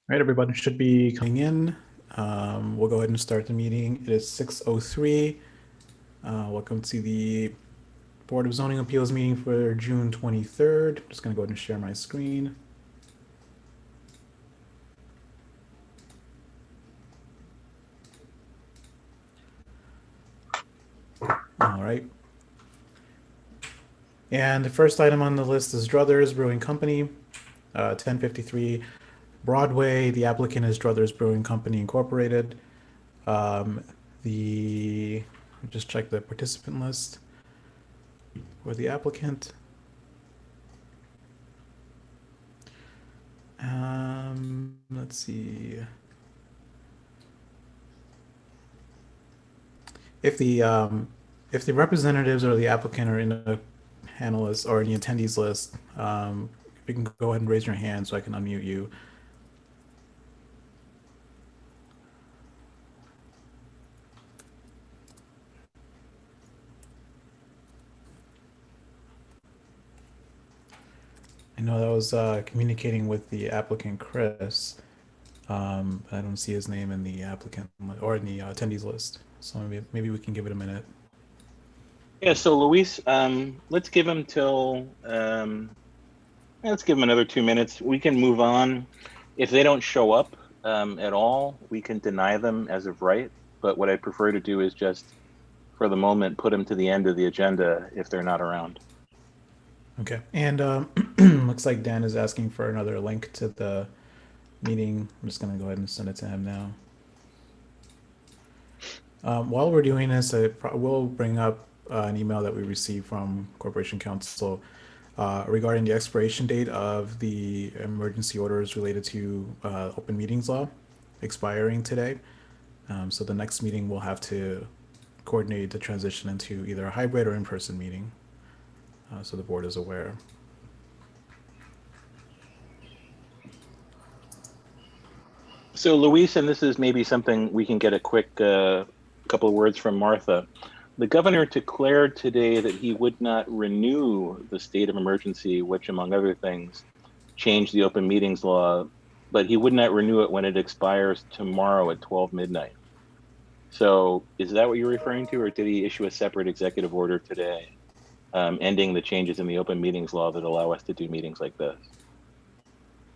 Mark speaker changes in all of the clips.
Speaker 1: All right, everybody should be coming in. We'll go ahead and start the meeting. It is 6:03. Welcome to the Board of Zoning Appeals meeting for June 23rd. Just going to go ahead and share my screen. All right. And the first item on the list is Druthers Brewing Company, 1053 Broadway. The applicant is Druthers Brewing Company Incorporated. Just check the participant list for the applicant. Let's see. If the representatives or the applicant are in the panelists or in the attendees list, if you can go ahead and raise your hand so I can unmute you. I know that was communicating with the applicant, Chris. I don't see his name in the applicant or in the attendees list. So maybe we can give it a minute.
Speaker 2: Yeah, so Luis, let's give him let's give him another 2 minutes. We can move on. If they don't show up at all, we can deny them as of right. But what I prefer to do is just, for the moment, put them to the end of the agenda if they're not around.
Speaker 1: Okay. And looks like Dan is asking for another link to the meeting. I'm just going to go ahead and send it to him now. While we're doing this, we'll bring up an email that we received from Corporation Counsel regarding the expiration date of the emergency orders related to open meetings law expiring today. So the next meeting we'll have to coordinate the transition into either a hybrid or in-person meeting. So the board is aware.
Speaker 2: So Luis, and this is maybe something we can get a quick couple of words from Martha. The governor declared today that he would not renew the state of emergency, which, among other things, changed the open meetings law, but he would not renew it when it expires tomorrow at 12 midnight. So is that what you're referring to, or did he issue a separate executive order today ending the changes in the open meetings law that allow us to do meetings like this?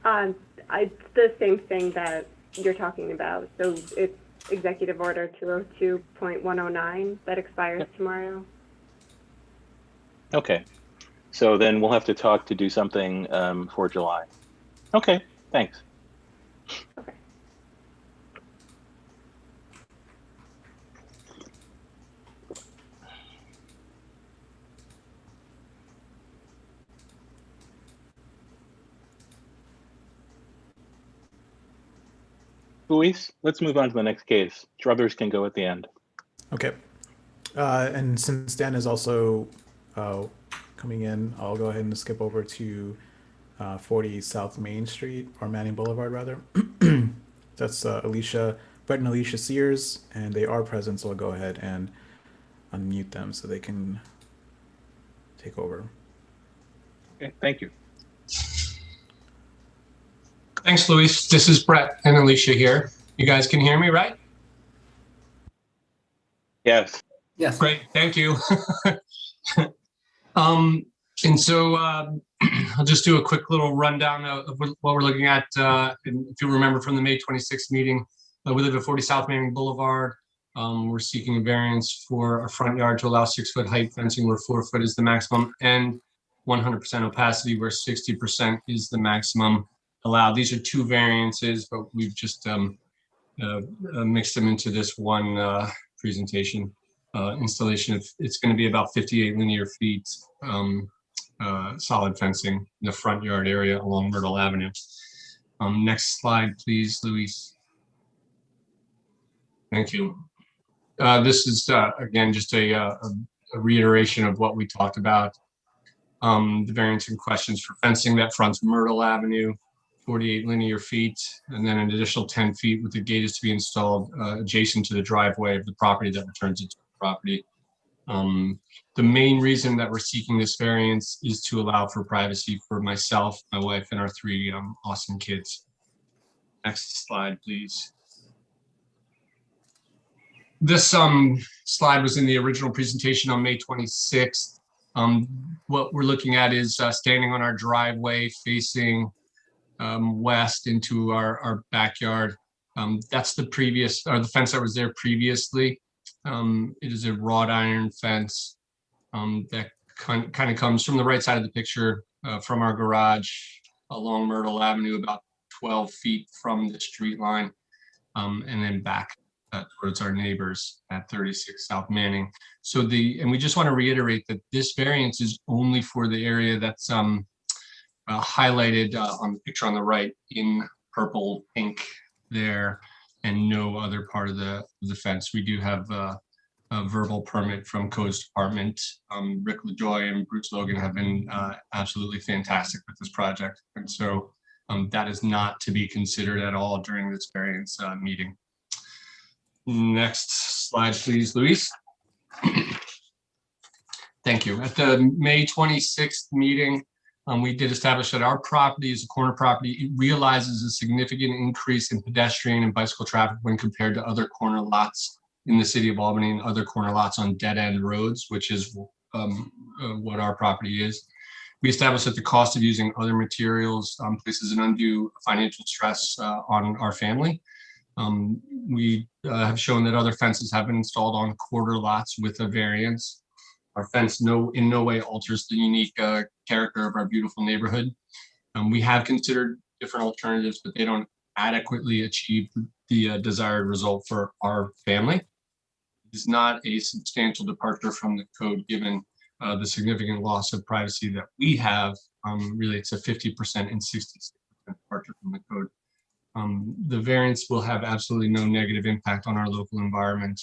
Speaker 3: It's the same thing that you're talking about. So it's Executive Order 202.109 that expires tomorrow.
Speaker 2: Okay. So then we'll have to talk to do something for July. Okay, thanks.
Speaker 3: Okay.
Speaker 2: Luis, let's move on to the next case. Druthers can go at the end.
Speaker 1: Okay. And since Dan is also coming in, I'll go ahead and skip over to 40 South Main Street, or Manning Boulevard, rather. That's Brett and Alicia Sears, and they are present, so I'll go ahead and unmute them so they can take over.
Speaker 2: Okay, thank you.
Speaker 4: Thanks, Luis. This is Brett and Alicia here. You guys can hear me, right?
Speaker 2: Yes.
Speaker 5: Yes.
Speaker 4: Great, thank you. And so I'll just do a quick little rundown of what we're looking at. And if you remember from the May 26th meeting, we live at 40 South Manning Boulevard. We're seeking a variance for a front yard to allow 6-foot height fencing where 4 foot is the maximum, and 100% opacity where 60% is the maximum allowed. These are two variances, but we've just mixed them into this one presentation. Installation. It's going to be about 58 linear feet solid fencing in the front yard area along Myrtle Avenue. Next slide, please, Luis. Thank you. This is, again, just a reiteration of what we talked about. The variance in questions for fencing that fronts Myrtle Avenue, 48 linear feet, and then an additional 10 feet with the gate is to be installed adjacent to the driveway of the property that returns it to the property. The main reason that we're seeking this variance is to allow for privacy for myself, my wife, and our 3 awesome kids. Next slide, please. This slide was in the original presentation on May 26th. What we're looking at is standing on our driveway facing west into our backyard. That's the previous, or the fence that was there previously. It is a wrought iron fence that kind of comes from the right side of the picture from our garage along Myrtle Avenue, about 12 feet from the street line, and then back towards our neighbors at 36 South Manning. So and we just want to reiterate that this variance is only for the area that's highlighted on the picture on the right in purple ink there, and no other part of the fence. We do have a verbal permit from Codes Department. Rick LaJoy and Bruce Logan have been absolutely fantastic with this project. And so that is not to be considered at all during this variance meeting. Next slide, please, Luis. Thank you. At the May 26th meeting, we did establish that our property is a corner property. It realizes a significant increase in pedestrian and bicycle traffic when compared to other corner lots in the city of Albany and other corner lots on dead-end roads, which is what our property is. We established that the cost of using other materials places an undue financial stress on our family. We have shown that other fences have been installed on quarter lots with a variance. Our fence in no way alters the unique character of our beautiful neighborhood. We have considered different alternatives, but they don't adequately achieve the desired result for our family. It is not a substantial departure from the code, given the significant loss of privacy that we have. Really, it's a 50% and 66% departure from the code. The variance will have absolutely no negative impact on our local environment.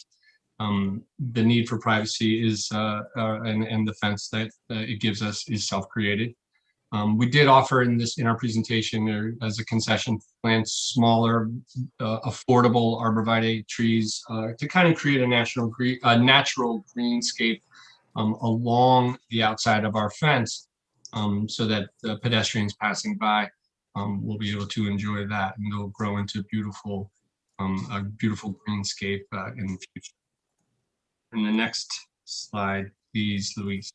Speaker 4: The need for privacy is, and the fence that it gives us is self-created. We did offer in our presentation as a concession plant smaller, affordable arborvitae trees to kind of create a natural greenscape along the outside of our fence, so that the pedestrians passing by will be able to enjoy that, and they'll grow into a beautiful greenscape in the future. And the next slide, please, Luis.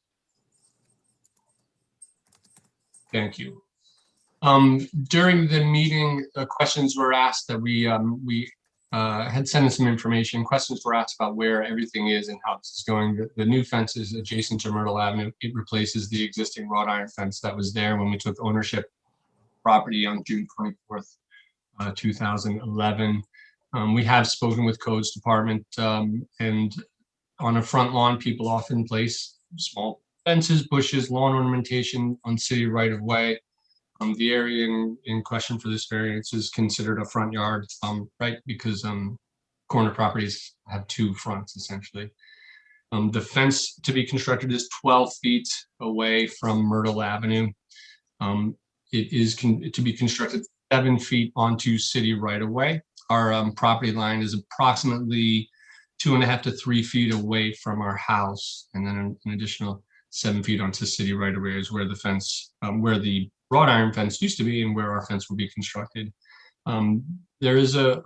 Speaker 4: Thank you. During the meeting, questions were asked that we had sent in some information. Questions were asked about where everything is and how this is going. The new fence is adjacent to Myrtle Avenue. It replaces the existing wrought iron fence that was there when we took ownership property on June 24th, 2011. We have spoken with Codes Department, and on a front lawn, people often place small fences, bushes, lawn ornamentation on city right of way. The area in question for this variance is considered a front yard, right? Because corner properties have two fronts essentially. The fence to be constructed is 12 feet away from Myrtle Avenue. It is to be constructed 7 feet onto city right of way. Our property line is approximately 2.5 to 3 feet away from our house, and then an additional 7 feet onto city right of way is where the fence, where the wrought iron fence used to be, and where our fence will be constructed. There is a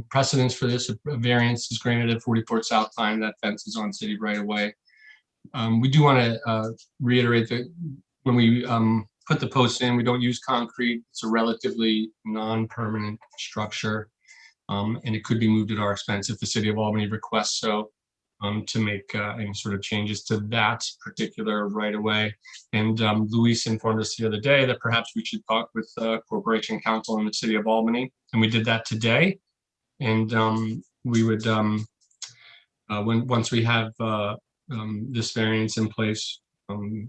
Speaker 4: precedence for this. A variance is granted at 44 South Pine. That fence is on city right of way. We do want to reiterate that when we put the posts in, we don't use concrete. It's a relatively non-permanent structure. And it could be moved at our expense if the city of Albany requests so, to make any sort of changes to that particular right of way. And Luis informed us the other day that perhaps we should talk with Corporation Counsel in the city of Albany, and we did that today. And we would, once we have this variance in place,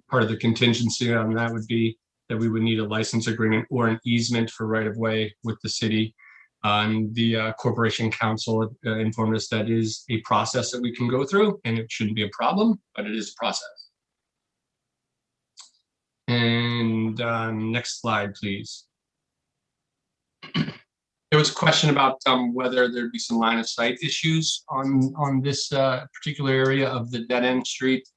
Speaker 4: part of the contingency on that would be that we would need a license agreement or an easement for right of way with the city. And the Corporation Counsel informed us that is a process that we can go through, and it shouldn't be a problem, but it is a process. And next slide, please. There was a question about whether there'd be some line of sight issues on this particular area of the dead end street.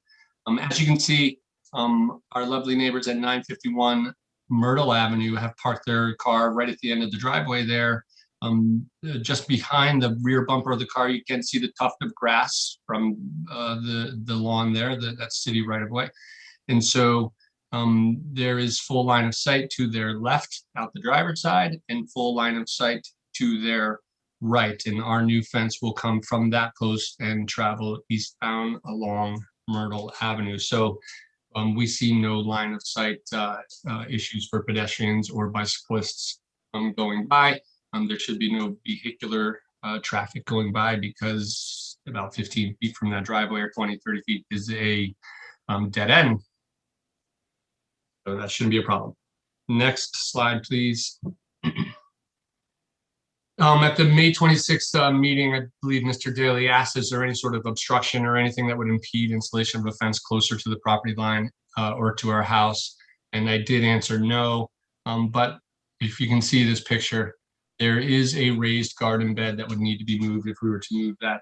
Speaker 4: As you can see, our lovely neighbors at 951 Myrtle Avenue have parked their car right at the end of the driveway there. Just behind the rear bumper of the car, you can see the tuft of grass from the lawn there, that's city right of way. And so there is full line of sight to their left out the driver's side and full line of sight to their right. And our new fence will come from that post and travel eastbound along Myrtle Avenue. So we see no line of sight issues for pedestrians or bicyclists going by. There should be no vehicular traffic going by because about 15 feet from that driveway or 20, 30 feet is a dead end. So that shouldn't be a problem. Next slide, please. At the May 26th meeting, I believe Mr. Daly asked, is there any sort of obstruction or anything that would impede installation of a fence closer to the property line or to our house? And I did answer no, but if you can see this picture, there is a raised garden bed that would need to be moved if we were to move that,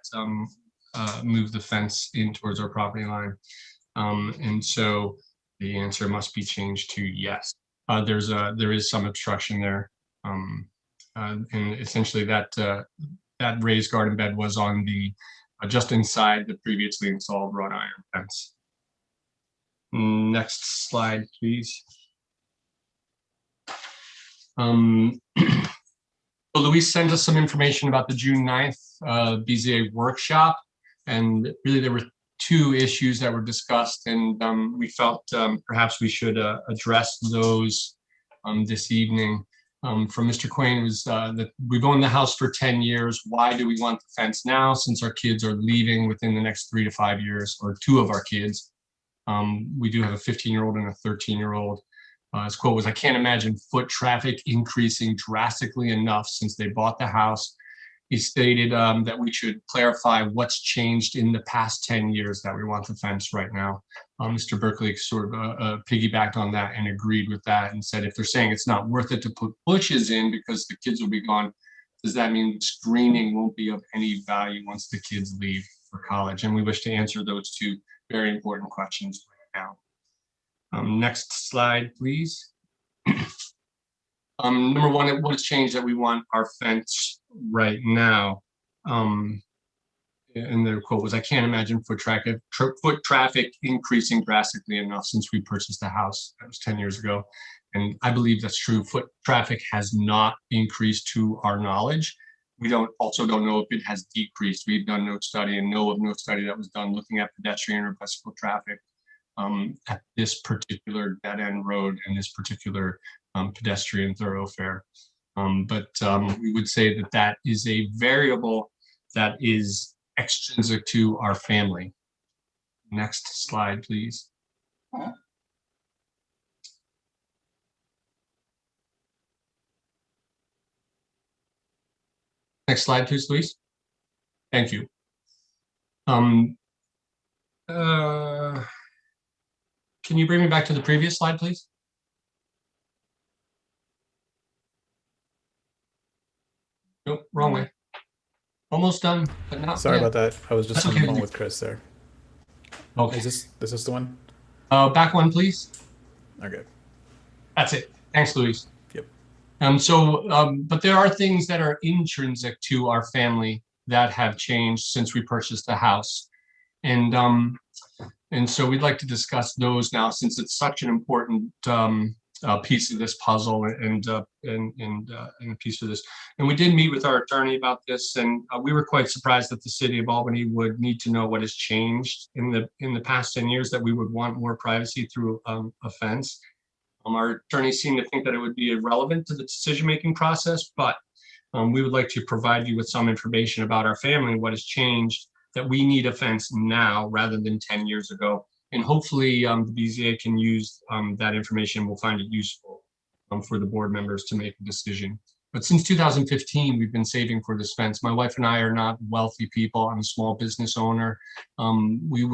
Speaker 4: move the fence in towards our property line. And so the answer must be changed to yes. There is some obstruction there. And essentially that raised garden bed was on the just inside the previously installed wrought iron fence. Next slide, please. So Luis sent us some information about the June 9th BZA workshop, and really there were two issues that were discussed, and we felt perhaps we should address those this evening. From Mr. Quain was that we've owned the house for 10 years. Why do we want the fence now, since our kids are leaving within the next 3 to 5 years, or two of our kids? We do have a 15-year-old and a 13-year-old. His quote was, "I can't imagine foot traffic increasing drastically enough since they bought the house." He stated that we should clarify what's changed in the past 10 years that we want the fence right now. Mr. Berkeley sort of piggybacked on that and agreed with that and said, if they're saying it's not worth it to put bushes in because the kids will be gone, does that mean screening won't be of any value once the kids leave for college? And we wish to answer those two very important questions right now. Next slide, please. Number one, what has changed that we want our fence right now? And the quote was, "I can't imagine foot traffic increasing drastically enough since we purchased the house." That was 10 years ago. And I believe that's true. Foot traffic has not increased to our knowledge. We also don't know if it has decreased. We've done no study and know of no study that was done looking at pedestrian or bicycle traffic at this particular dead end road and this particular pedestrian thoroughfare. But we would say that that is a variable that is extrinsic to our family. Next slide, please. Next slide, please, Luis. Thank you. Can you bring me back to the previous slide, please? Nope, wrong way. Almost done, but not
Speaker 1: Sorry
Speaker 4: yet.
Speaker 1: about that. I was just
Speaker 4: That's
Speaker 1: on the
Speaker 4: okay.
Speaker 1: phone with Chris there.
Speaker 4: Okay.
Speaker 1: Is this the one?
Speaker 4: Back one, please.
Speaker 1: Okay.
Speaker 4: That's it. Thanks, Luis.
Speaker 1: Yep.
Speaker 4: But there are things that are intrinsic to our family that have changed since we purchased the house. And so we'd like to discuss those now, since it's such an important piece of this puzzle and a piece of this. And we did meet with our attorney about this, and we were quite surprised that the city of Albany would need to know what has changed in the past 10 years that we would want more privacy through a fence. Our attorney seemed to think that it would be irrelevant to the decision-making process, but we would like to provide you with some information about our family and what has changed, that we need a fence now rather than 10 years ago. And hopefully the BZA can use that information. We'll find it useful for the board members to make a decision. But since 2015, we've been saving for this fence. My wife and I are not wealthy people. I'm a small business owner. We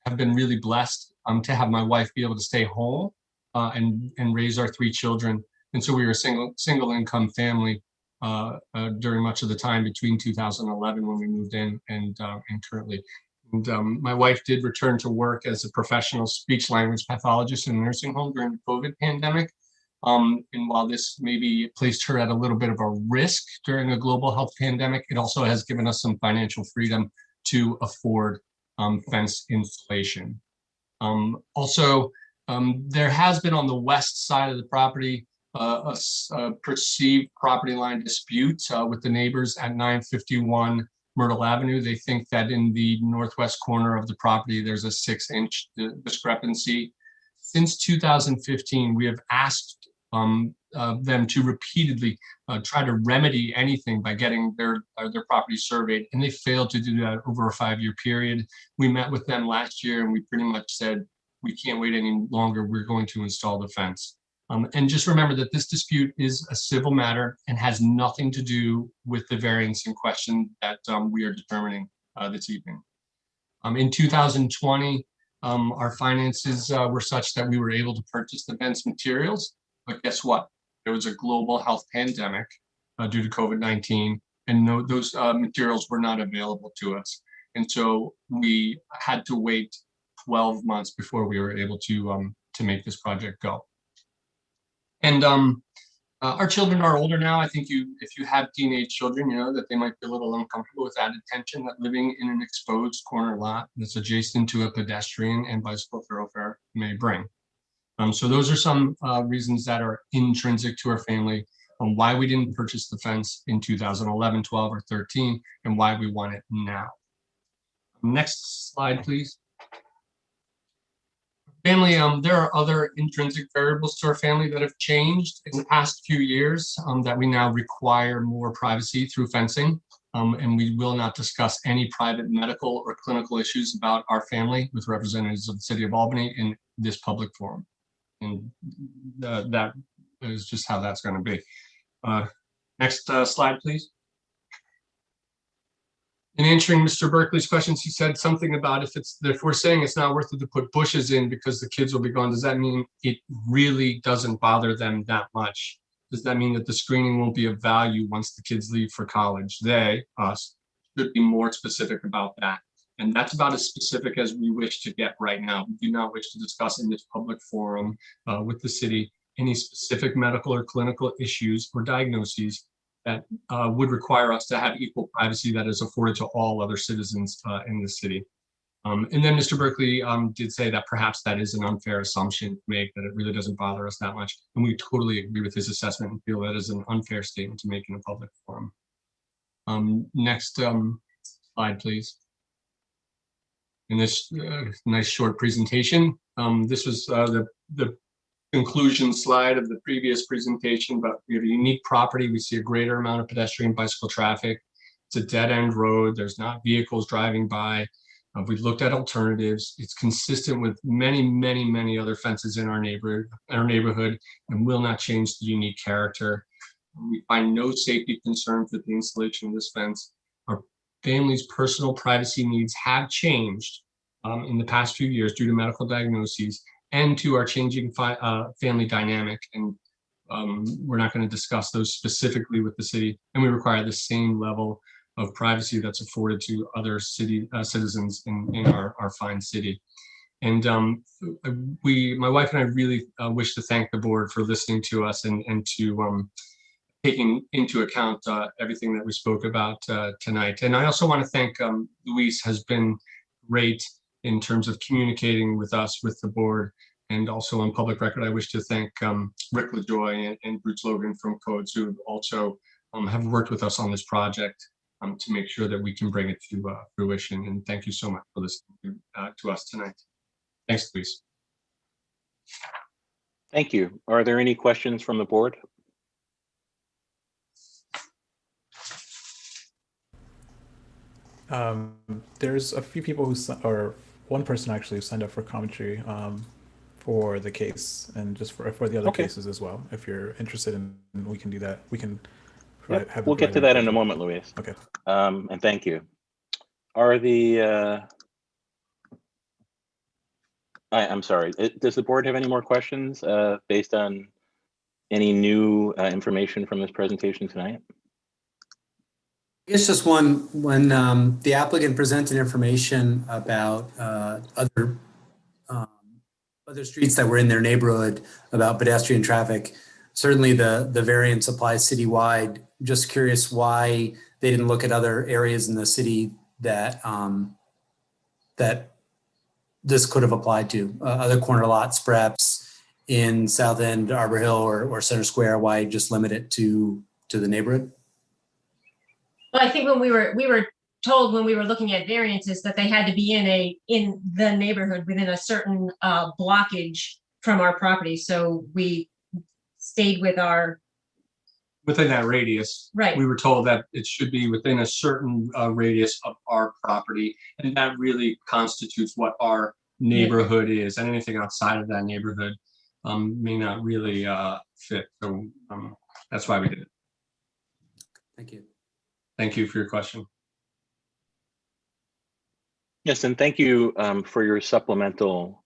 Speaker 4: have been really blessed to have my wife be able to stay home and raise our 3 children. And so we were a single income family during much of the time between 2011 when we moved in and currently. And my wife did return to work as a professional speech language pathologist in a nursing home during the COVID pandemic. And while this maybe placed her at a little bit of a risk during a global health pandemic, it also has given us some financial freedom to afford fence installation. There has been on the west side of the property a perceived property line dispute with the neighbors at 951 Myrtle Avenue. They think that in the northwest corner of the property, there's a 6-inch discrepancy. Since 2015, we have asked them to repeatedly try to remedy anything by getting their property surveyed, and they failed to do that over a 5-year period. We met with them last year, and we pretty much said, we can't wait any longer. We're going to install the fence. And just remember that this dispute is a civil matter and has nothing to do with the variance in question that we are determining this evening. In 2020, our finances were such that we were able to purchase the fence materials, but guess what? There was a global health pandemic due to COVID-19, and those materials were not available to us. And so we had to wait 12 months before we were able to make this project go. And our children are older now. I think if you have teenage children, you know that they might be a little uncomfortable with added tension that living in an exposed corner lot that's adjacent to a pedestrian and bicycle thoroughfare may bring. So those are some reasons that are intrinsic to our family on why we didn't purchase the fence in 2011, 12, or 13, and why we want it now. Next slide, please. Family, there are other intrinsic variables to our family that have changed in the past few years that we now require more privacy through fencing. And we will not discuss any private medical or clinical issues about our family with representatives of the city of Albany in this public forum. And that is just how that's going to be. Next slide, please. In answering Mr. Berkeley's questions, he said something about if we're saying it's not worth it to put bushes in because the kids will be gone, does that mean it really doesn't bother them that much? Does that mean that the screening won't be of value once the kids leave for college? They, us, should be more specific about that. And that's about as specific as we wish to get right now. We do not wish to discuss in this public forum with the city any specific medical or clinical issues or diagnoses that would require us to have equal privacy that is afforded to all other citizens in the city. And then Mr. Berkeley did say that perhaps that is an unfair assumption to make, that it really doesn't bother us that much. And we totally agree with his assessment and feel that is an unfair statement to make in a public forum. Next slide, please. In this nice short presentation, this was the conclusion slide of the previous presentation, but we have a unique property. We see a greater amount of pedestrian bicycle traffic. It's a dead-end road. There's not vehicles driving by. We've looked at alternatives. It's consistent with many, many, many other fences in our neighborhood and will not change the unique character. We find no safety concerns with the installation of this fence. Our family's personal privacy needs have changed in the past few years due to medical diagnoses and to our changing family dynamic. And we're not going to discuss those specifically with the city. And we require the same level of privacy that's afforded to other city citizens in our fine city. And my wife and I really wish to thank the board for listening to us and to taking into account everything that we spoke about tonight. And I also want to thank Luis has been great in terms of communicating with us, with the board, and also on public record. I wish to thank Rick LaJoy and Bruce Logan from Codes, who also have worked with us on this project to make sure that we can bring it to fruition. And thank you so much for listening to us tonight. Thanks, Luis.
Speaker 2: Thank you. Are there any questions from the board?
Speaker 1: There's a few people or one person actually who signed up for commentary for the case and just for the other cases as well. If you're interested in, we can do that. We can
Speaker 2: Yep, we'll get to that in a moment, Luis.
Speaker 1: Okay.
Speaker 2: And thank you. Are the I'm sorry. Does the board have any more questions based on any new information from this presentation tonight?
Speaker 5: It's just one, when the applicant presented information about other streets that were in their neighborhood about pedestrian traffic, certainly the variance applies citywide. Just curious why they didn't look at other areas in the city that that this could have applied to, other corner lots, perhaps in South End, Arbor Hill, or Center Square. Why just limit it to the neighborhood?
Speaker 6: Well, I think when we were told when we were looking at variances that they had to be in the neighborhood within a certain blockage from our property. So we stayed with our,
Speaker 4: Within that radius.
Speaker 6: Right.
Speaker 4: We were told that it should be within a certain radius of our property. And that really constitutes what our neighborhood is. And anything outside of that neighborhood may not really fit. So that's why we did it.
Speaker 5: Thank you.
Speaker 2: Thank you for your question. Yes, and thank you for your supplemental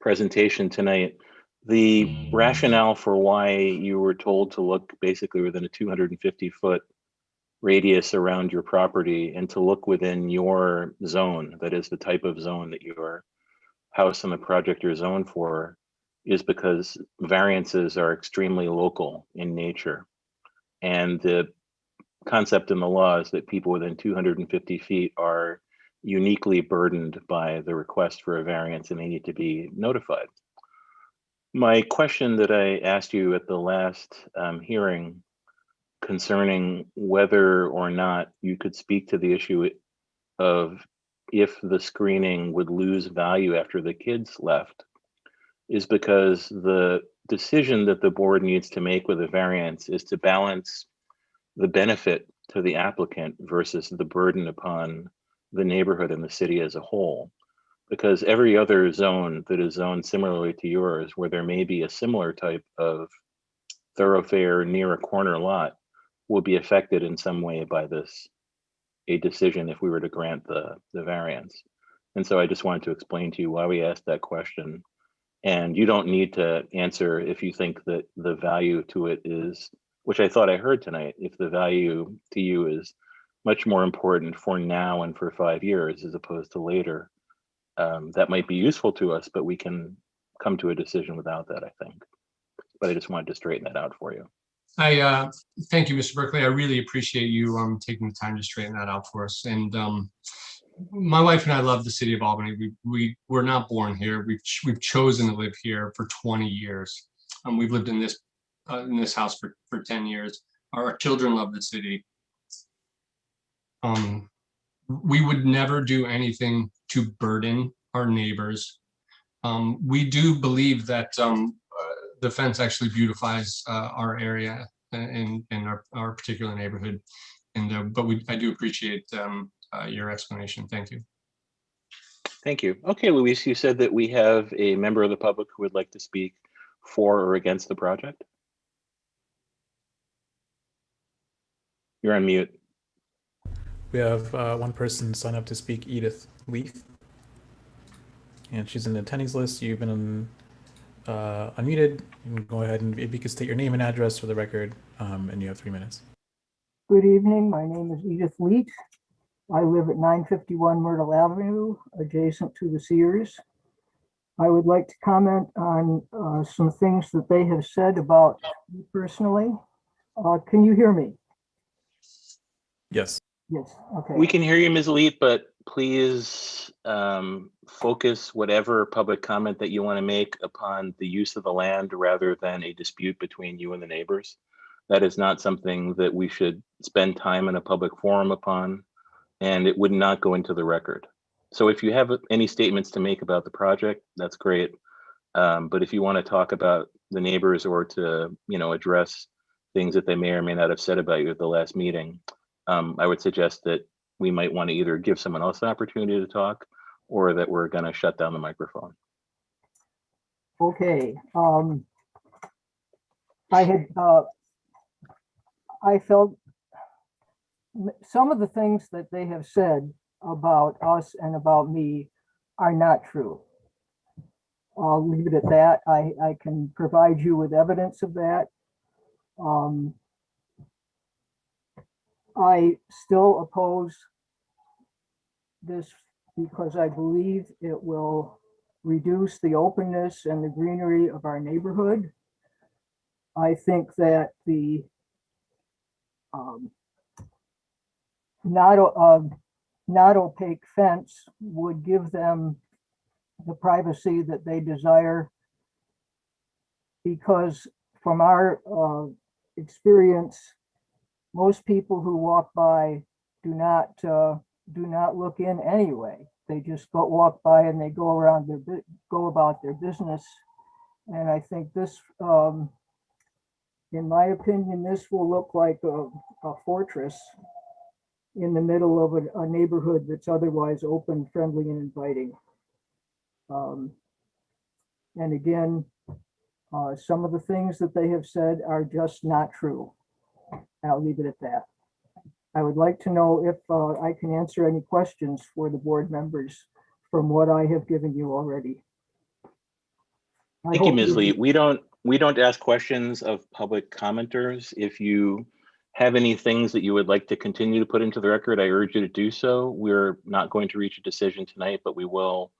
Speaker 2: presentation tonight. The rationale for why you were told to look basically within a 250-foot radius around your property and to look within your zone, that is the type of zone that your house and the project are zoned for, is because variances are extremely local in nature. And the concept in the law is that people within 250 feet are uniquely burdened by the request for a variance and they need to be notified. My question that I asked you at the last hearing concerning whether or not you could speak to the issue of if the screening would lose value after the kids left is because the decision that the board needs to make with a variance is to balance the benefit to the applicant versus the burden upon the neighborhood and the city as a whole. Because every other zone that is zoned similarly to yours, where there may be a similar type of thoroughfare near a corner lot, will be affected in some way by a decision if we were to grant the variance. And so I just wanted to explain to you why we asked that question. And you don't need to answer if you think that the value to it is, which I thought I heard tonight, if the value to you is much more important for now and for 5 years as opposed to later. That might be useful to us, but we can come to a decision without that, I think. But I just wanted to straighten that out for you.
Speaker 4: I thank you, Mr. Berkeley. I really appreciate you taking the time to straighten that out for us. And my wife and I love the city of Albany. We were not born here. We've chosen to live here for 20 years. We've lived in this house for 10 years. Our children love the city. We would never do anything to burden our neighbors. We do believe that the fence actually beautifies our area and our particular neighborhood. And but I do appreciate your explanation. Thank you.
Speaker 2: Thank you. Okay, Luis, you said that we have a member of the public who would like to speak for or against the project. You're on mute.
Speaker 1: We have one person sign up to speak, Edith Leith. And she's in the attendees list. You've been unmuted. You can go ahead and if you could state your name and address for the record, and you have 3 minutes.
Speaker 7: Good evening. My name is Edith Leach. I live at 951 Myrtle Avenue, adjacent to the Sears. I would like to comment on some things that they have said about me personally. Can you hear me?
Speaker 1: Yes.
Speaker 7: Yes. Okay.
Speaker 2: We can hear you, Ms. Leet, but please focus whatever public comment that you want to make upon the use of the land rather than a dispute between you and the neighbors. That is not something that we should spend time in a public forum upon, and it would not go into the record. So if you have any statements to make about the project, that's great. But if you want to talk about the neighbors or to, address things that they may or may not have said about you at the last meeting, I would suggest that we might want to either give someone else an opportunity to talk or that we're going to shut down the microphone.
Speaker 7: Okay. I felt some of the things that they have said about us and about me are not true. I'll leave it at that. I can provide you with evidence of that. I still oppose this because I believe it will reduce the openness and the greenery of our neighborhood. I think that the um, not opaque fence would give them the privacy that they desire, because from our experience, most people who walk by do not look in anyway. They just walk by and they go about their business. And I think this, in my opinion, this will look like a fortress in the middle of a neighborhood that's otherwise open, friendly, and inviting. And again, some of the things that they have said are just not true. I'll leave it at that. I would like to know if I can answer any questions for the board members from what I have given you already.
Speaker 2: Thank you, Ms. Lee. We don't ask questions of public commenters. If you have any things that you would like to continue to put into the record, I urge you to do so. We're not going to reach a decision tonight, but we will,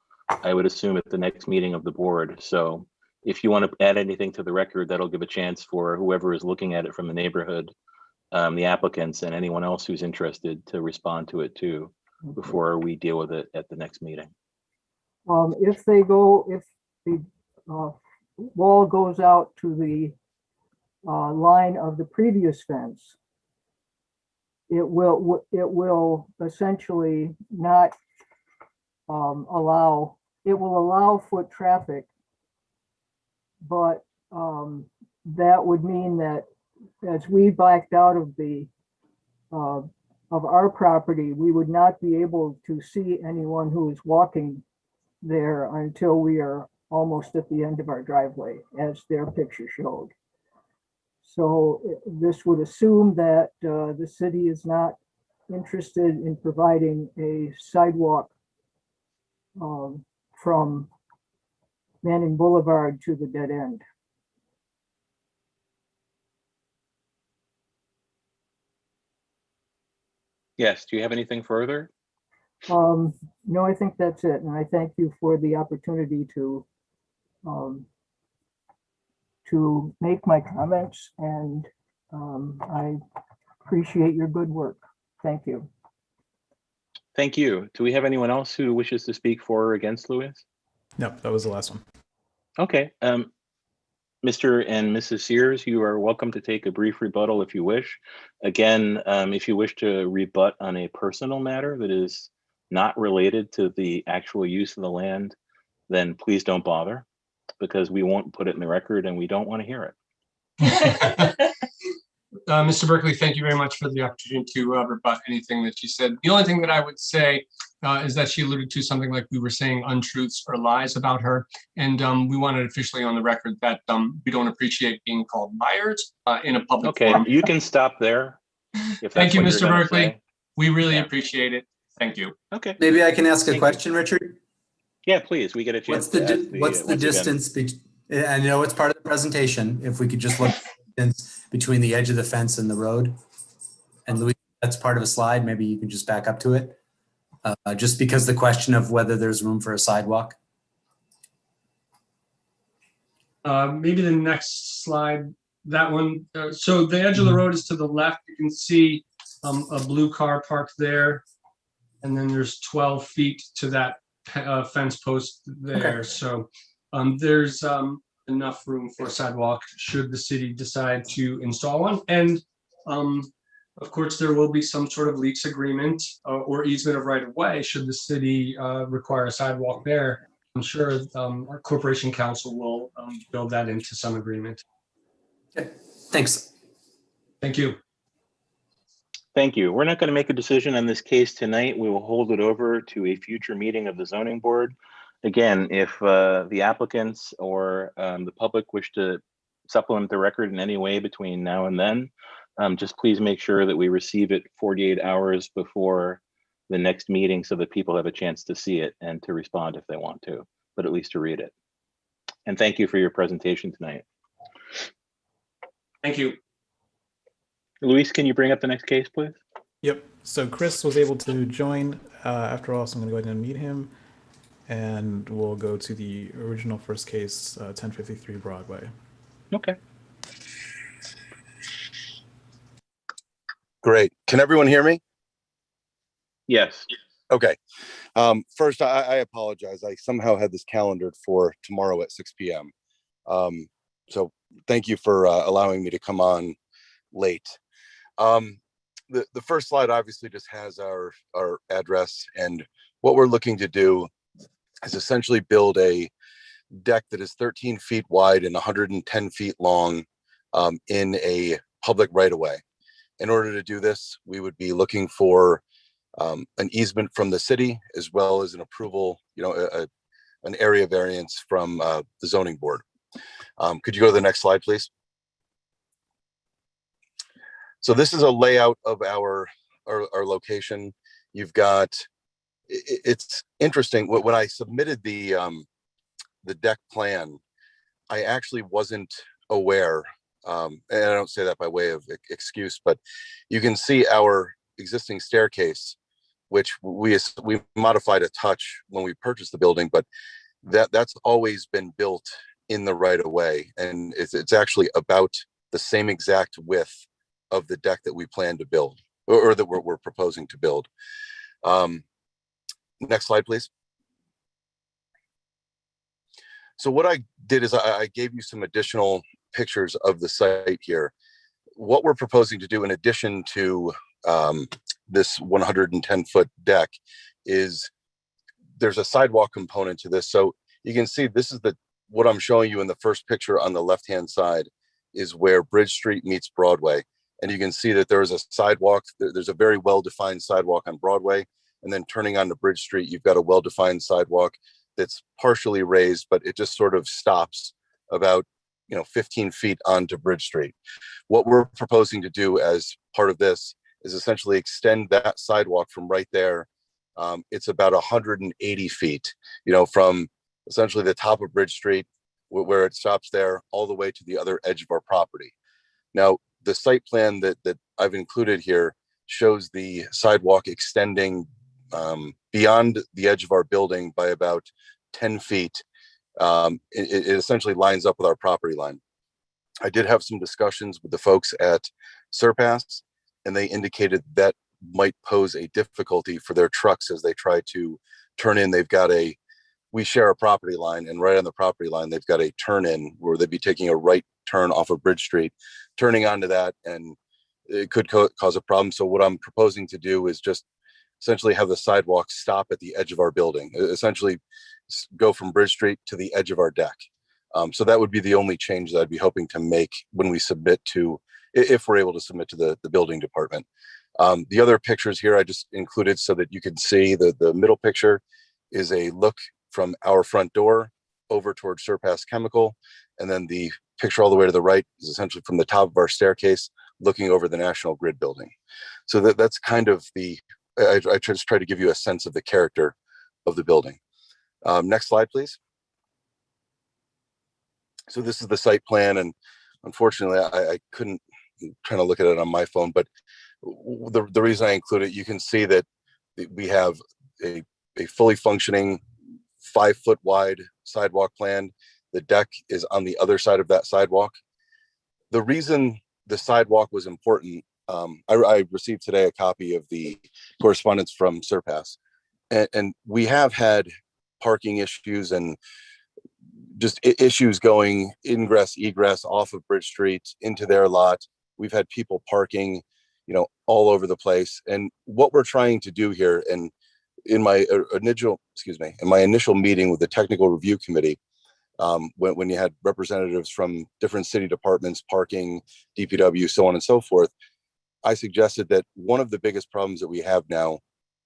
Speaker 2: I would assume, at the next meeting of the board. So if you want to add anything to the record, that'll give a chance for whoever is looking at it from the neighborhood, the applicants, and anyone else who's interested to respond to it too, before we deal with it at the next meeting.
Speaker 7: If the wall goes out to the line of the previous fence, it will essentially not allow, it will allow foot traffic, but that would mean that as we backed out of our property, we would not be able to see anyone who is walking there until we are almost at the end of our driveway, as their picture showed. So this would assume that the city is not interested in providing a sidewalk from Manning Boulevard to the dead end.
Speaker 2: Yes, do you have anything further?
Speaker 7: No, I think that's it. And I thank you for the opportunity to make my comments, and I appreciate your good work. Thank you.
Speaker 2: Thank you. Do we have anyone else who wishes to speak for or against Louis?
Speaker 1: No, that was the last one.
Speaker 2: Okay. Mr. and Mrs. Sears, you are welcome to take a brief rebuttal if you wish. Again, if you wish to rebut on a personal matter that is not related to the actual use of the land, then please don't bother, because we won't put it in the record and we don't want to hear it.
Speaker 4: Mr. Berkeley, thank you very much for the opportunity to rebut anything that you said. The only thing that I would say is that she alluded to something like we were saying untruths or lies about her. And we wanted officially on the record that we don't appreciate being called liars in a public forum.
Speaker 2: Okay, you can stop there. If
Speaker 4: Thank you,
Speaker 2: that's what
Speaker 4: Mr.
Speaker 2: you're
Speaker 4: Berkeley.
Speaker 2: say.
Speaker 4: We really appreciate it. Thank you.
Speaker 2: Okay.
Speaker 5: Maybe I can ask a
Speaker 2: Thank
Speaker 5: question, Richard?
Speaker 2: Yeah, please. We get a chance to ask
Speaker 5: What's the distance? I know it's part of the presentation. If we could just look at the distance between the edge of the fence and the road. And Louis, that's part of a slide. Maybe you can just back up to it. Just because the question of whether there's room for a sidewalk.
Speaker 4: Maybe the next slide, that one. So the edge of the road is to the left. You can see a blue car parked there. And then there's 12 feet to that fence post there. Okay. So there's enough room for a sidewalk should the city decide to install one. And of course, there will be some sort of lease agreement or easement of right of way should the city require a sidewalk there. I'm sure our corporation council will build that into some agreement.
Speaker 5: Okay, thanks.
Speaker 4: Thank you.
Speaker 2: Thank you. We're not going to make a decision on this case tonight. We will hold it over to a future meeting of the zoning board. Again, if the applicants or the public wish to supplement the record in any way between now and then, just please make sure that we receive it 48 hours before the next meeting so that people have a chance to see it and to respond if they want to, but at least to read it. And thank you for your presentation tonight.
Speaker 4: Thank you.
Speaker 2: Luis, can you bring up the next case, please?
Speaker 1: Yep. So Chris was able to join after all, so I'm going to go ahead and meet him. And we'll go to the original first case, 1053 Broadway.
Speaker 2: Okay.
Speaker 8: Great. Can everyone hear me?
Speaker 2: Yes.
Speaker 8: Okay. First, I apologize. I somehow had this calendared for tomorrow at 6 p.m. So thank you for allowing me to come on late. The first slide obviously just has our address, and what we're looking to do is essentially build a deck that is 13 feet wide and 110 feet long in a public right-of-way. In order to do this, we would be looking for an easement from the city, as well as an approval, an area variance from the zoning board. Could you go to the next slide, please? So this is a layout of our location. You've got, it's interesting, when I submitted the deck plan, I actually wasn't aware, and I don't say that by way of excuse, but you can see our existing staircase, which we modified a touch when we purchased the building, but that's always been built in the right of way, and it's actually about the same exact width of the deck that we plan to build, or that we're proposing to build. Next slide, please. So what I did is I gave you some additional pictures of the site here. What we're proposing to do, in addition to this 110-foot deck, is there's a sidewalk component to this. So you can see this is what I'm showing you in the first picture on the left-hand side is where Bridge Street meets Broadway. And you can see that there is a sidewalk. There's a very well-defined sidewalk on Broadway. And then turning onto Bridge Street, you've got a well-defined sidewalk that's partially raised, but it just sort of stops about 15 feet onto Bridge Street. What we're proposing to do as part of this is essentially extend that sidewalk from right there. It's about 180 feet, from essentially the top of Bridge Street, where it stops there, all the way to the other edge of our property. Now, the site plan that I've included here shows the sidewalk extending beyond the edge of our building by about 10 feet. It essentially lines up with our property line. I did have some discussions with the folks at Surpass, and they indicated that might pose a difficulty for their trucks as they try to turn in. We share a property line, and right on the property line, they've got a turn in where they'd be taking a right turn off of Bridge Street, turning onto that, and it could cause a problem. So what I'm proposing to do is just essentially have the sidewalk stop at the edge of our building, essentially go from Bridge Street to the edge of our deck. So that would be the only change that I'd be hoping to make when we submit to, if we're able to submit to the building department. The other pictures here I just included so that you can see the middle picture is a look from our front door over towards Surpass Chemical. And then the picture all the way to the right is essentially from the top of our staircase, looking over the National Grid building. So that's kind of I just try to give you a sense of the character of the building. Next slide, please. So this is the site plan, and unfortunately I couldn't, I'm trying to look at it on my phone, but the reason I include it, you can see that we have a fully functioning 5-foot wide sidewalk planned. The deck is on the other side of that sidewalk. The reason the sidewalk was important, I received today a copy of the correspondence from Surpass, and we have had parking issues and just issues going ingress, egress off of Bridge Street into their lot. We've had people parking, all over the place. And what we're trying to do here, and in my initial meeting with the technical review committee, when you had representatives from different city departments, parking, DPW, so on and so forth, I suggested that one of the biggest problems that we have now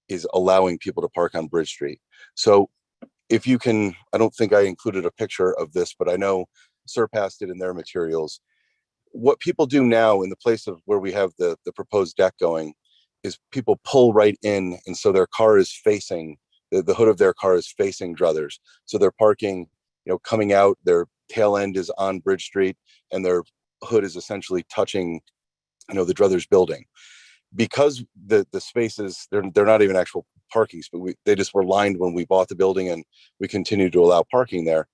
Speaker 8: is allowing people to park on Bridge Street. So if you can, I don't think I included a picture of this, but I know Surpass did in their materials. What people do now in the place of where we have the proposed deck going is people pull right in, and so their car is facing, the hood of their car is facing Druthers. So they're parking, coming out, their tail end is on Bridge Street, and their hood is essentially touching, the Druthers building. Because the spaces, they're not even actual parking, but they just were lined when we bought the building, and we continue to allow parking there.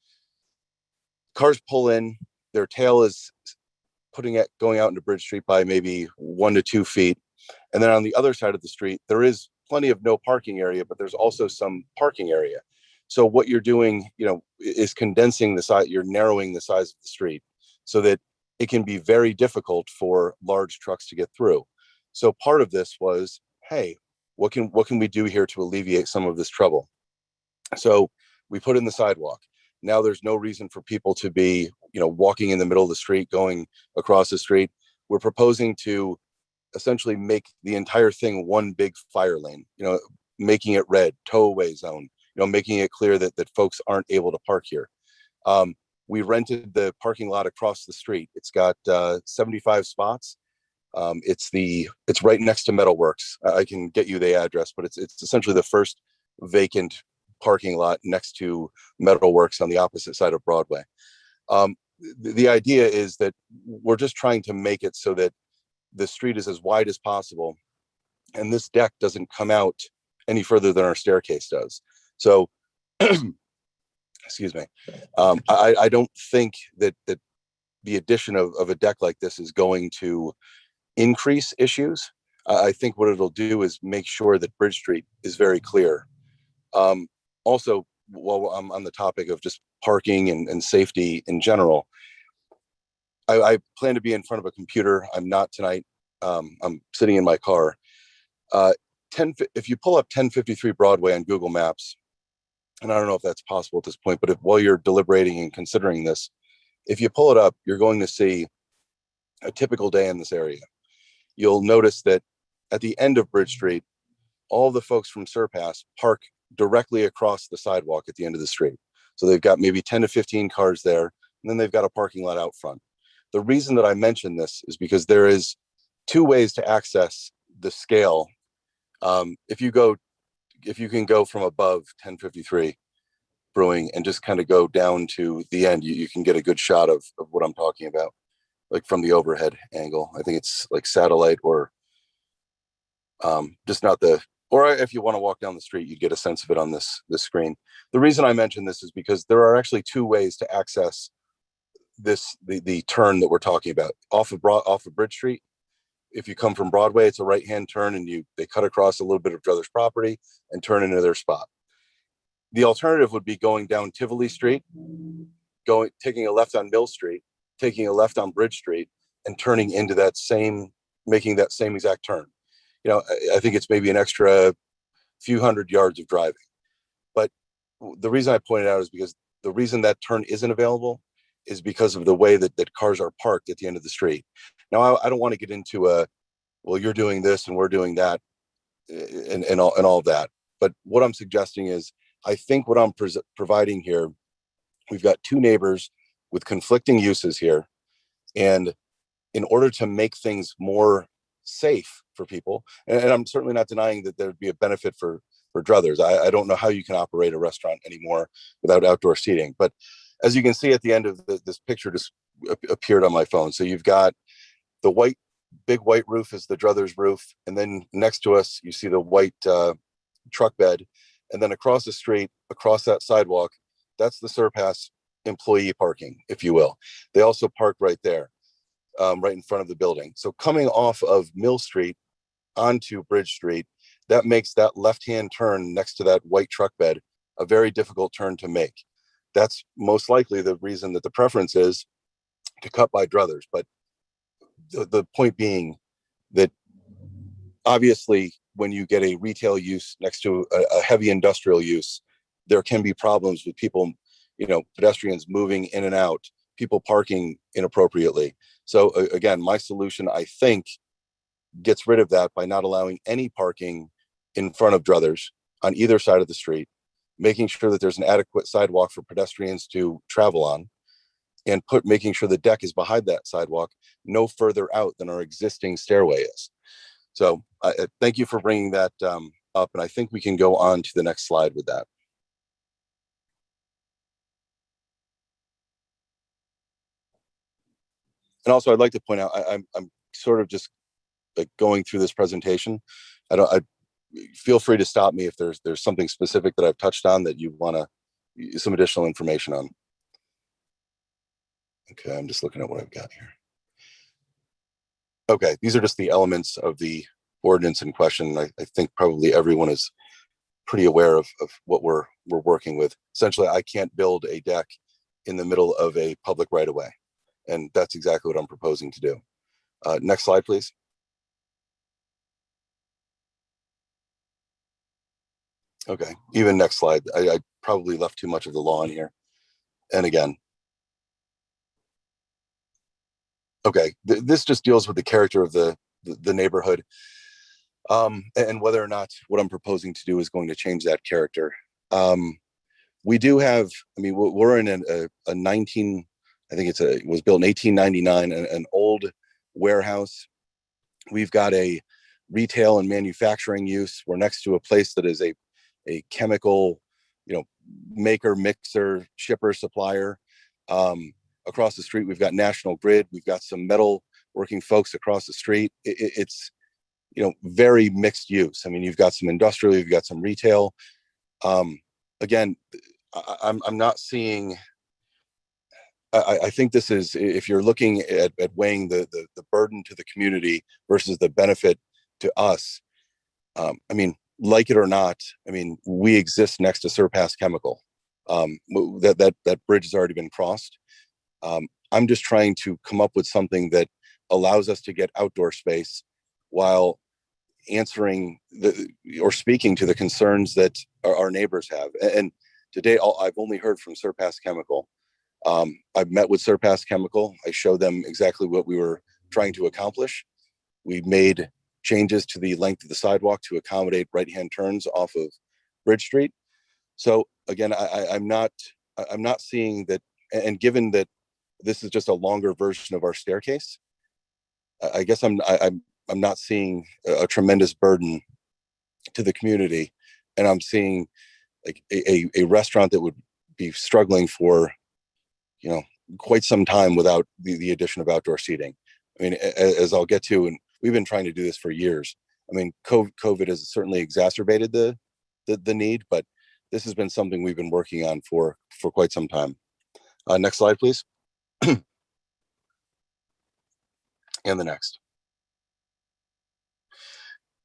Speaker 8: Cars pull in, their tail is going out into Bridge Street by maybe 1 to 2 feet. And then on the other side of the street, there is plenty of no parking area, but there's also some parking area. So what you're doing, is condensing the size, you're narrowing the size of the street so that it can be very difficult for large trucks to get through. So part of this was, hey, what can we do here to alleviate some of this trouble? So we put in the sidewalk. Now there's no reason for people to be, walking in the middle of the street, going across the street. We're proposing to essentially make the entire thing one big fire lane, making it red, tow away zone, making it clear that folks aren't able to park here. We rented the parking lot across the street. It's got 75 spots. It's right next to Metalworks. I can get you the address, but it's essentially the first vacant parking lot next to Metalworks on the opposite side of Broadway. The idea is that we're just trying to make it so that the street is as wide as possible, and this deck doesn't come out any further than our staircase does. So, excuse me. I don't think that the addition of a deck like this is going to increase issues. I think what it'll do is make sure that Bridge Street is very clear. Also, while I'm on the topic of just parking and safety in general, I plan to be in front of a computer. I'm not tonight. I'm sitting in my car. If you pull up 1053 Broadway on Google Maps, and I don't know if that's possible at this point, but while you're deliberating and considering this, if you pull it up, you're going to see a typical day in this area. You'll notice that at the end of Bridge Street, all the folks from Surpass park directly across the sidewalk at the end of the street. So they've got maybe 10 to 15 cars there, and then they've got a parking lot out front. The reason that I mention this is because there is two ways to access the scale. If you can go from above 1053 Brewing and just kind of go down to the end, you can get a good shot of what I'm talking about, like from the overhead angle. I think it's like satellite or just not the, or if you want to walk down the street, you'd get a sense of it on this screen. The reason I mention this is because there are actually two ways to access the turn that we're talking about. Off of Bridge Street, if you come from Broadway, it's a right-hand turn, and they cut across a little bit of Druthers property and turn into their spot. The alternative would be going down Tivoli Street, taking a left on Mill Street, taking a left on Bridge Street, and turning into making that same exact turn. I think it's maybe an extra few hundred yards of driving. But the reason I pointed out is because the reason that turn isn't available is because of the way that cars are parked at the end of the street. Now, I don't want to get into well, you're doing this and we're doing that and all of that. But what I'm suggesting is, I think what I'm providing here, we've got two neighbors with conflicting uses here. And in order to make things more safe for people, and I'm certainly not denying that there'd be a benefit for Druthers. I don't know how you can operate a restaurant anymore without outdoor seating. But as you can see at the end of this picture just appeared on my phone. So you've got the big white roof is the Druthers roof. And then next to us, you see the white truck bed. And then across the street, across that sidewalk, that's the Surpass employee parking, if you will. They also park right there, right in front of the building. So coming off of Mill Street onto Bridge Street, that makes that left-hand turn next to that white truck bed a very difficult turn to make. That's most likely the reason that the preference is to cut by Druthers. But the point being that obviously when you get a retail use next to a heavy industrial use, there can be problems with people, pedestrians moving in and out, people parking inappropriately. So again, my solution, I think, gets rid of that by not allowing any parking in front of Druthers on either side of the street, making sure that there's an adequate sidewalk for pedestrians to travel on, and making sure the deck is behind that sidewalk no further out than our existing stairway is. So thank you for bringing that up. And I think we can go on to the next slide with that. And also I'd like to point out, I'm sort of just like going through this presentation. I feel free to stop me if there's something specific that I've touched on that you want some additional information on. Okay, I'm just looking at what I've got here. Okay, these are just the elements of the ordinance in question. I think probably everyone is pretty aware of what we're working with. Essentially, I can't build a deck in the middle of a public right of way. And that's exactly what I'm proposing to do. Next slide, please. Okay, even next slide. I probably left too much of the law in here. And again, okay, this just deals with the character of the neighborhood, and whether or not what I'm proposing to do is going to change that character. We do have, I mean, we're in a 19, I think it was built in 1899, an old warehouse. We've got a retail and manufacturing use. We're next to a place that is a chemical, maker, mixer, shipper, supplier. Across the street, we've got National Grid. We've got some metal working folks across the street. It's, very mixed use. I mean, you've got some industrial, you've got some retail. Again, I'm not seeing, I think this is, if you're looking at weighing the burden to the community versus the benefit to us, I mean, like it or not, I mean, we exist next to Surpass Chemical. That bridge has already been crossed. I'm just trying to come up with something that allows us to get outdoor space while answering or speaking to the concerns that our neighbors have. And today, I've only heard from Surpass Chemical. I've met with Surpass Chemical. I showed them exactly what we were trying to accomplish. We made changes to the length of the sidewalk to accommodate right-hand turns off of Bridge Street. So again, I'm not seeing that. And given that this is just a longer version of our staircase, I guess I'm not seeing a tremendous burden to the community, and I'm seeing like a restaurant that would be struggling for, quite some time without the addition of outdoor seating. I mean, as I'll get to, and we've been trying to do this for years. I mean, COVID has certainly exacerbated the need, but this has been something we've been working on for quite some time. Next slide, please. And the next.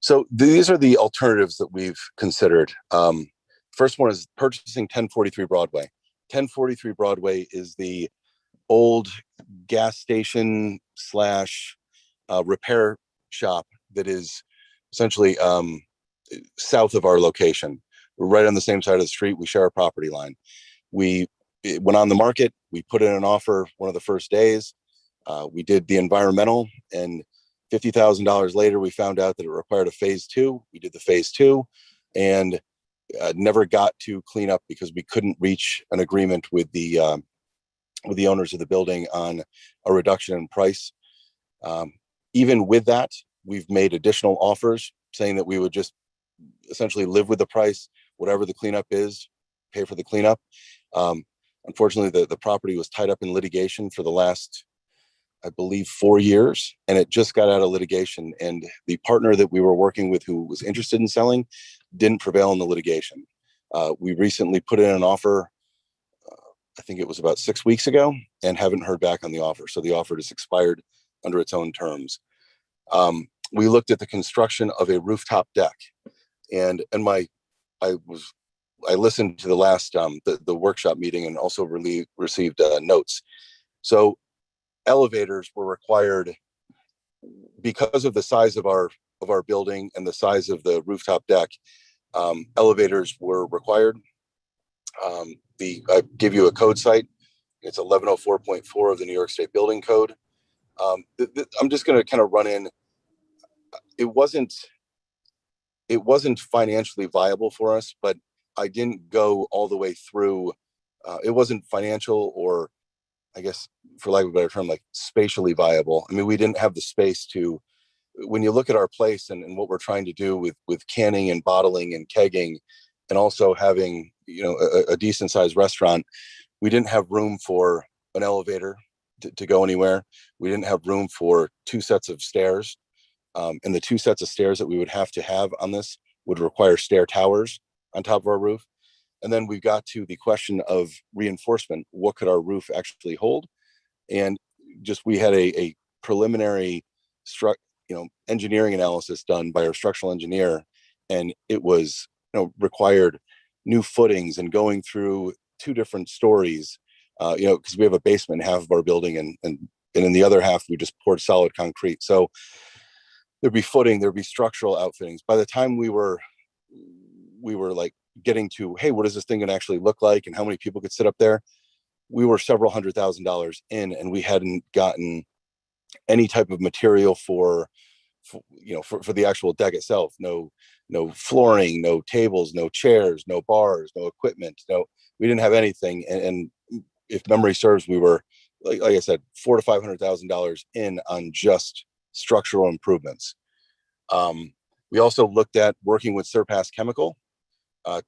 Speaker 8: So these are the alternatives that we've considered. First one is purchasing 1043 Broadway. 1043 Broadway is the old gas station / repair shop that is essentially south of our location. We're right on the same side of the street. We share a property line. It went on the market. We put in an offer one of the first days. We did the environmental, and $50,000 later, we found out that it required a phase 2. We did the phase 2 and never got to clean up because we couldn't reach an agreement with the owners of the building on a reduction in price. Even with that, we've made additional offers saying that we would just essentially live with the price, whatever the cleanup is, pay for the cleanup. Unfortunately, the property was tied up in litigation for the last, I believe, 4 years, and it just got out of litigation. And the partner that we were working with who was interested in selling didn't prevail in the litigation. We recently put in an offer, I think it was about 6 weeks ago, and haven't heard back on the offer. So the offer just expired under its own terms. We looked at the construction of a rooftop deck, and I listened to the last the workshop meeting and also received notes. So elevators were required because of the size of our building and the size of the rooftop deck. Elevators were required. I give you a code site. It's 1104.4 of the New York State Building Code. I'm just going to kind of run in. It wasn't financially viable for us, but I didn't go all the way through. It wasn't financial, or I guess, for lack of a better term, like spatially viable. I mean, we didn't have the space to, when you look at our place and what we're trying to do with canning and bottling and kegging, and also having, a decent sized restaurant, we didn't have room for an elevator to go anywhere. We didn't have room for 2 sets of stairs. And the 2 sets of stairs that we would have to have on this would require stair towers on top of our roof. And then we got to the question of reinforcement. What could our roof actually hold? And just, we had a preliminary engineering analysis done by our structural engineer, and it was, required new footings and going through 2 different stories, because we have a basement in half of our building, and in the other half we just poured solid concrete. So there'd be footing, there'd be structural outfittings. By the time we were like getting to, hey, what is this thing gonna actually look like and how many people could sit up there, we were several $100,000s in, and we hadn't gotten any type of material for the actual deck itself. No flooring, no tables, no chairs, no bars, no equipment. We didn't have anything. And if memory serves, we were, like I said, $400,000 to $500,000 in on just structural improvements. We also looked at working with Surpass Chemical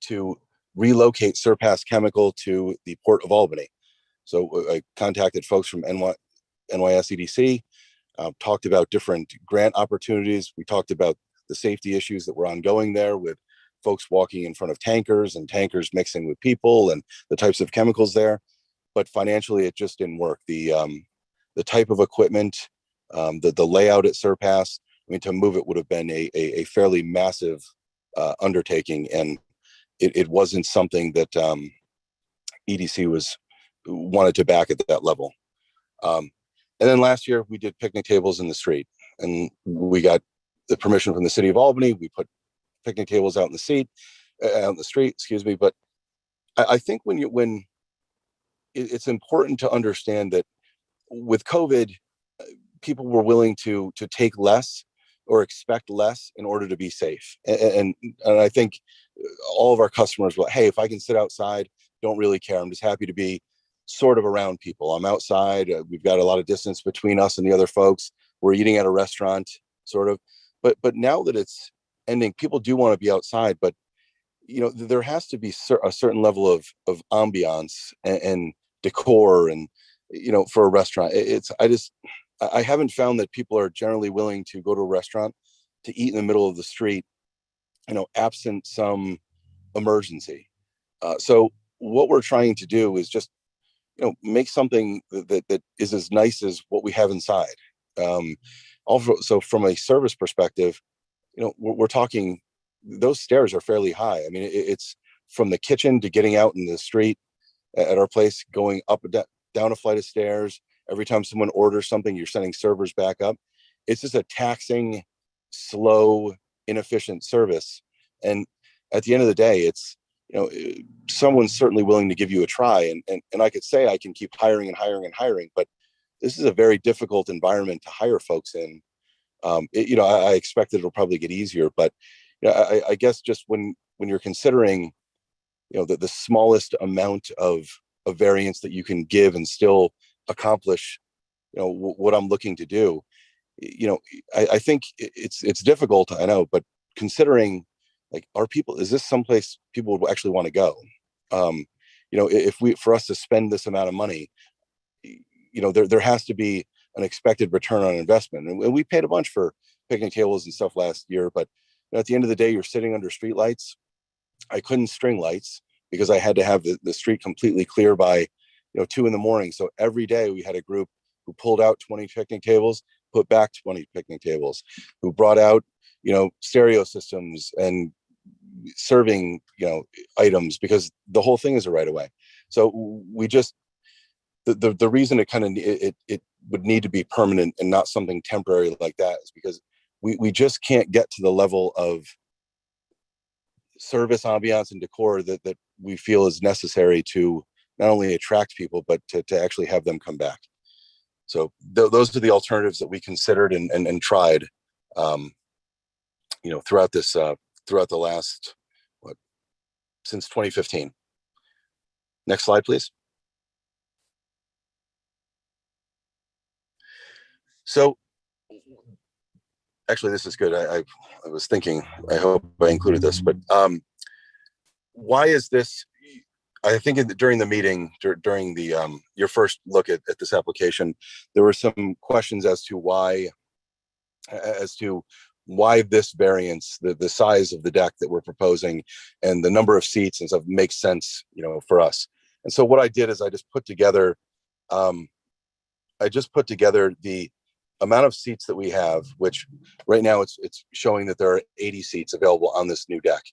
Speaker 8: to relocate Surpass Chemical to the Port of Albany. So I contacted folks from NYSEDC, talked about different grant opportunities. We talked about the safety issues that were ongoing there with folks walking in front of tankers and tankers mixing with people and the types of chemicals there. But financially, it just didn't work. The type of equipment, the layout at Surpass, to move it would have been a fairly massive undertaking, and it wasn't something that EDC wanted to back at that level. And then last year we did picnic tables in the street, and we got the permission from the city of Albany. We put picnic tables out in the street, excuse me. But I think when it's important to understand that with COVID, people were willing to take less or expect less in order to be safe. And I think all of our customers were, hey, if I can sit outside, don't really care. I'm just happy to be sort of around people. I'm outside. We've got a lot of distance between us and the other folks. We're eating at a restaurant, sort of. But now that it's ending, people do want to be outside. But there has to be a certain level of ambiance and decor, and for a restaurant. I haven't found that people are generally willing to go to a restaurant to eat in the middle of the street, absent some emergency. So what we're trying to do is just make something that is as nice as what we have inside. Also, so from a service perspective, we're talking, those stairs are fairly high. I mean, it's from the kitchen to getting out in the street at our place, going up and down a flight of stairs. Every time someone orders something, you're sending servers back up. It's just a taxing, slow, inefficient service. And at the end of the day, it's, someone's certainly willing to give you a try. And I could say I can keep hiring and hiring and hiring, but this is a very difficult environment to hire folks in. I expect that it'll probably get easier, but I guess just when you're considering, the smallest amount of variance that you can give and still accomplish, what I'm looking to do, I think it's difficult, I know, but considering, like, is this someplace people would actually want to go? For us to spend this amount of money, there has to be an expected return on investment. And we paid a bunch for picnic tables and stuff last year, but at the end of the day, you're sitting under street lights. I couldn't string lights because I had to have the street completely clear by 2 a.m. So every day we had a group who pulled out 20 picnic tables, put back 20 picnic tables, who brought out stereo systems and serving items, because the whole thing is a right of way. So we just, the reason it would need to be permanent and not something temporary like that is because we just can't get to the level of service, ambiance, and decor that we feel is necessary to not only attract people, but to actually have them come back. So those are the alternatives that we considered and tried, throughout the last, since 2015. Next slide, please. So actually, this is good. I was thinking, I hope I included this, but why is this? I think during the meeting, during the your first look at this application, there were some questions as to why this variance, the size of the deck that we're proposing, and the number of seats and stuff makes sense, for us. And so what I did is I just put together the amount of seats that we have, which right now it's showing that there are 80 seats available on this new deck.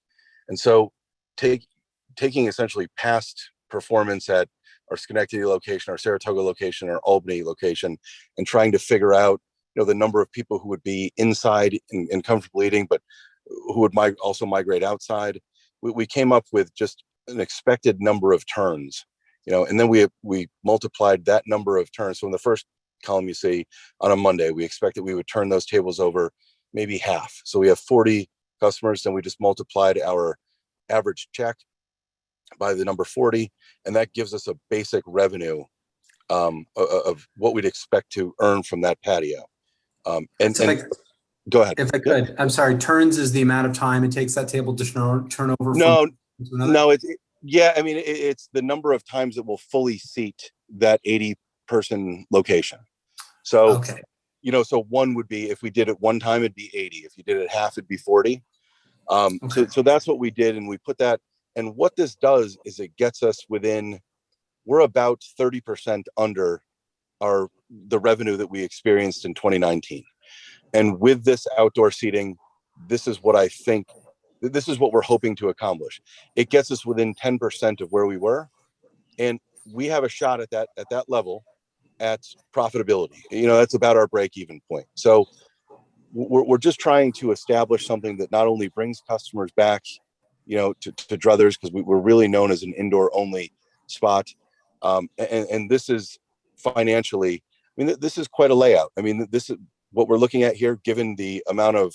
Speaker 8: And so taking essentially past performance at our Schenectady location, our Saratoga location, our Albany location, and trying to figure out, the number of people who would be inside and comfortable eating, but who would also migrate outside. We came up with just an expected number of turns, and then we multiplied that number of turns. So in the first column, you see on a Monday, we expect that we would turn those tables over maybe half. So we have 40 customers, then we just multiplied our average check by the number 40, and that gives us a basic revenue of what we'd expect to earn from that patio. Go ahead.
Speaker 5: If I could, I'm sorry, turns is the amount of time it takes that table to turn over
Speaker 8: No,
Speaker 5: from to another?
Speaker 8: no, it's the number of times that will fully seat that 80 person location. So,
Speaker 5: Okay.
Speaker 8: So one would be, if we did it one time, it'd be 80. If you did it half, it'd be 40.
Speaker 5: Okay.
Speaker 8: So that's what we did. And we put that, and what this does is it gets us we're about 30% under the revenue that we experienced in 2019. And with this outdoor seating, this is what we're hoping to accomplish. It gets us within 10% of where we were. And we have a shot at that level at profitability. That's about our break-even point. So we're just trying to establish something that not only brings customers back, to Druthers, because we're really known as an indoor only spot. And this is financially, this is quite a layout. This is what we're looking at here, given the amount of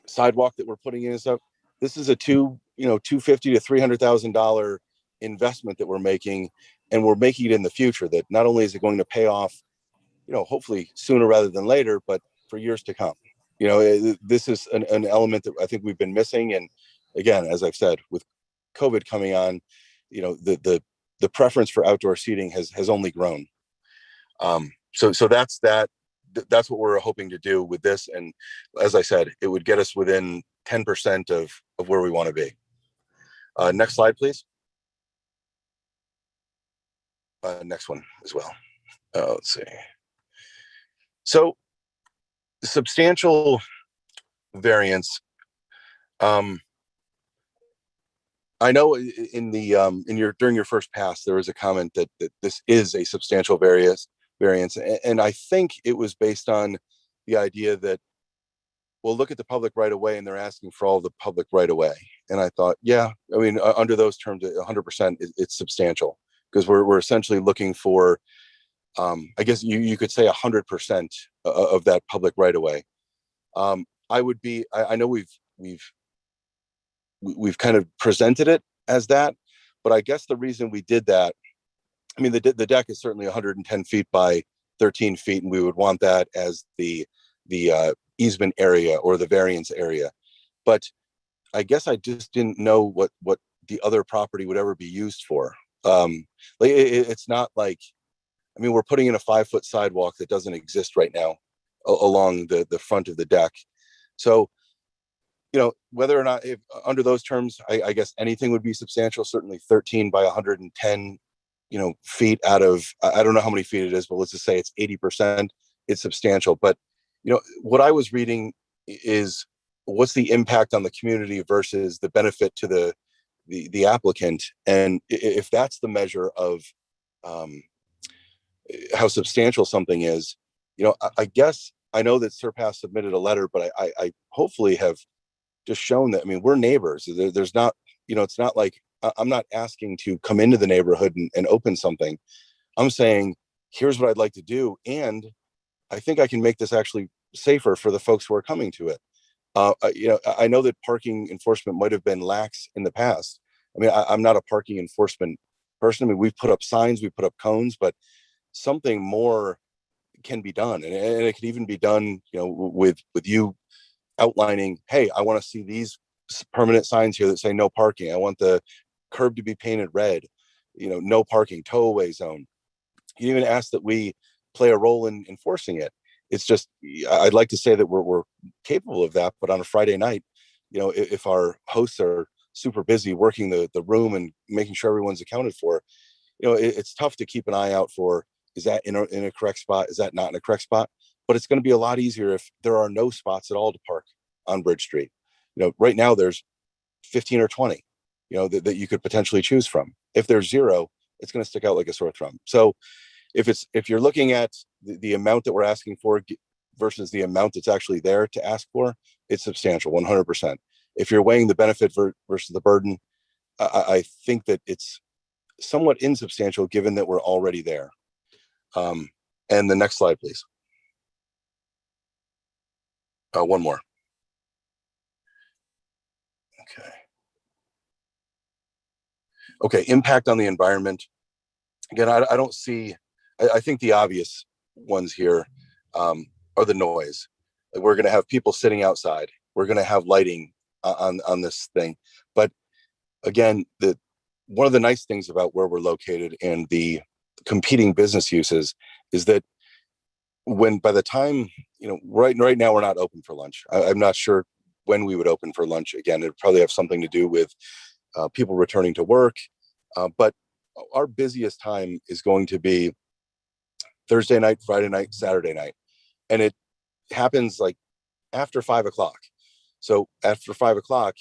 Speaker 8: sidewalk that we're putting in and stuff. This is a $250,000 to $300,000 investment that we're making, and we're making it in the future, that not only is it going to pay off, hopefully sooner rather than later, but for years to come. This is an element that I think we've been missing. And again, as I've said, with COVID coming on, the preference for outdoor seating has only grown. So that's what we're hoping to do with this. And as I said, it would get us within 10% of where we want to be. Next slide, please. Next one as well. Let's see. So substantial variance. I know during your first pass, there was a comment that this is a substantial variance. And I think it was based on the idea that, well, look at the public right away, and they're asking for all the public right away. And I thought, yeah, under those terms, 100%, it's substantial, because we're essentially looking for, I guess you could say 100% of that public right away. I know we've kind of presented it as that, but I guess the reason we did that, the deck is certainly 110 feet by 13 feet, and we would want that as the easement area or the variance area. But I guess I just didn't know what the other property would ever be used for. It's not like, we're putting in a 5-foot sidewalk that doesn't exist right now along the front of the deck. So, whether or not, if under those terms, I guess anything would be substantial. Certainly 13 by 110, feet out of, I don't know how many feet it is, but let's just say it's 80%. It's substantial. But, what I was reading is, what's the impact on the community versus the benefit to the applicant? And if that's the measure of how substantial something is, I guess I know that Surpass submitted a letter, but I hopefully have just shown that, we're neighbors. There's not, it's not like I'm not asking to come into the neighborhood and open something. I'm saying, here's what I'd like to do. And I think I can make this actually safer for the folks who are coming to it. I know that parking enforcement might have been lax in the past. I'm not a parking enforcement person. We've put up signs, we put up cones, but something more can be done. And it can even be done, with you outlining, hey, I want to see these permanent signs here that say no parking. I want the curb to be painted red, no parking, tow away zone. You even ask that we play a role in enforcing it. It's just, I'd like to say that we're capable of that, but on a Friday night, if our hosts are super busy working the room and making sure everyone's accounted for, it's tough to keep an eye out for, is that in a correct spot? Is that not in a correct spot? but it's going to be a lot easier if there are no spots at all to park on Bridge Street. Right now there's 15 or 20, that you could potentially choose from. If there's zero, it's going to stick out like a sore thumb. So if you're looking at the amount that we're asking for versus the amount that's actually there to ask for, it's substantial, 100%. If you're weighing the benefit versus the burden, I think that it's somewhat insubstantial given that we're already there. And the next slide, please. One more. Okay, impact on the environment. Again, I don't see, I think the obvious ones here are the noise. Like, we're going to have people sitting outside. We're going to have lighting on this thing. But again, one of the nice things about where we're located and the competing business uses is that by the time, right now we're not open for lunch. I'm not sure when we would open for lunch. Again, it'd probably have something to do with people returning to work. But our busiest time is going to be Thursday night, Friday night, Saturday night. And it happens like after 5 o'clock. So after 5 o'clock,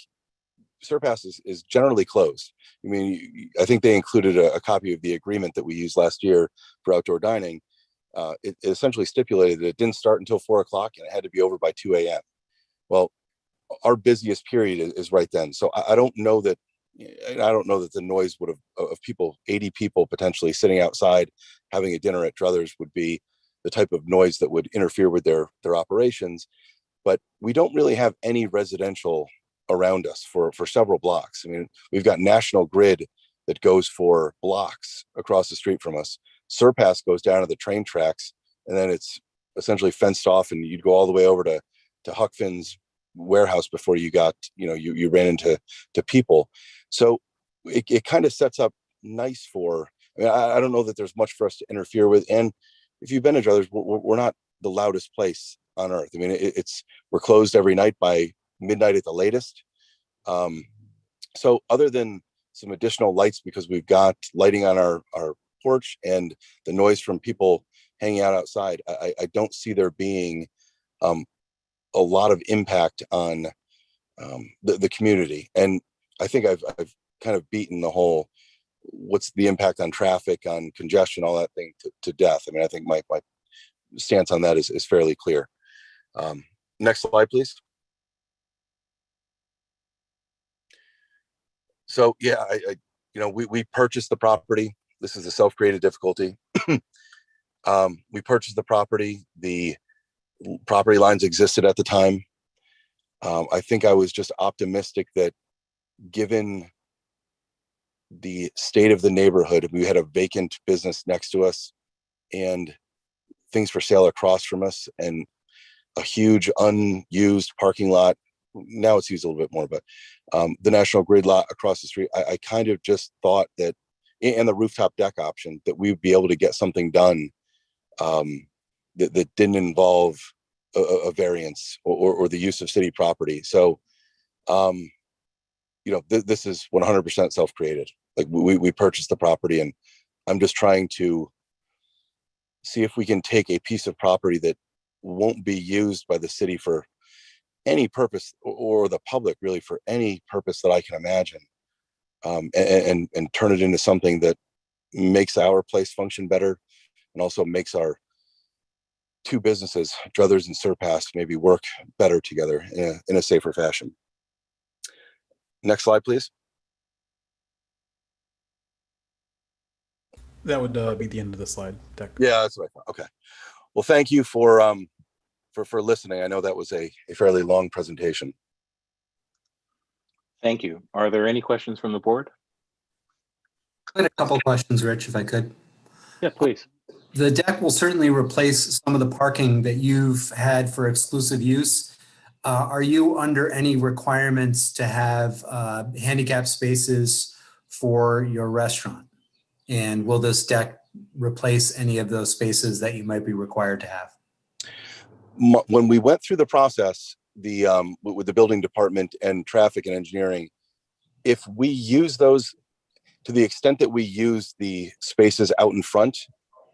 Speaker 8: Surpass is generally closed. I mean, I think they included a copy of the agreement that we used last year for outdoor dining. It essentially stipulated that it didn't start until 4 o'clock and it had to be over by 2 a.m. Well, our busiest period is right then. So I don't know that the noise would have of people, 80 people potentially sitting outside having a dinner at Druthers would be the type of noise that would interfere with their operations. But we don't really have any residential around us for several blocks. I mean, we've got National Grid that goes for blocks across the street from us. Surpass goes down to the train tracks, and then it's essentially fenced off, and you'd go all the way over to Huck Finn's warehouse before you got, you ran into people. So it kind of sets up nice for, I don't know that there's much for us to interfere with. And if you've been to Druthers, we're not the loudest place on earth. I mean, we're closed every night by midnight at the latest. So other than some additional lights, because we've got lighting on our porch and the noise from people hanging out outside, I don't see there being a lot of impact on the community. And I think I've kind of beaten the whole, what's the impact on traffic, on congestion, all that thing to death. I mean, I think my stance on that is fairly clear. Next slide, please. So yeah, we purchased the property. This is a self-created difficulty. We purchased the property. The property lines existed at the time. I think I was just optimistic that given the state of the neighborhood, we had a vacant business next to us and things for sale across from us and a huge unused parking lot. Now it's used a little bit more, but the National Grid lot across the street, I kind of just thought that, and the rooftop deck option, that we'd be able to get something done that didn't involve a variance or the use of city property. So, this is 100% self-created. Like we purchased the property, and I'm just trying to see if we can take a piece of property that won't be used by the city for any purpose, or the public really for any purpose that I can imagine, and turn it into something that makes our place function better and also makes our two businesses, Druthers and Surpass, maybe work better together in a safer fashion. Next slide, please.
Speaker 1: That would be the end of the slide deck.
Speaker 8: Yeah, that's what I thought. Okay. Well, thank you for listening. I know that was a fairly long presentation.
Speaker 2: Thank you. Are there any questions from the board?
Speaker 5: I had a couple questions, Rich, if I could.
Speaker 2: Yeah, please.
Speaker 5: The deck will certainly replace some of the parking that you've had for exclusive use. Are you under any requirements to have handicap spaces for your restaurant? And will this deck replace any of those spaces that you might be required to have?
Speaker 8: When we went through the process, with the building department and traffic and engineering, if we use those to the extent that we use the spaces out in front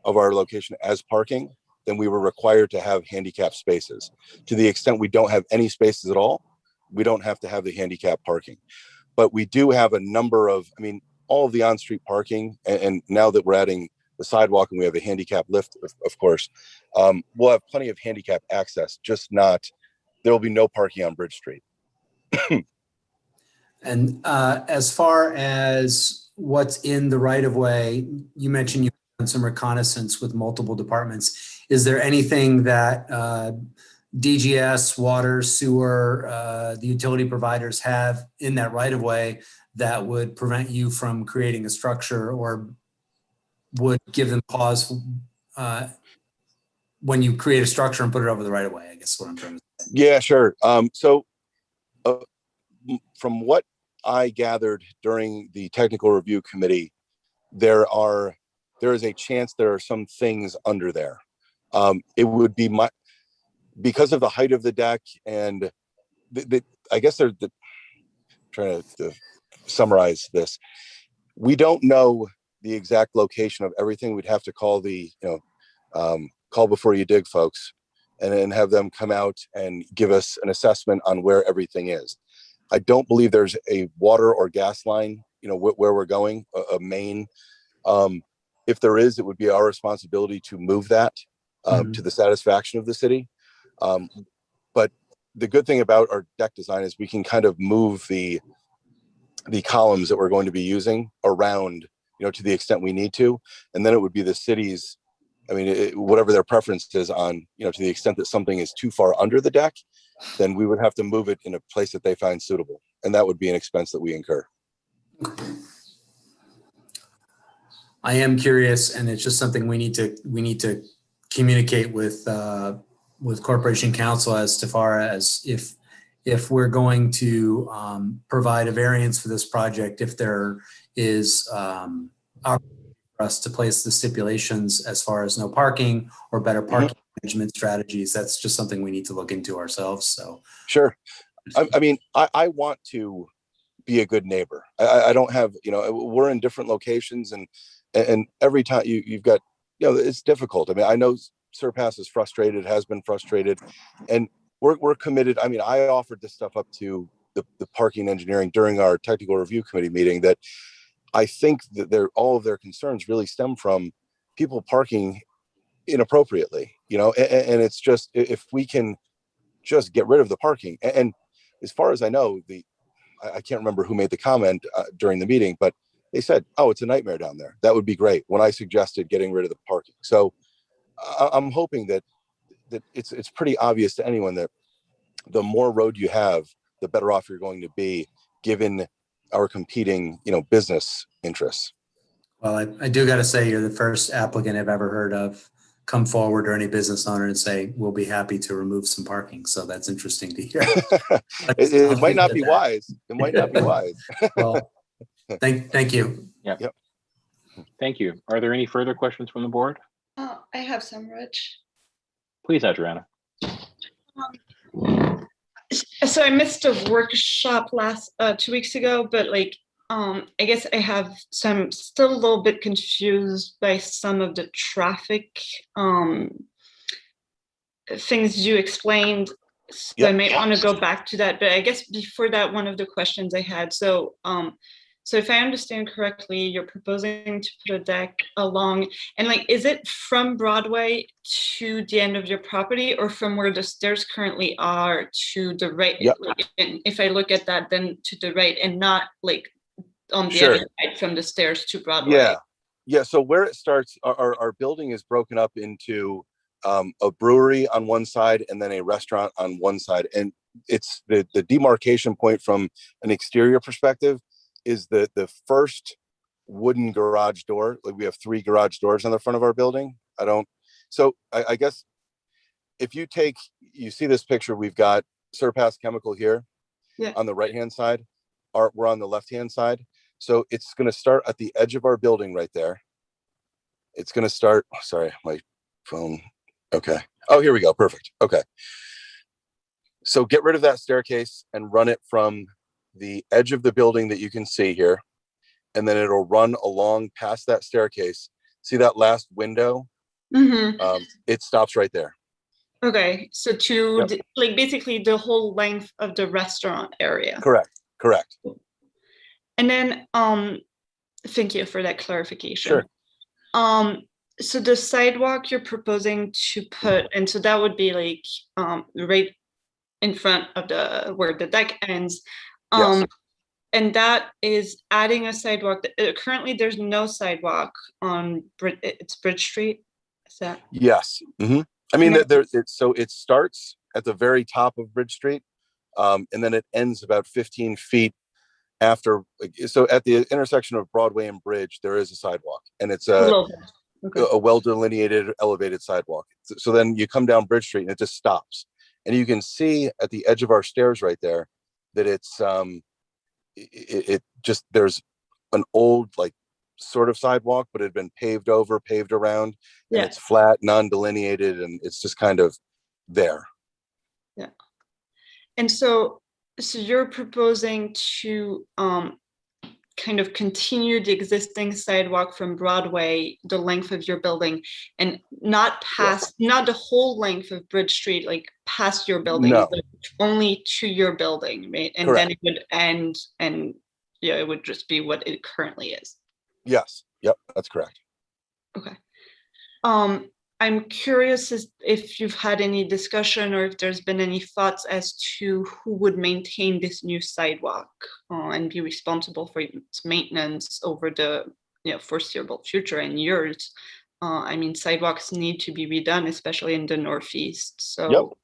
Speaker 8: of our location as parking, then we were required to have handicap spaces. To the extent we don't have any spaces at all, we don't have to have the handicap parking. But we do have a number of, I mean, all of the on-street parking, and now that we're adding the sidewalk and we have a handicap lift, of course, we'll have plenty of handicap access, just not, there will be no parking on Bridge Street.
Speaker 5: And as far as what's in the right of way, you mentioned you've done some reconnaissance with multiple departments. Is there anything that DGS, water, sewer, the utility providers have in that right of way that would prevent you from creating a structure or would give them pause when you create a structure and put it over the right of way? I guess is what I'm trying to say.
Speaker 8: Yeah, sure. So from what I gathered during the technical review committee, there is a chance there are some things under there. It would be because of the height of the deck, and I guess trying to summarize this. We don't know the exact location of everything. We'd have to call the, call before you dig folks, and then have them come out and give us an assessment on where everything is. I don't believe there's a water or gas line, where we're going, a main. If there is, it would be our responsibility to move that to the satisfaction of the city. But the good thing about our deck design is we can kind of move the columns that we're going to be using around, to the extent we need to. And then it would be the city's, whatever their preference is on, to the extent that something is too far under the deck, then we would have to move it in a place that they find suitable. And that would be an expense that we incur.
Speaker 5: I am curious, and it's just something we need to communicate with Corporation Council as far as if we're going to provide a variance for this project, if there is opportunity for us to place the stipulations as far as no parking or better parking management strategies. That's just something we need to look into ourselves. So
Speaker 8: sure. I want to be a good neighbor. I don't have, we're in different locations, and every time you've got, it's difficult. I know Surpass is frustrated, has been frustrated, and we're committed. I offered this stuff up to the parking engineering during our technical review committee meeting, that I think that all of their concerns really stem from people parking inappropriately, and it's just, if we can just get rid of the parking. And as far as I know, I can't remember who made the comment during the meeting, but they said, "Oh, it's a nightmare down there." That would be great when I suggested getting rid of the parking. So I'm hoping that it's pretty obvious to anyone that the more road you have, the better off you're going to be, given our competing, business interests.
Speaker 5: Well, I do got to say, you're the first applicant I've ever heard of come forward, or any business owner, and say, we'll be happy to remove some parking. So that's interesting to hear.
Speaker 8: It might not be wise. It might not be wise.
Speaker 5: Well, thank you.
Speaker 2: Yep. Thank you. Are there any further questions from the board?
Speaker 9: I have some, Rich.
Speaker 2: Please, Adriana.
Speaker 9: So I missed a workshop 2 weeks ago, but I guess I'm still a little bit confused by some of the traffic things you explained. So I might want to go back to that, but I guess before that, one of the questions I had, so if I understand correctly, you're proposing to put a deck along, and is it from Broadway to the end of your property, or from where the stairs currently are to the right?
Speaker 8: Yep.
Speaker 9: And if I look at that, then to the right, and not on the
Speaker 8: Sure.
Speaker 9: other side from the stairs to Broadway.
Speaker 8: Yeah. So where it starts, our building is broken up into a brewery on one side and then a restaurant on one side. And it's the demarcation point from an exterior perspective is the first wooden garage door. We have 3 garage doors on the front of our building. I guess if you see this picture, we've got Surpass Chemical here on the right-hand side. We're on the left-hand side. So it's going to start at the edge of our building right there. It's going to start, sorry, my phone. Okay. Oh, here we go. Perfect. Okay. So get rid of that staircase and run it from the edge of the building that you can see here. And then it'll run along past that staircase. See that last window It stops right there.
Speaker 9: Okay, so
Speaker 8: Yep.
Speaker 9: like basically the whole length of the restaurant area.
Speaker 8: Correct.
Speaker 9: And then, thank you for that clarification.
Speaker 8: Sure.
Speaker 9: So the sidewalk you're proposing to put, and so that would be like, right in front of where the deck ends.
Speaker 8: Yes.
Speaker 9: And that is adding a sidewalk. Currently, there's no sidewalk on it's Bridge Street. Is that?
Speaker 8: Yes. I mean, so it starts at the very top of Bridge Street, and then it ends about 15 feet after. So at the intersection of Broadway and Bridge, there is a sidewalk, and it's a well delineated, elevated sidewalk. So then you come down Bridge Street, and it just stops, and you can see at the edge of our stairs right there that it's it just, there's an old like sort of sidewalk, but it had been paved around, and it's flat, non-delineated, and it's just kind of there.
Speaker 9: Yeah. And so you're proposing to kind of continue the existing sidewalk from Broadway, the length of your building, and not past, not the whole length of Bridge Street, like past your building, but only to your building, right? And then it would end, and it would just be what it currently is.
Speaker 8: Yes. Yep. That's correct.
Speaker 9: Okay. I'm curious if you've had any discussion or if there's been any thoughts as to who would maintain this new sidewalk and be responsible for its maintenance over the foreseeable future and years. I mean, sidewalks need to be redone, especially in the Northeast. So,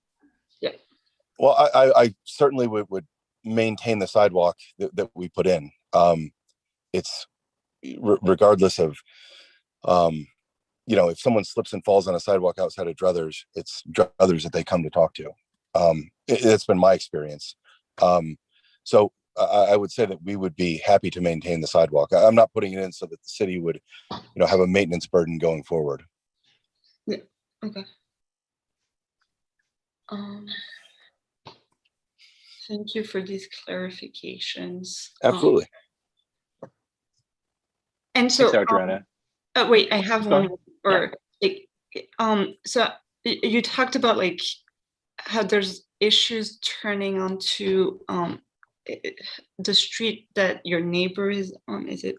Speaker 8: Well, I certainly would maintain the sidewalk that we put in. It's regardless of, if someone slips and falls on a sidewalk outside of Druthers, it's Druthers that they come to talk to. It's been my experience. So I would say that we would be happy to maintain the sidewalk. I'm not putting it in so that the city would, have a maintenance burden going forward.
Speaker 9: Yeah. Okay. Thank you for these clarifications.
Speaker 8: Absolutely.
Speaker 9: And so,
Speaker 2: thanks, Adriana.
Speaker 9: Wait, I have one. So you talked about like how there's issues turning onto the street that your neighbor is on. Is it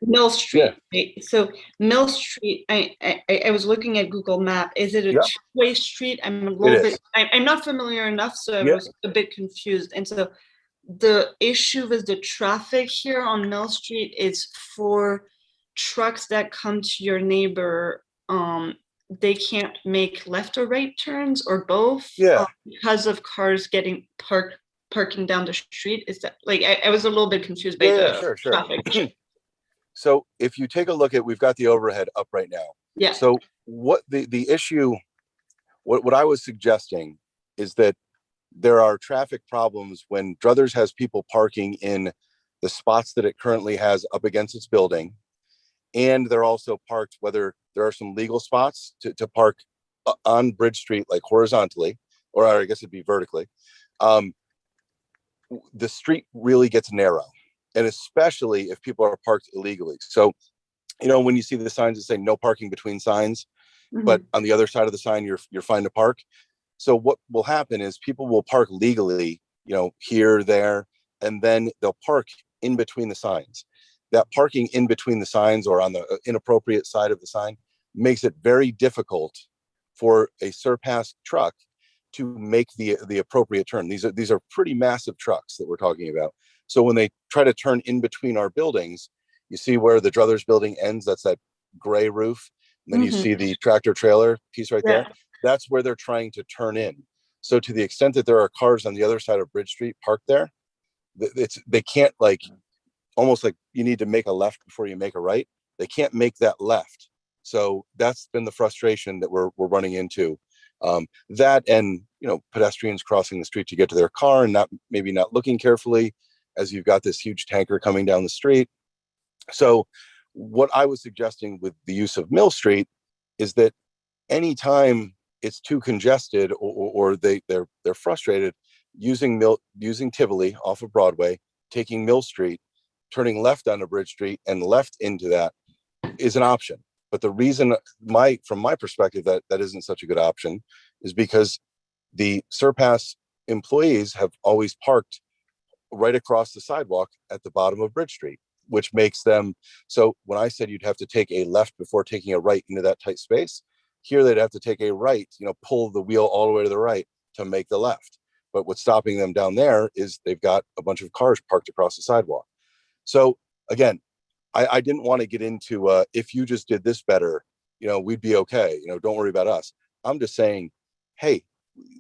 Speaker 9: Mill Street? Right? So Mill Street, I was looking at Google Map. Is it a two-way street? I'm a little bit. I'm not familiar enough, so I was a bit confused. And so the issue with the traffic here on Mill Street is for trucks that come to your neighbor. They can't make left or right turns or both because of cars getting parking down the street. Is that like I was a little bit confused by the traffic.
Speaker 8: So if you take a look at, we've got the overhead up right now.
Speaker 9: Yeah.
Speaker 8: So what the issue, what I was suggesting is that there are traffic problems when Druthers has people parking in the spots that it currently has up against its building. And they're also parked, whether there are some legal spots to park on Bridge Street, like horizontally, or I guess it'd be vertically. The street really gets narrow, and especially if people are parked illegally. So, when you see the signs that say no parking between signs, but on the other side of the sign, you're fine to park. So what will happen is people will park legally, here, there, and then they'll park in between the signs. That parking in between the signs or on the inappropriate side of the sign makes it very difficult for a surpass truck to make the appropriate turn. These are pretty massive trucks that we're talking about. So when they try to turn in between our buildings, you see where the Druthers building ends, that's that gray roof. And then you see the tractor trailer piece right there. That's where they're trying to turn in. So to the extent that there are cars on the other side of Bridge Street parked there, they can't, like, almost like you need to make a left before you make a right. They can't make that left. So that's been the frustration that we're running into. That and, pedestrians crossing the street to get to their car and maybe not looking carefully as you've got this huge tanker coming down the street. So what I was suggesting with the use of Mill Street is that anytime it's too congested or they're frustrated, using Tivoli off of Broadway, taking Mill Street, turning left onto Bridge Street and left into that, is an option. But the reason from my perspective that isn't such a good option is because the Surpass employees have always parked right across the sidewalk at the bottom of Bridge Street, which makes them, so when I said you'd have to take a left before taking a right into that tight space, here they'd have to take a right, pull the wheel all the way to the right to make the left. But what's stopping them down there is they've got a bunch of cars parked across the sidewalk. So again, I didn't want to get into if you just did this better, we'd be okay. Don't worry about us. I'm just saying, hey,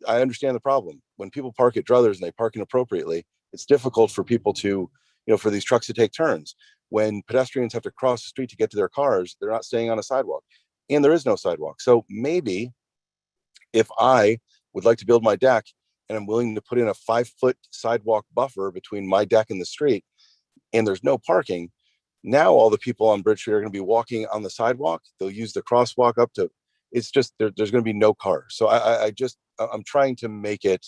Speaker 8: I understand the problem. When people park at druthers and they park inappropriately, it's difficult for people to, for these trucks to take turns. When pedestrians have to cross the street to get to their cars, they're not staying on a sidewalk, and there is no sidewalk. So maybe if I would like to build my deck and I'm willing to put in a 5-foot sidewalk buffer between my deck and the street, and there's no parking, now all the people on Bridge Street are going to be walking on the sidewalk. They'll use the crosswalk up to, it's just, there's going to be no cars. So I'm trying to make it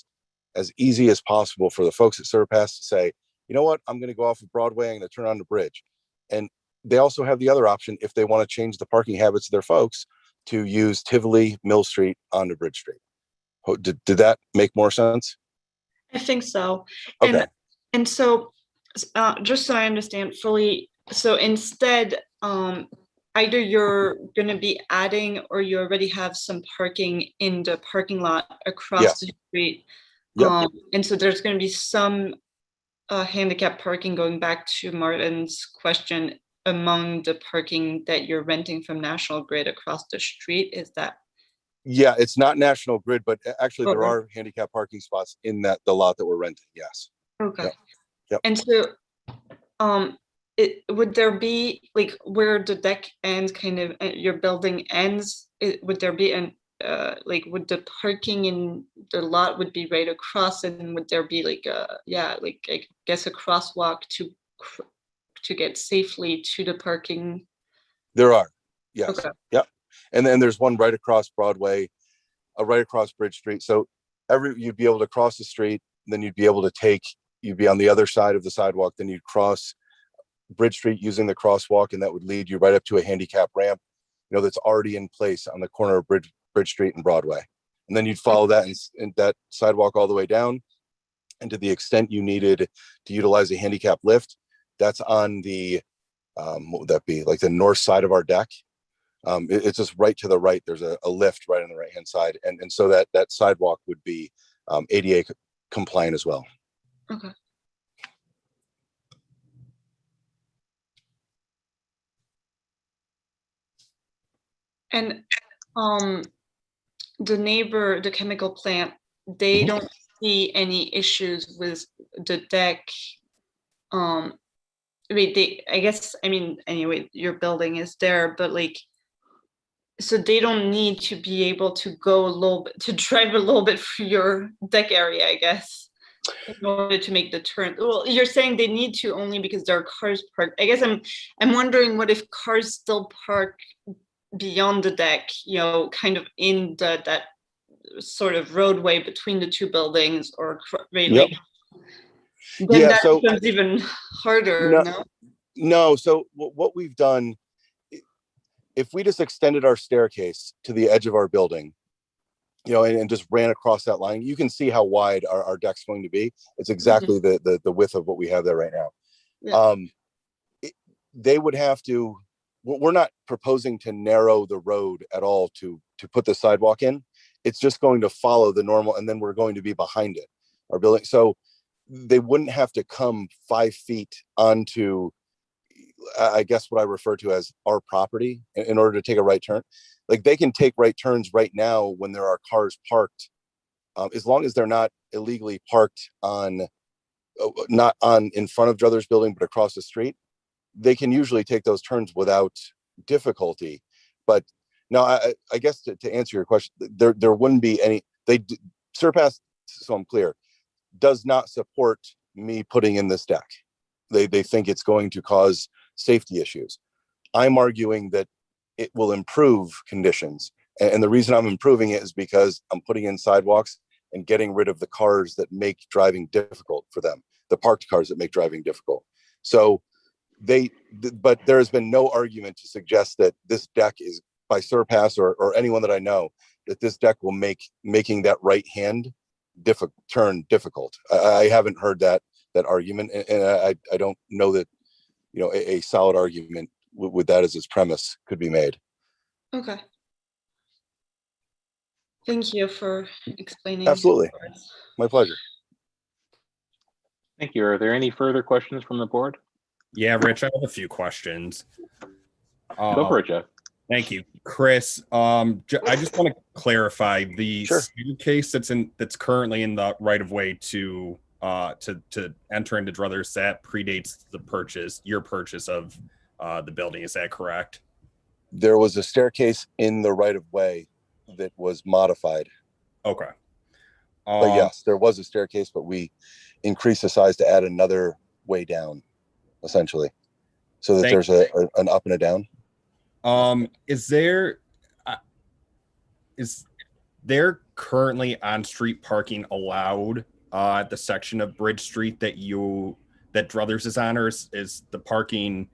Speaker 8: as easy as possible for the folks at Surpass to say, you know what, I'm going to go off of Broadway, I'm going to turn on the bridge. And they also have the other option if they want to change the parking habits of their folks to use Tivoli, Mill Street onto Bridge Street. Did that make more sense?
Speaker 9: I think so.
Speaker 8: Okay.
Speaker 9: And so just so I understand fully, so instead, either you're going to be adding or you already have some parking in the parking lot across the street.
Speaker 8: Yep.
Speaker 9: And so there's going to be some handicap parking, going back to Martin's question, among the parking that you're renting from National Grid across the street. Is that?
Speaker 8: Yeah, it's not National Grid, but actually there
Speaker 9: Okay.
Speaker 8: are handicap parking spots in the lot that we're renting. Yes.
Speaker 9: Okay.
Speaker 8: Yep.
Speaker 9: And so, would there be, like, where the deck ends, kind of your building ends, would there be an would the parking in the lot would be right across, and would there be I guess a crosswalk to get safely to the parking?
Speaker 8: There are. Yes.
Speaker 9: Okay.
Speaker 8: Yep. And then there's one right across Broadway, right across Bridge Street. So you'd be able to cross the street, then you'd be able to you'd be on the other side of the sidewalk, then you'd cross Bridge Street using the crosswalk, and that would lead you right up to a handicap ramp, that's already in place on the corner of Bridge Street and Broadway. And then you'd follow that and that sidewalk all the way down. And to the extent you needed to utilize a handicap lift, that's on the, what would that be, like the north side of our deck. It's just right to the right. There's a lift right on the right-hand side. And so that sidewalk would be ADA compliant as well.
Speaker 9: Okay. And the chemical plant, they don't see any issues with the deck. I mean, anyway, your building is there, but so they don't need to be able to go to drive a little bit through your deck area, I guess, in order to make the turn. Well, you're saying they need to only because there are cars parked. I guess I'm wondering, what if cars still park beyond the deck, kind of in that sort of roadway between the two buildings, or
Speaker 8: Yep.
Speaker 9: Then
Speaker 8: Yeah,
Speaker 9: that
Speaker 8: so
Speaker 9: becomes even harder.
Speaker 8: No. So what we've done, if we just extended our staircase to the edge of our building, and just ran across that line, you can see how wide our deck's going to be. It's exactly the width of what we have there right now.
Speaker 9: Yeah.
Speaker 8: They would have to. We're not proposing to narrow the road at all to put the sidewalk in. It's just going to follow the normal, and then we're going to be behind it, our building. So they wouldn't have to come 5 feet onto, I guess what I refer to as our property, in order to take a right turn. Like, they can take right turns right now when there are cars parked, as long as they're not illegally parked not in front of Druthers Building, but across the street. They can usually take those turns without difficulty. But no, I guess to answer your question, there wouldn't be any. Surpass, so I'm clear, does not support me putting in this deck. They think it's going to cause safety issues. I'm arguing that it will improve conditions, and the reason I'm improving it is because I'm putting in sidewalks and getting rid of the cars that make driving difficult for them, the parked cars that make driving difficult. So but there has been no argument to suggest that this deck is by Surpass or anyone that I know, that this deck will making that right hand turn difficult. I haven't heard that argument, and I don't know that, you know, a solid argument with that as its premise could be made.
Speaker 9: Okay. Thank you for explaining.
Speaker 8: Absolutely. My pleasure.
Speaker 2: Thank you. Are there any further questions from the board?
Speaker 10: Yeah, Rich, I have a few questions.
Speaker 2: Go for it, Jeff.
Speaker 10: Thank you, Chris. I just want to clarify the
Speaker 8: Sure.
Speaker 10: staircase that's currently in the right of way to enter into Druthers, that predates your purchase of the building. Is that correct?
Speaker 8: There was a staircase in the right of way that was modified.
Speaker 10: Okay.
Speaker 8: But yes, there was a staircase, but we increased the size to add another way down, essentially, so that there's an up and a down.
Speaker 10: Is there currently on-street parking allowed at the section of Bridge Street that Druthers is on, or is the parking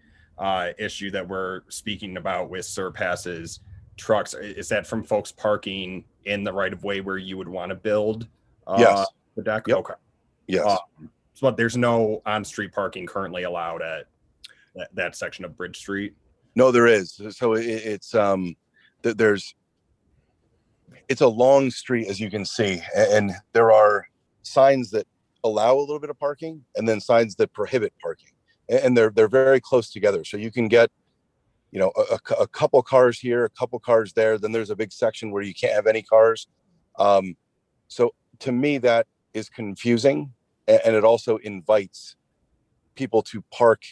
Speaker 10: issue that we're speaking about with Surpass's trucks, is that from folks parking in the right of way where you would want to build
Speaker 8: Yes.
Speaker 10: the deck?
Speaker 8: Yep.
Speaker 10: Okay.
Speaker 8: Yes.
Speaker 10: So there's no on-street parking currently allowed at that section of Bridge Street?
Speaker 8: No, there is. So it's a long street, as you can see, and there are signs that allow a little bit of parking and then signs that prohibit parking, and they're very close together. So you can get, you know, a couple cars here, a couple cars there. Then there's a big section where you can't have any cars. So to me, that is confusing, and it also invites people to park,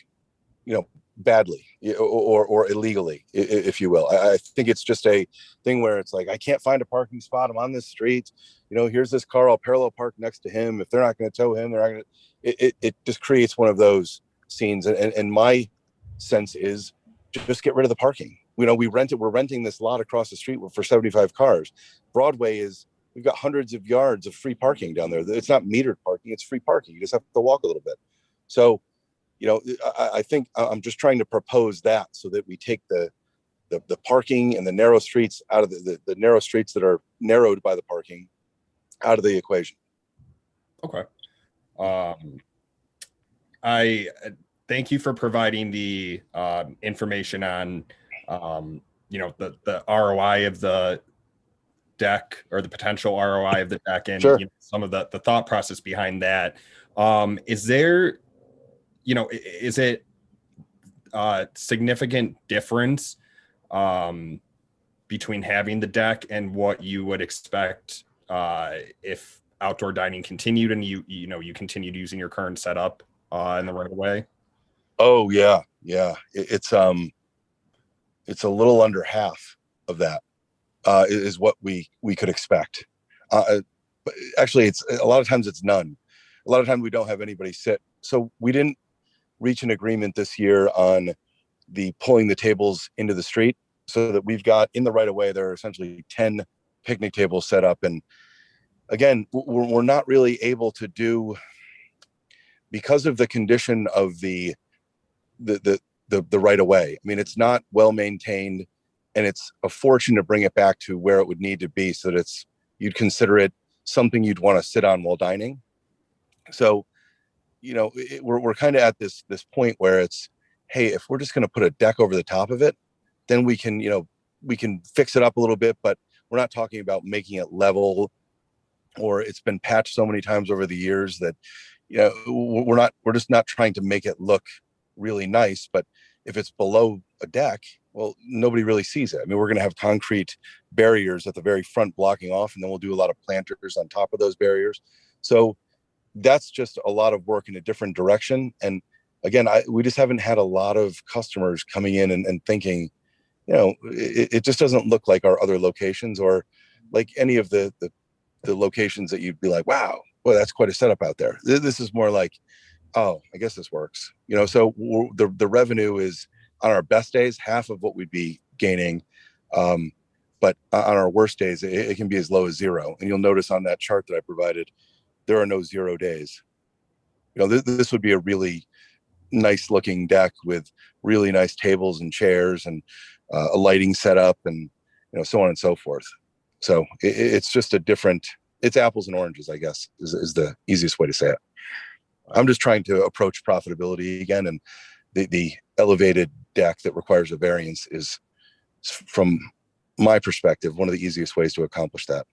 Speaker 8: you know, badly or illegally, if you will. I think it's just a thing where it's like, I can't find a parking spot. I'm on this street. You know, here's this car. I'll parallel park next to him. If they're not going to tow him, they're not going to. It just creates one of those scenes. And my sense is just get rid of the parking. You know, we're renting this lot across the street for 75 cars. Broadway we've got hundreds of yards of free parking down there. It's not metered parking. It's free parking. You just have to walk a little bit. So, you know, I think I'm just trying to propose that so that we take the parking and the narrow streets out of the narrow streets that are narrowed by the parking out of the equation.
Speaker 10: Okay. I thank you for providing the information on, you know, the ROI of the deck, or the potential ROI of the deck, and
Speaker 8: Sure.
Speaker 10: You know, some of the thought process behind that. Is there, you know, is it a significant difference between having the deck and what you would expect if outdoor dining continued and you continued using your current setup in the right way?
Speaker 8: Oh yeah. It's a little under half of that is what we could expect. But actually, it's a lot of times it's none. A lot of times we don't have anybody sit. So we didn't reach an agreement this year on the pulling the tables into the street, so that we've got in the right of way, there are essentially 10 picnic tables set up. And again, we're not really able to do, because of the condition of the right of way. I mean, it's not well maintained, and it's a fortune to bring it back to where it would need to be so that you'd consider it something you'd want to sit on while dining. So, you know, we're kind of at this point where it's, hey, if we're just going to put a deck over the top of it, then we can fix it up a little bit, but we're not talking about making it level, or it's been patched so many times over the years that, you know, we're just not trying to make it look really nice. But if it's below a deck, well, nobody really sees it. I mean, we're going to have concrete barriers at the very front blocking off, and then we'll do a lot of planters on top of those barriers. So that's just a lot of work in a different direction. And again, we just haven't had a lot of customers coming in and thinking, you know, it just doesn't look like our other locations, or like any of the locations that you'd be like, wow, boy, that's quite a setup out there. This is more like, oh, I guess this works. You know, so the revenue is, on our best days, half of what we'd be gaining. But on our worst days, it can be as low as zero. And you'll notice on that chart that I provided, there are no 0 days. You know, this would be a really nice looking deck with really nice tables and chairs and a lighting setup and so on and so forth. So it's just a different, it's apples and oranges, I guess, is the easiest way to say it. I'm just trying to approach profitability again, and the elevated deck that requires a variance is, from my perspective, one of the easiest ways to accomplish that.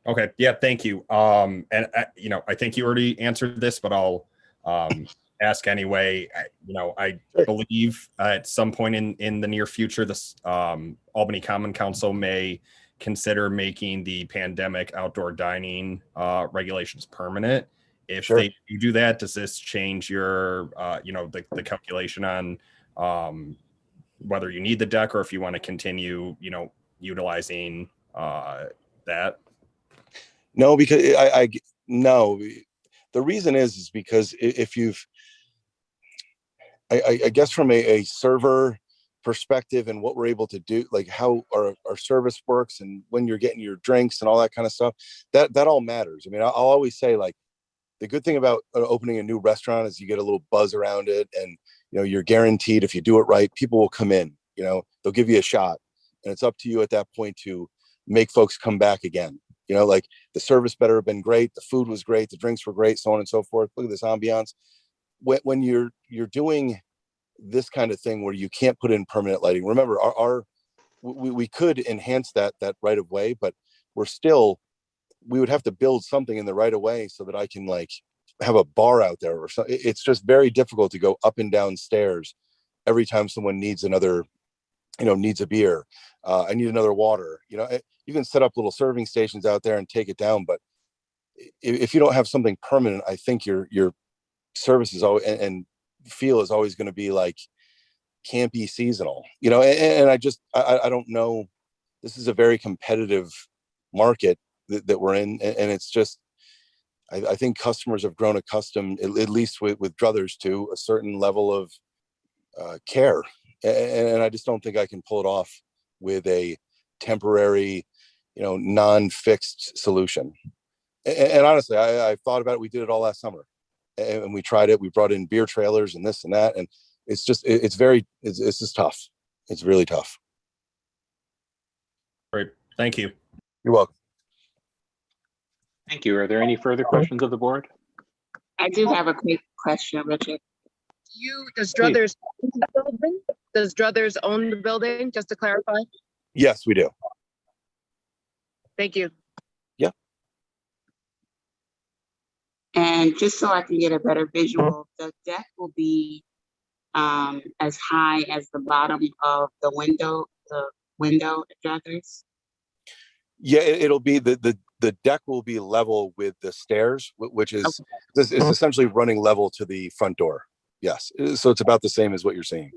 Speaker 10: Okay. Yeah. Thank you. And I think you already answered this, but I'll ask anyway. I believe at some point in the near future, this Albany Common Council may consider making the pandemic outdoor dining regulations permanent. If
Speaker 8: Sure.
Speaker 10: they do that, does this change your, the calculation on whether you need the deck or if you want to continue, utilizing that?
Speaker 8: No, because no. The reason is because if you've, I guess from a server perspective and what we're able to do, like how our service works and when you're getting your drinks and all that kind of stuff, that all matters. I mean, I'll always say, like, the good thing about opening a new restaurant is you get a little buzz around it, and you're guaranteed if you do it right, people will come in. They'll give you a shot, and it's up to you at that point to make folks come back again. Like, the service better have been great, the food was great, the drinks were great, so on and so forth. Look at this ambiance. When you're doing this kind of thing where you can't put in permanent lighting, remember, we could enhance that right of way, but we would have to build something in the right of way so that I can, like, have a bar out there or something. It's just very difficult to go up and down stairs every time someone needs needs a beer. I need another water. You can set up little serving stations out there and take it down, but if you don't have something permanent, I think your service is always, and feel is always going to be like campy, seasonal. And I don't know. This is a very competitive market that we're in, and it's just, I think customers have grown accustomed, at least with Druthers, to a certain level of care, and I just don't think I can pull it off with a temporary, non-fixed solution. And honestly, I thought about it. We did it all last summer, and we tried it. We brought in beer trailers and this and that, and it's just tough. It's really tough.
Speaker 10: Great. Thank you.
Speaker 8: You're welcome.
Speaker 2: Thank you. Are there any further questions of the board?
Speaker 11: I do have a quick question, Richard.
Speaker 2: Does
Speaker 11: Druthers own the building? Does Druthers own the building, just to clarify?
Speaker 8: Yes, we do.
Speaker 11: Thank you.
Speaker 8: Yeah.
Speaker 11: And just so I can get a better visual, the deck will be as high as the bottom of the window at Druthers?
Speaker 8: Yeah, it'll be the deck will be level with the stairs, which is,
Speaker 11: Okay.
Speaker 8: this is essentially running level to the front door. Yes, so it's about the same as what you're seeing.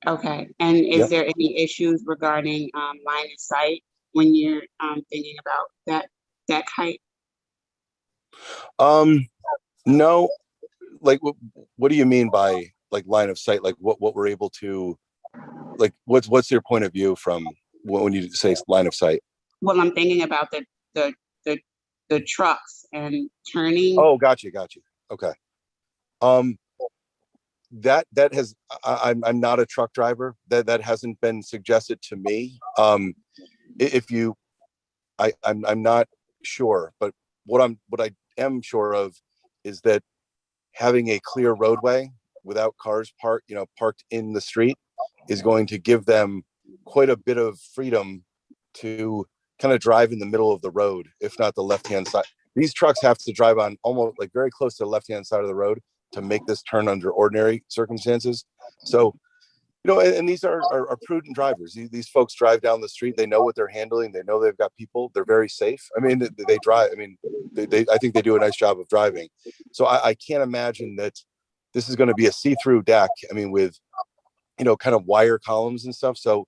Speaker 11: Okay, and is there any issues regarding line of sight when you're thinking about that deck height?
Speaker 8: No, like, what do you mean by, like, line of sight? Like, what we're able to, like, what's your point of view from when you say line of sight?
Speaker 11: Well, I'm thinking about the trucks and turning.
Speaker 8: Oh, gotcha. Okay. That has, I'm not a truck driver. That hasn't been suggested to me. I'm not sure, but what I am sure of is that having a clear roadway without cars parked in the street is going to give them quite a bit of freedom to kind of drive in the middle of the road, if not the left-hand side. These trucks have to drive on almost, like, very close to the left-hand side of the road to make this turn under ordinary circumstances. So, and these are prudent drivers. These folks drive down the street. They know what they're handling. They know they've got people. They're very safe. I mean, they drive. I mean, I think they do a nice job of driving. So I can't imagine that this is going to be a see-through deck. I mean, with, kind of wire columns and stuff. So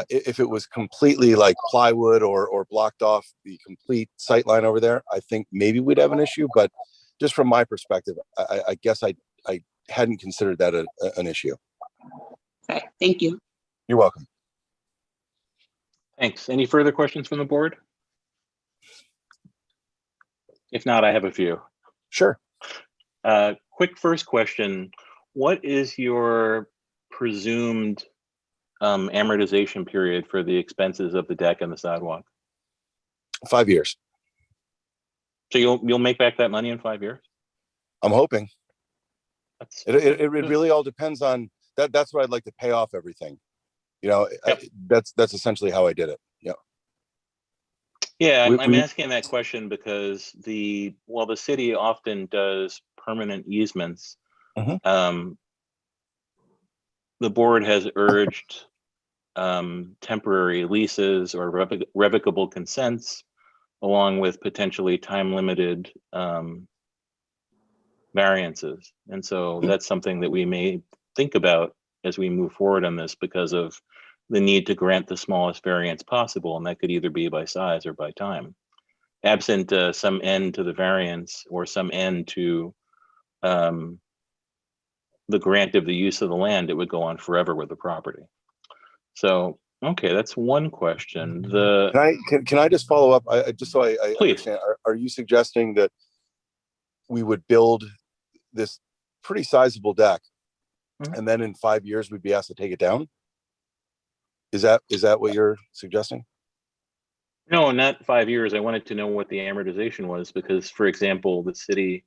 Speaker 8: if it was completely like plywood or blocked off the complete sight line over there, I think maybe we'd have an issue. But just from my perspective, I guess I hadn't considered that an issue.
Speaker 11: Okay, thank you.
Speaker 8: You're welcome.
Speaker 2: Thanks. Any further questions from the board? If not, I have a few.
Speaker 8: Sure.
Speaker 2: quick first question. What is your presumed amortization period for the expenses of the deck and the sidewalk?
Speaker 8: 5 years.
Speaker 2: So you'll make back that money in 5 years?
Speaker 8: I'm hoping.
Speaker 2: That's
Speaker 8: It really all depends on that. That's what I'd like to pay off everything. You know,
Speaker 2: Yep.
Speaker 8: that's essentially how I did it. Yeah.
Speaker 2: Yeah, I'm
Speaker 8: We-
Speaker 2: asking that question because the city often does permanent easements.
Speaker 8: Mhm.
Speaker 2: The board has urged temporary leases or revocable consents, along with potentially time-limited variances. And so that's something that we may think about as we move forward on this because of the need to grant the smallest variance possible, and that could either be by size or by time. Absent some end to the variance or some end to the grant of the use of the land, it would go on forever with the property. So, okay, that's one question.
Speaker 8: Can I just follow up? Just so I
Speaker 2: Please.
Speaker 8: understand. Are you suggesting that we would build this pretty sizable deck,
Speaker 2: Mhm.
Speaker 8: and then in 5 years we'd be asked to take it down? Is that what you're suggesting?
Speaker 2: No, not 5 years. I wanted to know what the amortization was because, for example, the city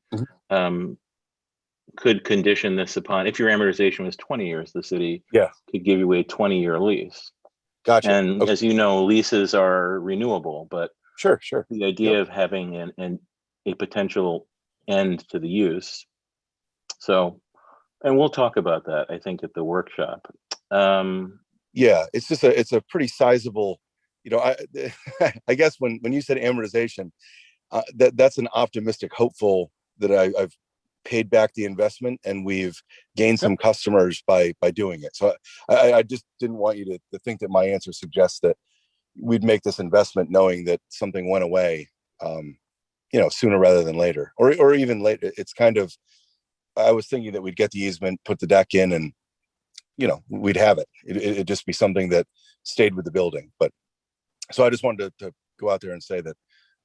Speaker 2: could condition this upon, if your amortization was 20 years, the city could give you a 20-year lease.
Speaker 8: Gotcha.
Speaker 2: And
Speaker 8: Okay.
Speaker 2: as you know, leases are renewable, but
Speaker 8: Sure.
Speaker 2: the idea of having a potential end to the use. So, and we'll talk about that, I think, at the workshop.
Speaker 8: Yeah, it's a pretty sizable, you know, I guess when you said amortization, that's an optimistic, hopeful that I've paid back the investment and we've gained some customers by doing it. So I just didn't want you to think that my answer suggests that we'd make this investment knowing that something went away, you know, sooner rather than later, or even later. It's kind of, I was thinking that we'd get the easement, put the deck in, and you know, we'd have it. It'd just be something that stayed with the building. But so I just wanted to go out there and say that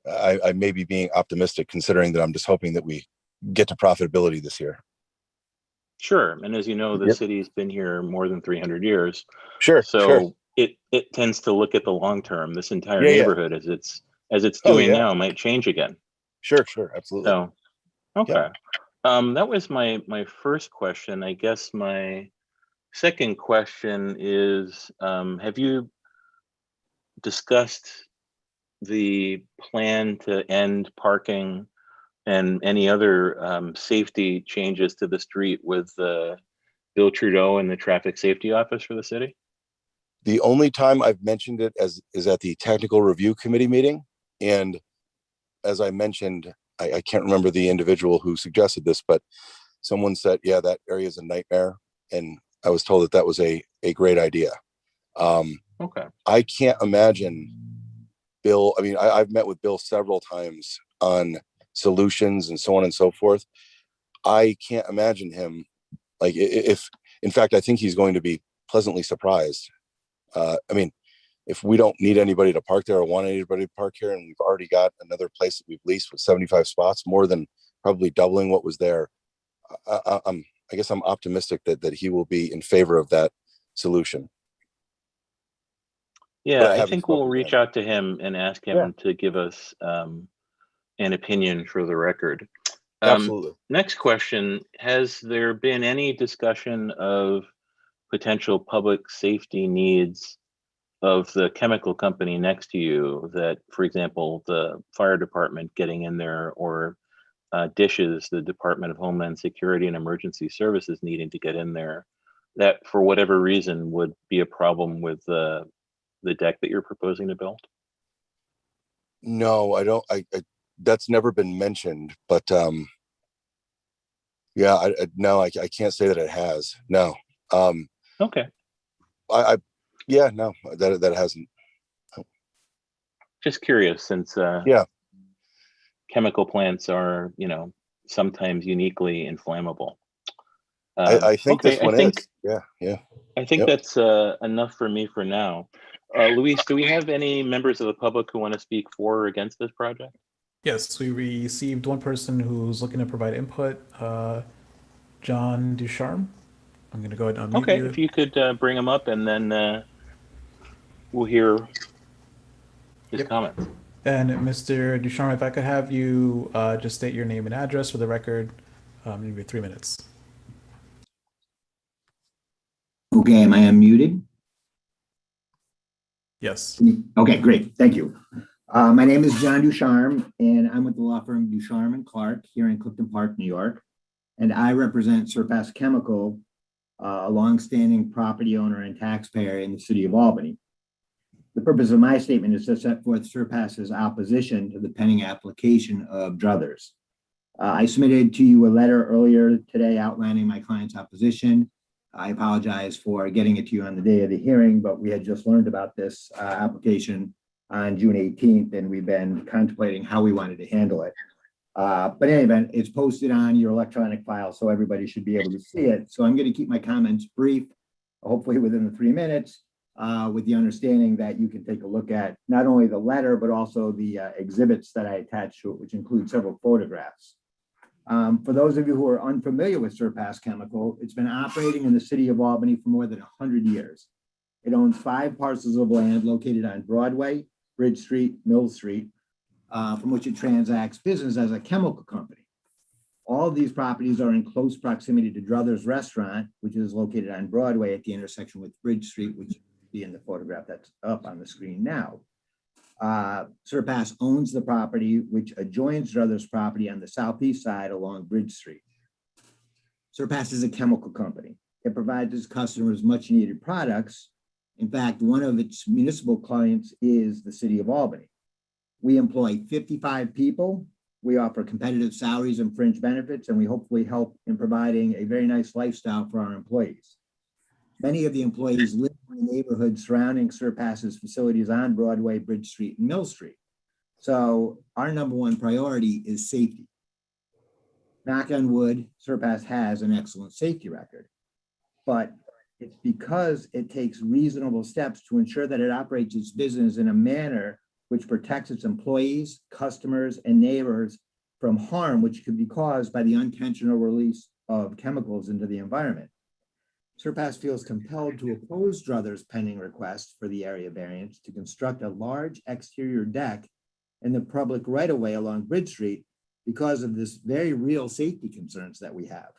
Speaker 8: I may be being optimistic, considering that I'm just hoping that we get to profitability this year.
Speaker 2: Sure. And as you know, the
Speaker 8: Yep.
Speaker 2: city's been here more than 300 years.
Speaker 8: Sure.
Speaker 2: So it tends to look at the long term. This entire
Speaker 8: Yeah.
Speaker 2: neighborhood, as it's
Speaker 8: Oh,
Speaker 2: doing
Speaker 8: yeah.
Speaker 2: now, might change again.
Speaker 8: Sure. Absolutely.
Speaker 2: So, okay. That was my first question. I guess my second question is, have you discussed the plan to end parking and any other safety changes to the street with Bill Trudeau and the traffic safety office for the city?
Speaker 8: The only time I've mentioned it is at the technical review committee meeting. And as I mentioned, I can't remember the individual who suggested this, but someone said, yeah, that area is a nightmare. And I was told that was a great idea.
Speaker 2: Okay.
Speaker 8: I can't imagine Bill. I mean, I've met with Bill several times on solutions and so on and so forth. I can't imagine him, like, if, in fact, I think he's going to be pleasantly surprised. I mean, if we don't need anybody to park there or want anybody to park here, and we've already got another place that we've leased with 75 spots, more than probably doubling what was there, I guess I'm optimistic that he will be in favor of that solution.
Speaker 2: Yeah, I think we'll reach out to him and ask him to give us an opinion for the record.
Speaker 8: Absolutely.
Speaker 2: Next question, has there been any discussion of potential public safety needs of the chemical company next to you that, for example, the fire department getting in there, or dishes, the Department of Homeland Security and Emergency Services needing to get in there, that for whatever reason would be a problem with the deck that you're proposing to build?
Speaker 8: No, I don't. I that's never been mentioned, but yeah, no, I can't say that it has. No.
Speaker 2: Okay.
Speaker 8: Yeah, no, that hasn't.
Speaker 2: Just curious, since chemical plants are, you know, sometimes uniquely inflammable.
Speaker 8: I think this one is. Yeah.
Speaker 2: I think that's enough for me for now. Luis, do we have any members of the public who want to speak for or against this project?
Speaker 1: Yes, we received one person who's looking to provide input. John Ducharme. I'm going to go ahead and unmute
Speaker 2: Okay,
Speaker 1: you.
Speaker 2: if you could bring him up, and then we'll hear his
Speaker 1: Yep.
Speaker 2: comments.
Speaker 1: And Mr. Ducharme, if I could have you just state your name and address for the record, maybe 3 minutes.
Speaker 12: Okay, am I unmuted?
Speaker 1: Yes.
Speaker 12: Okay, great, thank you. My name is John Ducharme, and I'm with the law firm Ducharme and Clark here in Clifton Park, New York. And I represent Surpass Chemical, a longstanding property owner and taxpayer in the city of Albany. The purpose of my statement is to set forth Surpass's opposition to the pending application of Druthers. I submitted to you a letter earlier today outlining my client's opposition. I apologize for getting it to you on the day of the hearing, but we had just learned about this application on June 18th, and we've been contemplating how we wanted to handle it. But in any event, it's posted on your electronic file, so everybody should be able to see it. So I'm going to keep my comments brief, hopefully within the 3 minutes, with the understanding that you can take a look at not only the letter, but also the exhibits that I attached to it, which include several photographs. For those of you who are unfamiliar with Surpass Chemical, it's been operating in the city of Albany for more than 100 years. It owns 5 parcels of land located on Broadway, Bridge Street, Mill Street, from which it transacts business as a chemical company. All of these properties are in close proximity to Druthers Restaurant, which is located on Broadway at the intersection with Bridge Street, which you can see in the photograph that's up on the screen now. Surpass owns the property, which adjoins Druthers property on the southeast side along Bridge Street. Surpass is a chemical company. It provides its customers much needed products. In fact, one of its municipal clients is the city of Albany. We employ 55 people. We offer competitive salaries and fringe benefits, and we hopefully help in providing a very nice lifestyle for our employees. Many of the employees live in the neighborhood surrounding Surpass's facilities on Broadway, Bridge Street, and Mill Street. So our number one priority is safety. Knock on wood, Surpass has an excellent safety record, but it's because it takes reasonable steps to ensure that it operates its business in a manner which protects its employees, customers, and neighbors from harm which could be caused by the unintentional release of chemicals into the environment. Surpass feels compelled to oppose Druthers' pending request for the area variance to construct a large exterior deck in the public right-of-way along Bridge Street because of this very real safety concerns that we have.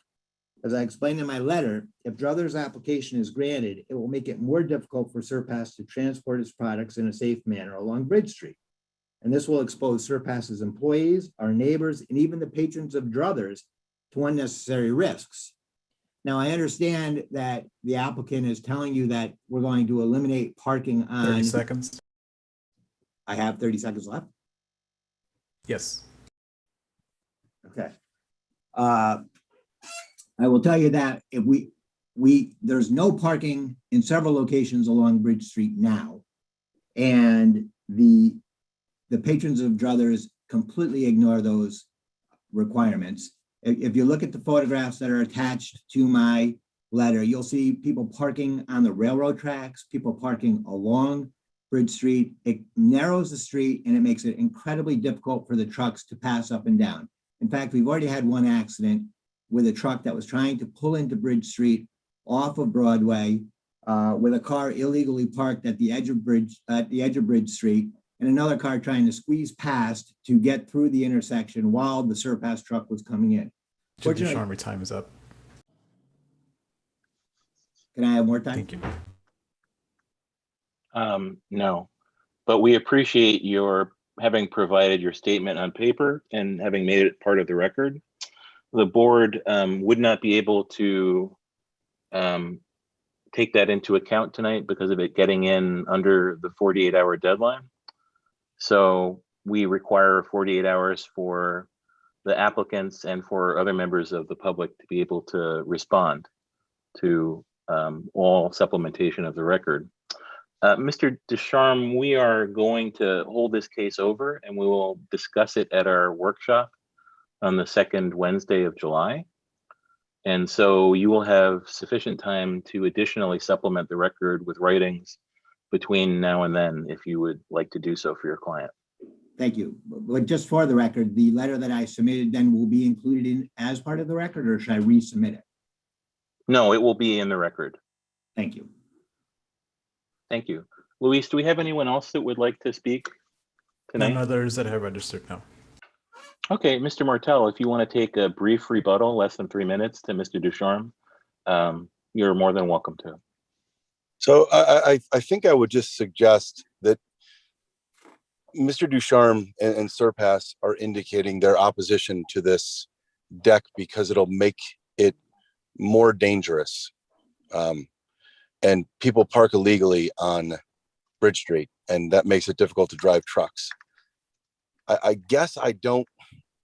Speaker 12: As I explained in my letter, if Druthers' application is granted, it will make it more difficult for Surpass to transport its products in a safe manner along Bridge Street. And this will expose Surpass's employees, our neighbors, and even the patrons of Druthers to unnecessary risks. Now, I understand that the applicant is telling you that we're going to eliminate parking on—
Speaker 1: 30 seconds.
Speaker 12: I have 30 seconds left?
Speaker 1: Yes.
Speaker 12: Okay. I will tell you that if there's no parking in several locations along Bridge Street now, and the patrons of Druthers completely ignore those requirements. If you look at the photographs that are attached to my letter, you'll see people parking on the railroad tracks, people parking along Bridge Street. It narrows the street and it makes it incredibly difficult for the trucks to pass up and down. In fact, we've already had one accident with a truck that was trying to pull into Bridge Street off of Broadway with a car illegally parked at the edge of Bridge Street, and another car trying to squeeze past to get through the intersection while the Surpass truck was coming in.
Speaker 1: Mr. Ducharme, your time is up.
Speaker 12: Can I have more time?
Speaker 1: Thank you.
Speaker 2: No, but we appreciate your having provided your statement on paper and having made it part of the record. The board would not be able to take that into account tonight because of it getting in under the 48-hour deadline. So we require 48 hours for the applicants and for other members of the public to be able to respond to all supplementation of the record. Mr. Ducharme, we are going to hold this case over and we will discuss it at our workshop on the second Wednesday of July. And so you will have sufficient time to additionally supplement the record with writings between now and then, if you would like to do so for your client.
Speaker 12: Thank you. But just for the record, the letter that I submitted then will be included in as part of the record, or should I resubmit it?
Speaker 2: No, it will be in the record.
Speaker 12: Thank you.
Speaker 2: Thank you. Luis, do we have anyone else that would like to speak tonight?
Speaker 1: None others that have registered now.
Speaker 2: Okay, Mr. Martel, if you want to take a brief rebuttal, less than 3 minutes, to Mr. Ducharme, you're more than welcome to.
Speaker 8: So I think I would just suggest that Mr. Ducharme and Surpass are indicating their opposition to this deck because it'll make it more dangerous. And people park illegally on Bridge Street, and that makes it difficult to drive trucks. I guess I don't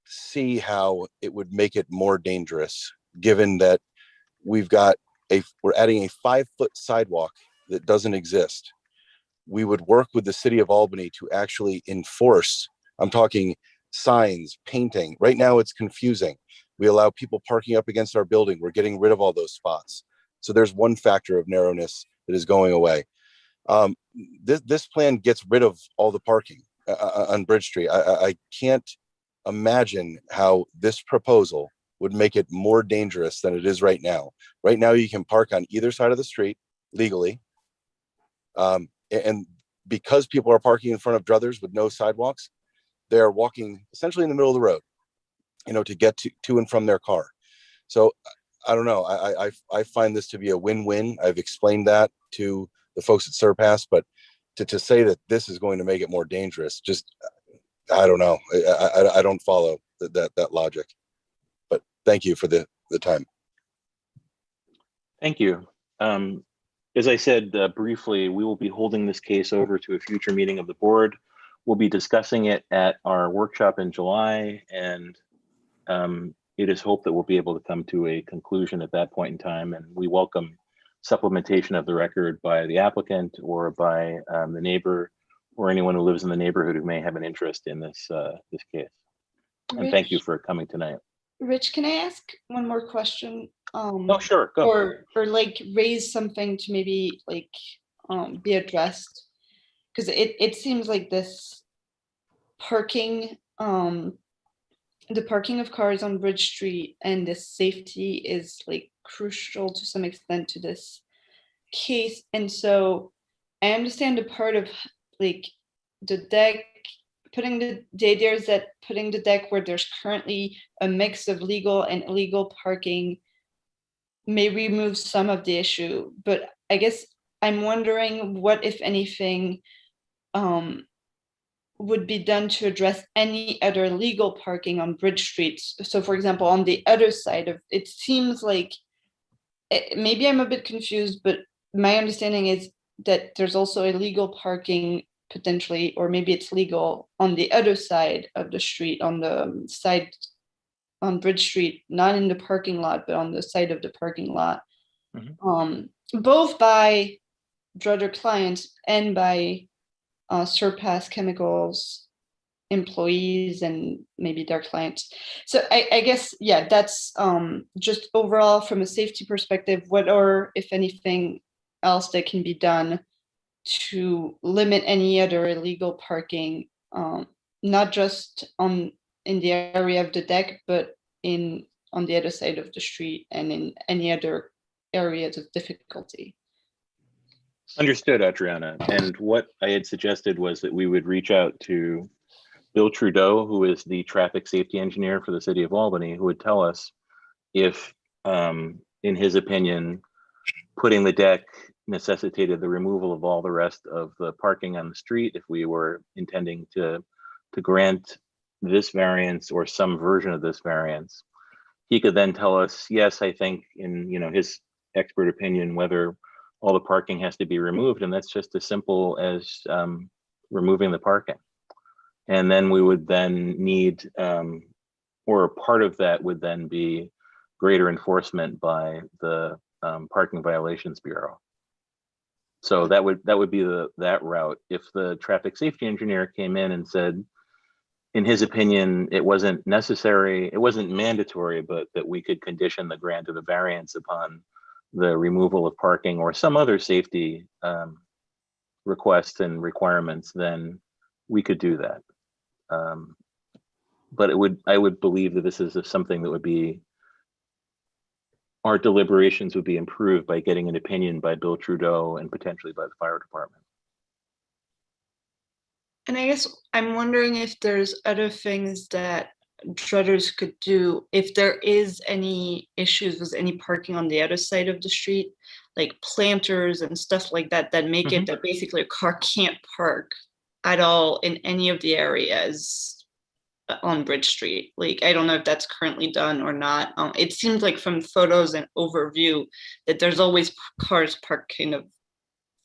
Speaker 8: see how it would make it more dangerous, given that we're adding a 5-foot sidewalk that doesn't exist. We would work with the city of Albany to actually enforce. I'm talking signs, painting. Right now it's confusing. We allow people parking up against our building. We're getting rid of all those spots. So there's one factor of narrowness that is going away. This plan gets rid of all the parking on Bridge Street. I can't imagine how this proposal would make it more dangerous than it is right now. Right now, you can park on either side of the street legally. And because people are parking in front of druthers with no sidewalks, they're walking essentially in the middle of the road, to get to and from their car. So I don't know. I find this to be a win-win. I've explained that to the folks at Surpass, but to say that this is going to make it more dangerous, just, I don't know. I don't follow that logic, but thank you for the time.
Speaker 2: Thank you. As I said briefly, we will be holding this case over to a future meeting of the board. We'll be discussing it at our workshop in July, and it is hoped that we'll be able to come to a conclusion at that point in time. And we welcome supplementation of the record by the applicant or by the neighbor or anyone who lives in the neighborhood who may have an interest in this case. And thank you for coming tonight.
Speaker 9: Rich, can I ask one more question?
Speaker 2: Oh, sure, go.
Speaker 9: Or like raise something to maybe like be addressed, because it seems like this parking, the parking of cars on Bridge Street and the safety is like crucial to some extent to this case. And so I understand the part of like the deck, the idea is that putting the deck where there's currently a mix of legal and illegal parking may remove some of the issue, but I guess I'm wondering what, if anything, would be done to address any other legal parking on Bridge Street. So for example, on the other side of it, seems like, maybe I'm a bit confused, but my understanding is that there's also illegal parking potentially, or maybe it's legal on the other side of the street, on the side on Bridge Street, not in the parking lot, but on the side of the parking lot, both by Drudder clients and by Surpass Chemicals employees and maybe their clients. So I guess, yeah, that's just overall from a safety perspective, what or if anything else that can be done to limit any other illegal parking, not just in the area of the deck, but on the other side of the street and in any other areas of difficulty.
Speaker 2: Understood, Adriana. And what I had suggested was that we would reach out to Bill Trudeau, who is the traffic safety engineer for the city of Albany, who would tell us if, in his opinion, putting the deck necessitated the removal of all the rest of the parking on the street, if we were intending to grant this variance or some version of this variance. He could then tell us, yes, I think in his expert opinion, whether all the parking has to be removed, and that's just as simple as removing the parking. And then we would then need, or a part of that would then be greater enforcement by the Parking Violations Bureau. So that would be that route. If the traffic safety engineer came in and said, in his opinion, it wasn't necessary, it wasn't mandatory, but that we could condition the grant of the variance upon the removal of parking or some other safety requests and requirements, then we could do that. But I would believe that this is something that would be our deliberations would be improved by getting an opinion by Bill Trudeau and potentially by the fire department.
Speaker 9: And I guess I'm wondering if there's other things that druthers could do if there is any issues with any parking on the other side of the street, like planters and stuff like that, that make it that basically a car can't park at all in any of the areas on Bridge Street. Like, I don't know if that's currently done or not. It seems like from photos and overview that there's always cars parked kind of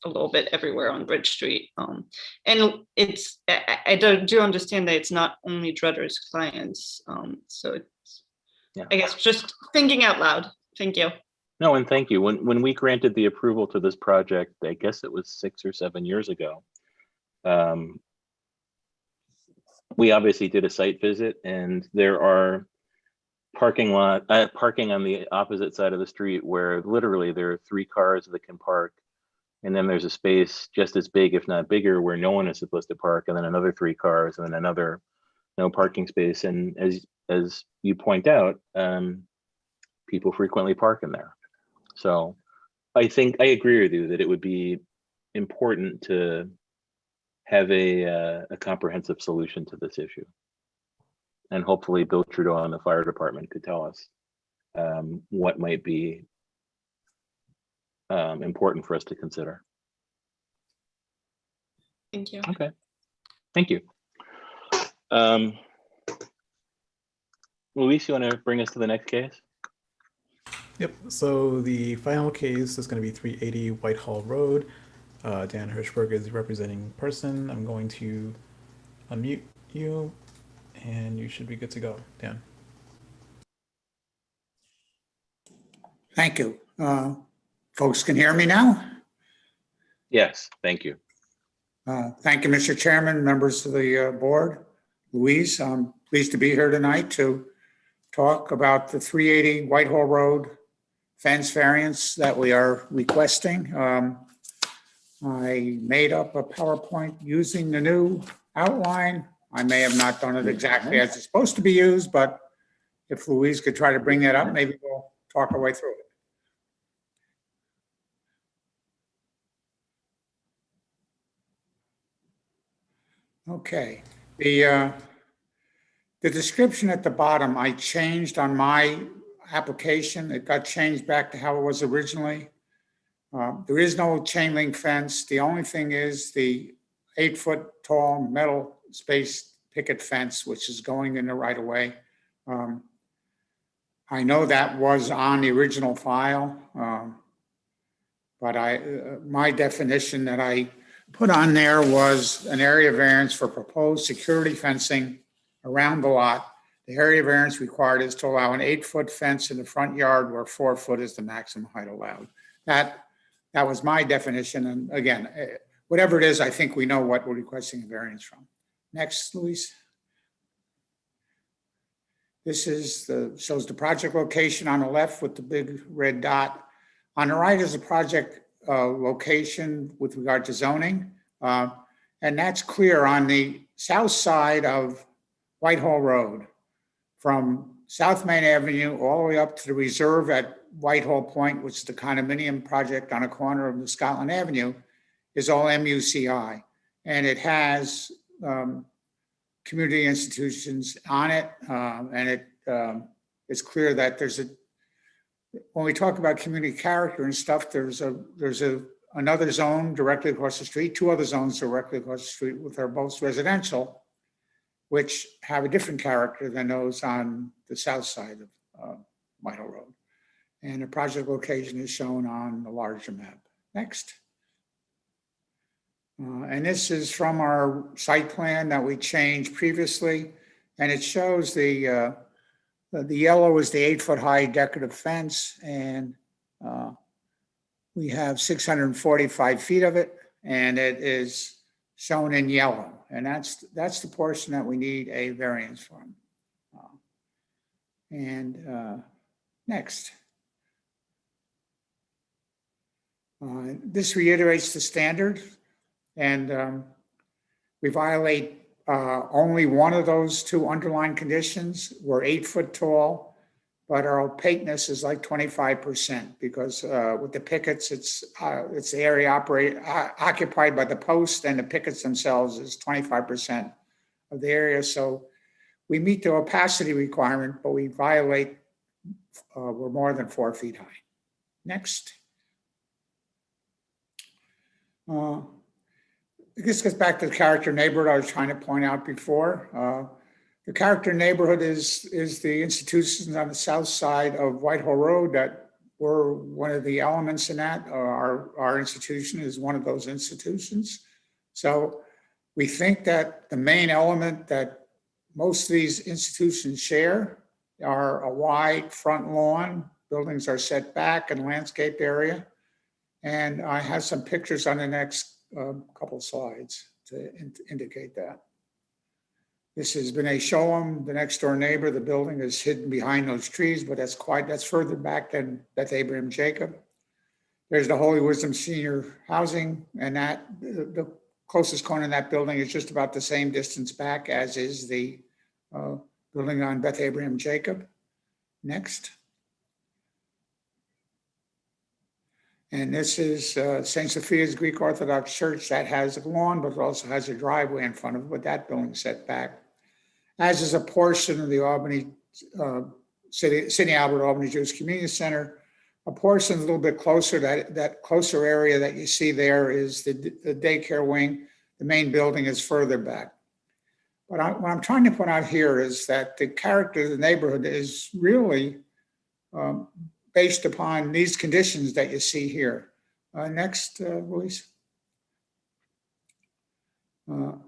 Speaker 9: a little bit everywhere on Bridge Street. And it's, I do understand that it's not only Drutter's clients. So it's,
Speaker 2: yeah.
Speaker 9: I guess just thinking out loud. Thank you.
Speaker 2: No, and thank you. When we granted the approval to this project, I guess it was 6 or 7 years ago, we obviously did a site visit, and there are parking on the opposite side of the street where literally there are 3 cars that can park. And then there's a space just as big, if not bigger, where no one is supposed to park, and then another 3 cars, and then another no parking space. And as you point out, people frequently park in there. So I think I agree with you that it would be important to have a comprehensive solution to this issue. And hopefully Bill Trudeau and the fire department could tell us what might be important for us to consider.
Speaker 9: Thank you.
Speaker 2: Okay, thank you. Luis, you want to bring us to the next case?
Speaker 1: Yep, so the final case is going to be 380 Whitehall Road. Dan Hirschberg is the representing person. I'm going to unmute you, and you should be good to go, Dan.
Speaker 13: Thank you. Folks can hear me now?
Speaker 2: Yes, thank you.
Speaker 13: Thank you, Mr. Chairman, members of the board. Louise, I'm pleased to be here tonight to talk about the 380 Whitehall Road fence variance that we are requesting. I made up a PowerPoint using the new outline. I may have not done it exactly as it's supposed to be used, but if Louise could try to bring that up, maybe we'll talk our way through it. Okay, the description at the bottom, I changed on my application. It got changed back to how it was originally. There is no chain link fence. The only thing is the 8-foot tall metal spaced picket fence, which is going in the right of way. I know that was on the original file, but my definition that I put on there was an area variance for proposed security fencing around the lot. The area variance required is to allow an 8-foot fence in the front yard where 4 foot is the maximum height allowed. That was my definition. And again, whatever it is, I think we know what we're requesting a variance from. Next, Luis. This is shows the project location on the left with the big red dot. On the right is the project location with regard to zoning. And that's clear on the south side of Whitehall Road from South Main Avenue all the way up to the reserve at Whitehall Point, which is the condominium project on a corner of the Scotland Avenue, is all MUCI. And it has community institutions on it. And it's clear that when we talk about community character and stuff, there's another zone directly across the street, 2 other zones directly across the street, which are both residential, which have a different character than those on the south side of Whitehall Road. And the project location is shown on the larger map. Next. And this is from our site plan that we changed previously. And it shows the yellow is the 8-foot high decorative fence. And we have 645 feet of it. And it is shown in yellow. And that's the portion that we need a variance from. Next. This reiterates the standard, and we violate only one of those 2 underlying conditions. We're 8 foot tall, but our opaqueness is like 25% because with the pickets, it's the area occupied by the post, and the pickets themselves is 25% of the area. So we meet the opacity requirement, but we violate, we're more than 4 feet high. Next. This gets back to the character neighborhood I was trying to point out before. The character neighborhood is the institutions on the south side of Whitehall Road that were one of the elements in that. Our institution is one of those institutions. So we think that the main element that most of these institutions share are a wide front lawn, buildings are set back, and landscape area. And I have some pictures on the next couple slides to indicate that. This is B'nai Sholem, the next door neighbor. The building is hidden behind those trees, but that's further back than Beth Abraham Jacob. There's the Holy Wisdom Senior Housing, and that the closest corner in that building is just about the same distance back as is the building on Beth Abraham Jacob. Next. And this is St. Sophia's Greek Orthodox Church that has a lawn, but it also has a driveway in front of it with that building set back. As is a portion of the Albany, City Albert Albany Jewish Community Center. A portion a little bit closer, that closer area that you see there is the daycare wing. The main building is further back. But what I'm trying to point out here is that the character of the neighborhood is really based upon these conditions that you see here. Next, Luis.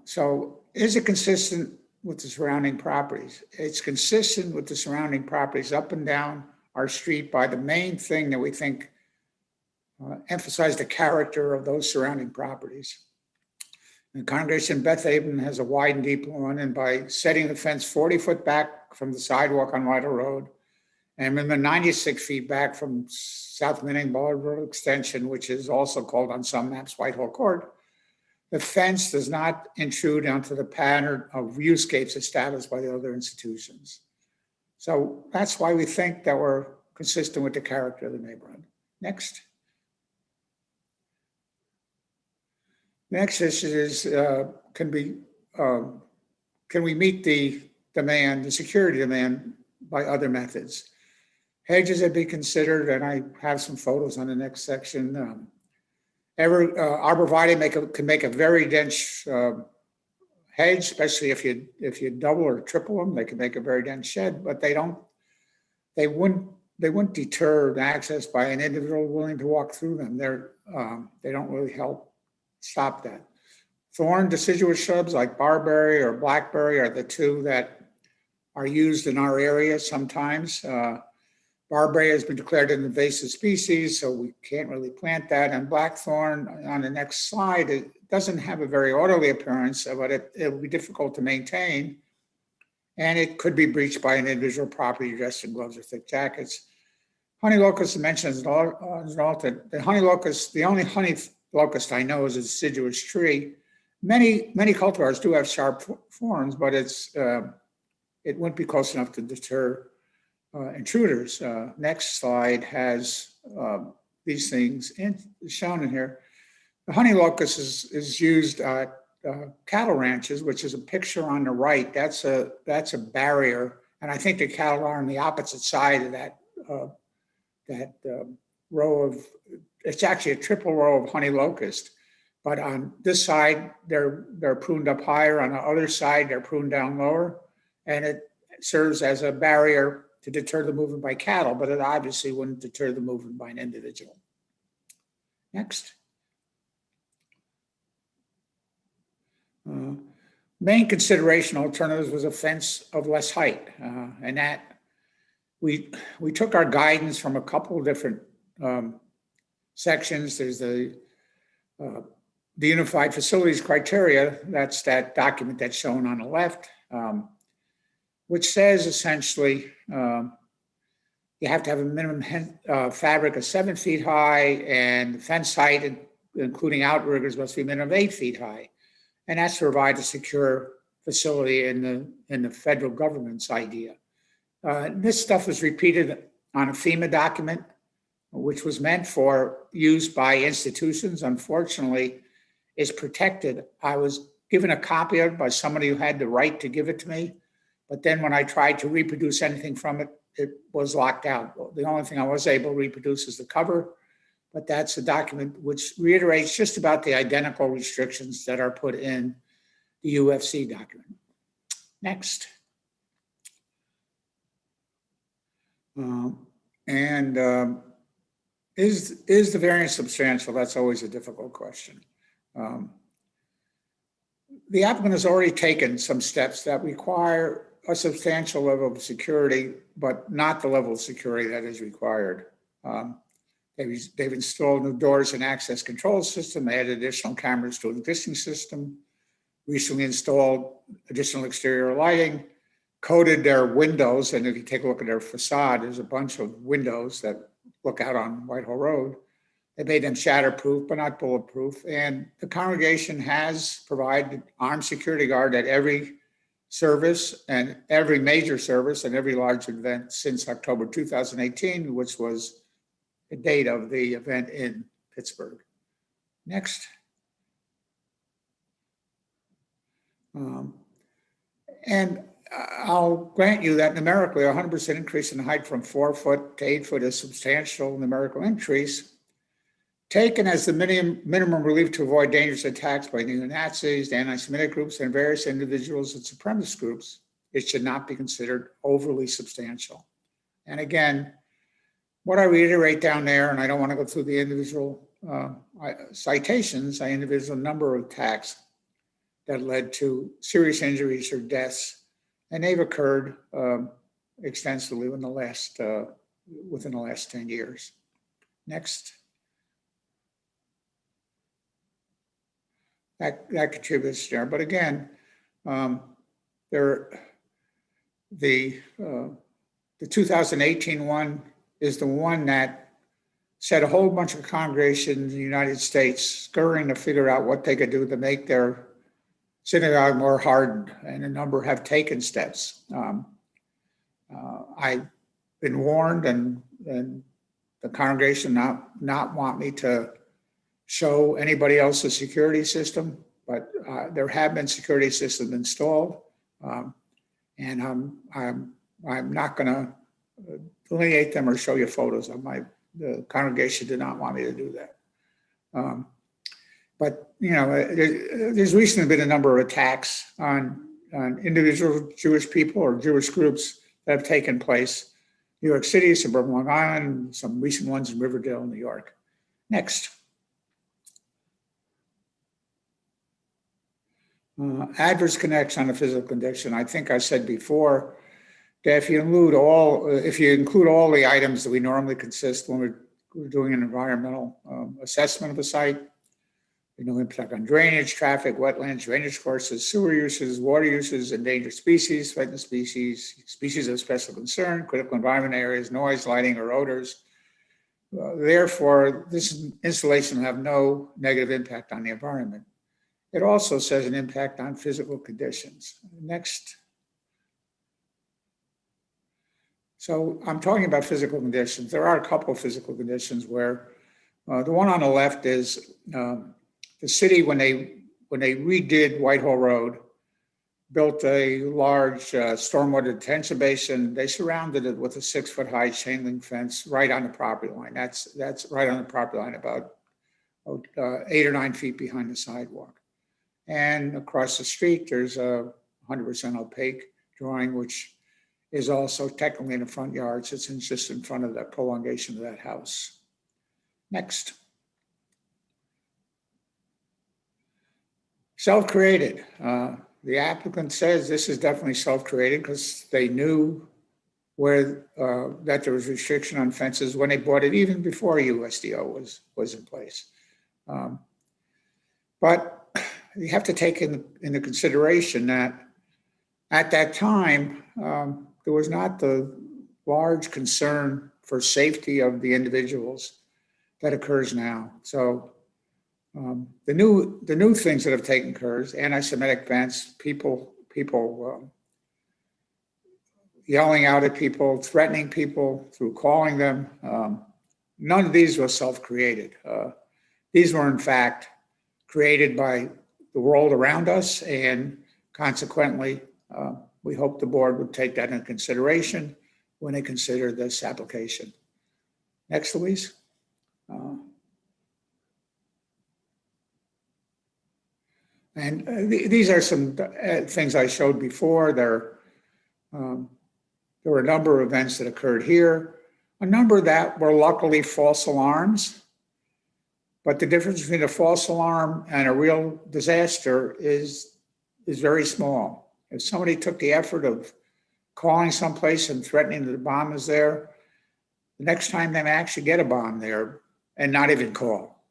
Speaker 13: So is it consistent with the surrounding properties? It's consistent with the surrounding properties up and down our street by the main thing that we think emphasize the character of those surrounding properties. The congregation Beth Abraham has a wide and deep lawn, and by setting the fence 40 foot back from the sidewalk on Whitehall Road, and then 96 feet back from South Manning Boulevard Extension, which is also called on some maps Whitehall Court, the fence does not intrude onto the pattern of viewscapes established by the other institutions. So that's why we think that we're consistent with the character of the neighborhood. Next. Next issue is, can we meet the demand, the security demand by other methods? Hedges have been considered, and I have some photos on the next section. Arborvitae can make a very dense hedge, especially if you double or triple them. They can make a very dense shed, but they wouldn't deter access by an individual willing to walk through them. They don't really help stop that. Thorn deciduous shrubs like barberry or blackberry are the two that are used in our area sometimes. Barberry has been declared an invasive species, so we can't really plant that. And blackthorn on the next slide, it doesn't have a very orderly appearance, but it will be difficult to maintain. And it could be breached by an individual property dressed in gloves or thick jackets. Honey locust mentioned as an alternate. The honey locust, the only honey locust I know is a deciduous tree. Many cultivars do have sharp thorns, but it wouldn't be close enough to deter intruders. Next slide has these things shown in here. The honey locust is used at cattle ranches, which is a picture on the right. That's a barrier, and I think the cattle are on the opposite side of that row of. It's actually a triple row of honey locust, but on this side they're pruned up higher. On the other side they're pruned down lower, and it serves as a barrier to deter the movement by cattle, but it obviously wouldn't deter the movement by an individual. Next. Main consideration alternatives was a fence of less height, and that we took our guidance from a couple of different sections. There's the Unified Facilities Criteria. That's that document that's shown on the left, which says essentially you have to have a minimum fabric of 7 feet high, and the fence height, including outriggers, must be a minimum of 8 feet high. And that's to provide a secure facility in the federal government's idea. This stuff was repeated on a FEMA document, which was meant for use by institutions. Unfortunately, is protected. I was given a copy of it by somebody who had the right to give it to me. But then when I tried to reproduce anything from it, it was locked out. Well, the only thing I was able to reproduce is the cover, but that's a document which reiterates just about the identical restrictions that are put in the UFC document. Next. Is the variance substantial? That's always a difficult question. The applicant has already taken some steps that require a substantial level of security, but not the level of security that is required. They've installed new doors and access control system. They added additional cameras to an existing system, recently installed additional exterior lighting, coated their windows. And if you take a look at their facade, there's a bunch of windows that look out on Whitehall Road. They made them shatterproof, but not bulletproof. And the congregation has provided armed security guard at every service and every major service and every large event since October 2018, which was the date of the event in Pittsburgh. Next. And I'll grant you that numerically, 100% increase in height from 4 foot to 8 foot is substantial numerical increase. Taken as the minimum relief to avoid dangerous attacks by neo-Nazis, anti-Semitic groups, and various individuals and supremacist groups, it should not be considered overly substantial. And again, what I reiterate down there, and I don't want to go through the individual citations, I individual number of attacks that led to serious injuries or deaths, and they've occurred extensively within the last 10 years. Next. That contributes there. But again, the 2018 one is the one that set a whole bunch of congregations in the United States scurrying to figure out what they could do to make their synagogue more hardened, and a number have taken steps. I've been warned, and the congregation not want me to show anybody else's security system, but there have been security systems installed, and I'm not going to delineate them or show you photos of the congregation did not want me to do that. But you know, there's recently been a number of attacks on individual Jewish people or Jewish groups that have taken place. New York City, suburban Long Island, some recent ones in Riverdale, New York. Next. Adverse connection on a physical condition. I think I said before that if you include all the items that we normally consist when we're doing an environmental assessment of a site, impact on drainage, traffic, wetlands, drainage courses, sewer uses, water uses, endangered species, threatened species, species of special concern, critical environment areas, noise, lighting, or odors. Therefore, this installation will have no negative impact on the environment. It also says an impact on physical conditions. Next. So I'm talking about physical conditions. There are a couple of physical conditions where the one on the left is the city, when they redid Whitehall Road, built a large stormwater detention basin. They surrounded it with a 6-foot high chain link fence right on the property line. That's right on the property line, about 8 or 9 feet behind the sidewalk. And across the street, there's a 100% opaque drawing, which is also technically in the front yards. It's just in front of that prolongation of that house. Next. Self-created. The applicant says this is definitely self-created because they knew that there was restriction on fences when they bought it, even before USDO was in place. But you have to take into consideration that at that time, there was not the large concern for safety of the individuals that occurs now. So the new things that have taken place, anti-Semitic events, people yelling out at people, threatening people, through calling them. None of these were self-created. These were in fact created by the world around us, and consequently, we hope the board would take that into consideration when they consider this application. Next, Louise. These are some things I showed before. There were a number of events that occurred here, a number that were luckily false alarms. But the difference between a false alarm and a real disaster is very small. If somebody took the effort of calling someplace and threatening that a bomb is there, the next time they may actually get a bomb there and not even call.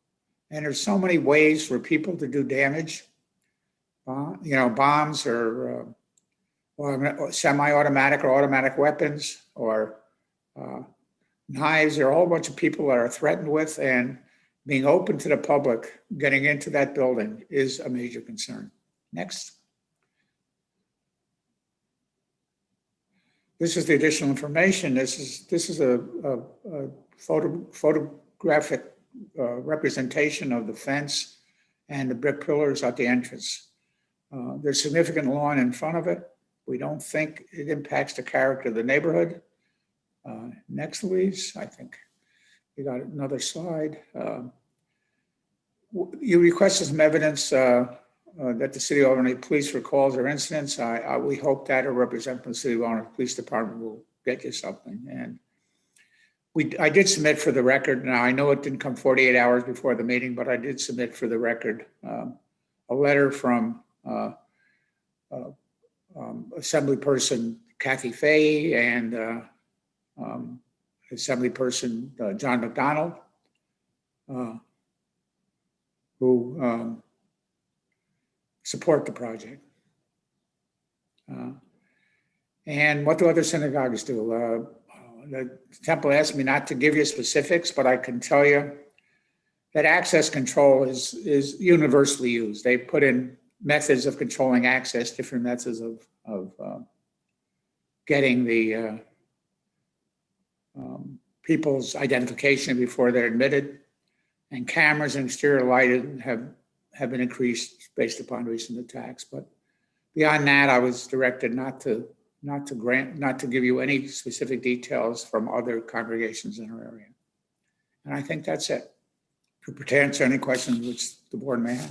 Speaker 13: And there's so many ways for people to do damage. Bombs or semi-automatic or automatic weapons or knives. There are a whole bunch of people that are threatened with, and being open to the public getting into that building is a major concern. Next. This is the additional information. This is a photographic representation of the fence and the brick pillars at the entrance. There's significant lawn in front of it. We don't think it impacts the character of the neighborhood. Next, Louise. I think we got another slide. You requested some evidence that the City of Albany Police recalls or incidents. We hope that a representative from the City of Albany Police Department will get you something. And I did submit for the record. Now, I know it didn't come 48 hours before the meeting, but I did submit for the record a letter from Assemblyperson Kathy Fay and Assemblyperson John McDonald, who support the project. And what do other synagogues do? The temple asked me not to give you specifics, but I can tell you that access control is universally used. They put in methods of controlling access, different methods of getting the people's identification before they're admitted, and cameras and exterior lighting have been increased based upon recent attacks. But beyond that, I was directed not to give you any specific details from other congregations in our area. And I think that's it. Prepare to answer any questions which the board may have.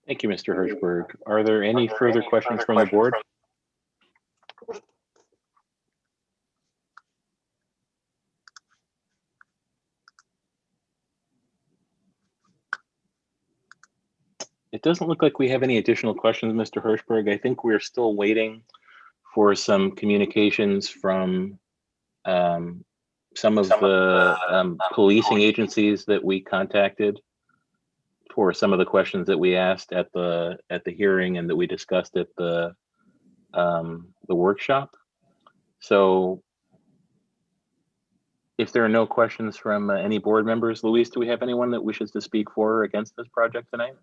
Speaker 2: Thank you, Mr. Hirschberg. Are there any further questions from the board? It doesn't look like we have any additional questions, Mr. Hirschberg. I think we're still waiting for some communications from some of the policing agencies that we contacted for some of the questions that we asked at the hearing and that we discussed at the workshop. So if there are no questions from any board members, Luis, do we have anyone that wishes to speak for or against this project tonight?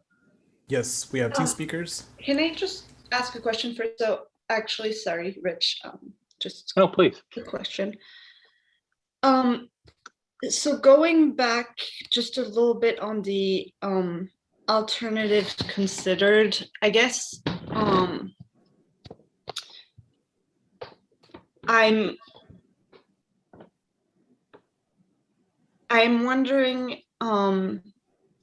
Speaker 1: Yes, we have two speakers.
Speaker 9: Can I just ask a question first? So actually, sorry, Rich, just
Speaker 2: No, please.
Speaker 9: a question. So going back just a little bit on the alternatives considered, I guess I'm wondering,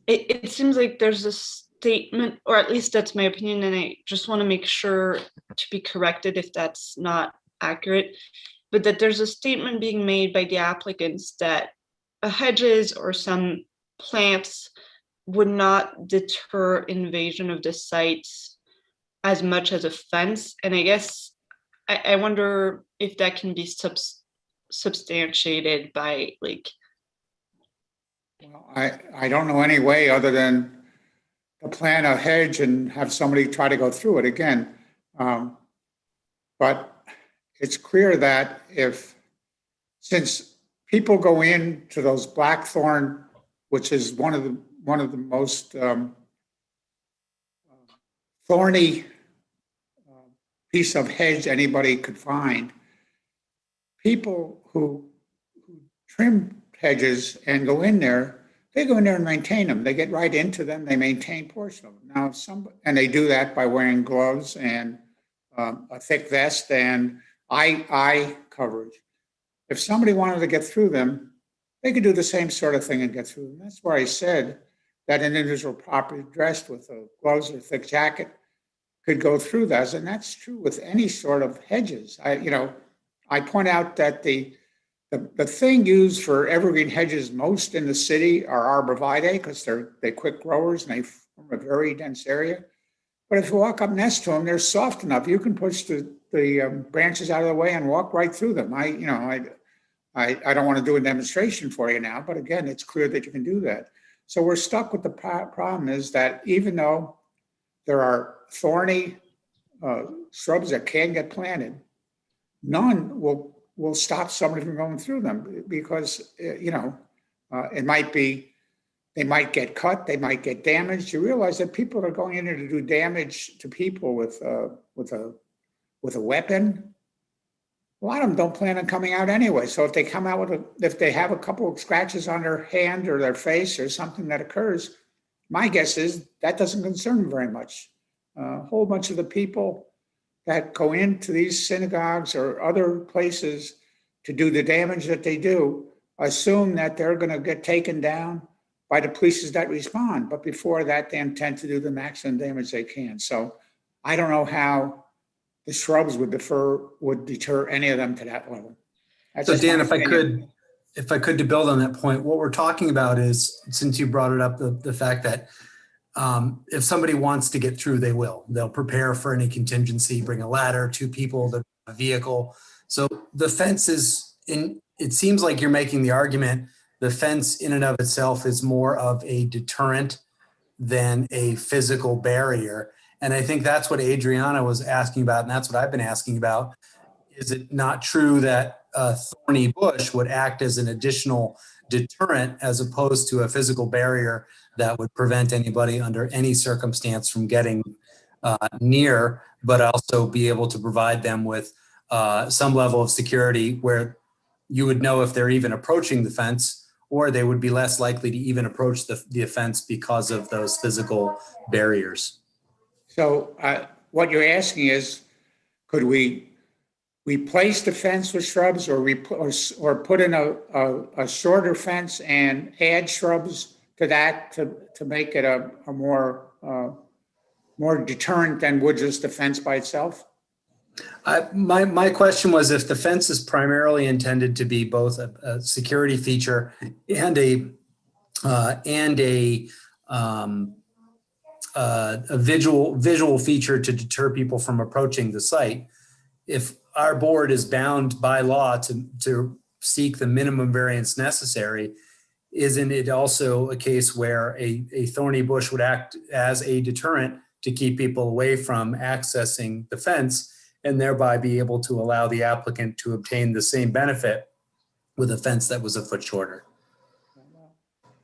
Speaker 9: it seems like there's a statement, or at least that's my opinion, and I just want to make sure to be corrected if that's not accurate, but that there's a statement being made by the applicants that hedges or some plants would not deter invasion of the sites as much as a fence. And I guess I wonder if that can be substantiated by like.
Speaker 13: Well, I don't know any way other than to plan a hedge and have somebody try to go through it again. But it's clear that since people go into those blackthorn, which is one of the most thorny piece of hedge anybody could find. People who trim hedges and go in there, they go in there and maintain them. They get right into them. They maintain portion of them. Now, and they do that by wearing gloves and a thick vest and eye coverage. If somebody wanted to get through them, they could do the same sort of thing and get through them. That's where I said that an individual properly dressed with gloves or a thick jacket could go through those, and that's true with any sort of hedges. I point out that the thing used for evergreen hedges most in the city are arborvitae because they're quick growers and they form a very dense area. But if you walk up next to them, they're soft enough. You can push the branches out of the way and walk right through them. I don't want to do a demonstration for you now, but again, it's clear that you can do that. So we're stuck with the problem is that even though there are thorny shrubs that can get planted, none will stop somebody from going through them because, it might be, they might get cut, they might get damaged. You realize that people are going in there to do damage to people with a weapon. A lot of them don't plan on coming out anyway. So if they come out if they have a couple of scratches on their hand or their face or something that occurs, my guess is that doesn't concern them very much. A whole bunch of the people that go into these synagogues or other places to do the damage that they do assume that they're going to get taken down by the police that respond. But before that, they intend to do the maximum damage they can. So I don't know how the shrubs would deter any of them to that level. That's
Speaker 5: So
Speaker 13: just
Speaker 5: Dan,
Speaker 13: my
Speaker 5: if I
Speaker 13: opinion.
Speaker 5: could to build on that point, what we're talking about is, since you brought it up, the fact that if somebody wants to get through, they will. They'll prepare for any contingency, bring a ladder, 2 people, a vehicle. So the fence it seems like you're making the argument, the fence in and of itself is more of a deterrent than a physical barrier. And I think that's what Adriana was asking about, and that's what I've been asking about. Is it not true that a thorny bush would act as an additional deterrent as opposed to a physical barrier that would prevent anybody under any circumstance from getting near, but also be able to provide them with some level of security where you would know if they're even approaching the fence, or they would be less likely to even approach the fence because of those physical barriers.
Speaker 13: So what you're asking is, could we replace the fence with shrubs or put in a shorter fence and add shrubs to that to make it a more deterrent than would just the fence by itself?
Speaker 5: My question was, if the fence is primarily intended to be both a security feature and a visual feature to deter people from approaching the site, if our board is bound by law to seek the minimum variance necessary, isn't it also a case where a thorny bush would act as a deterrent to keep people away from accessing the fence and thereby be able to allow the applicant to obtain the same benefit with a fence that was a foot shorter?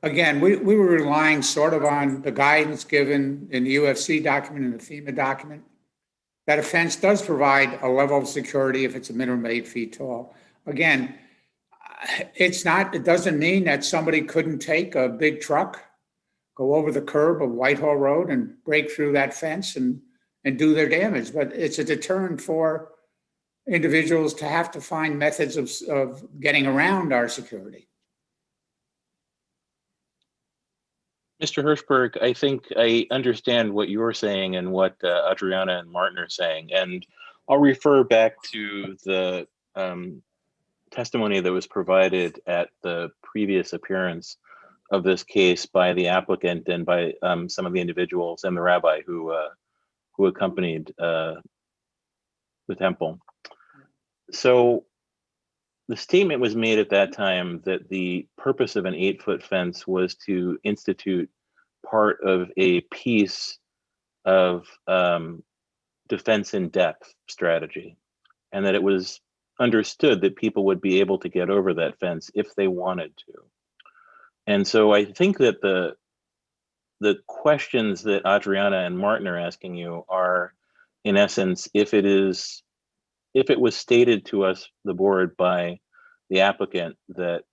Speaker 13: Again, we were relying sort of on the guidance given in the UFC document and the FEMA document that a fence does provide a level of security if it's a minimum 8 feet tall. Again, it doesn't mean that somebody couldn't take a big truck, go over the curb of Whitehall Road and break through that fence and do their damage. But it's a deterrent for individuals to have to find methods of getting around our security.
Speaker 2: Mr. Hirschberg, I think I understand what you're saying and what Adriana and Martin are saying. And I'll refer back to the testimony that was provided at the previous appearance of this case by the applicant and by some of the individuals and the rabbi who accompanied the temple. So the statement was made at that time that the purpose of an 8-foot fence was to institute part of a piece of defense in depth strategy, and that it was understood that people would be able to get over that fence if they wanted to. And so I think that the questions that Adriana and Martin are asking you are in essence, if it was stated to us, the board, by the applicant, that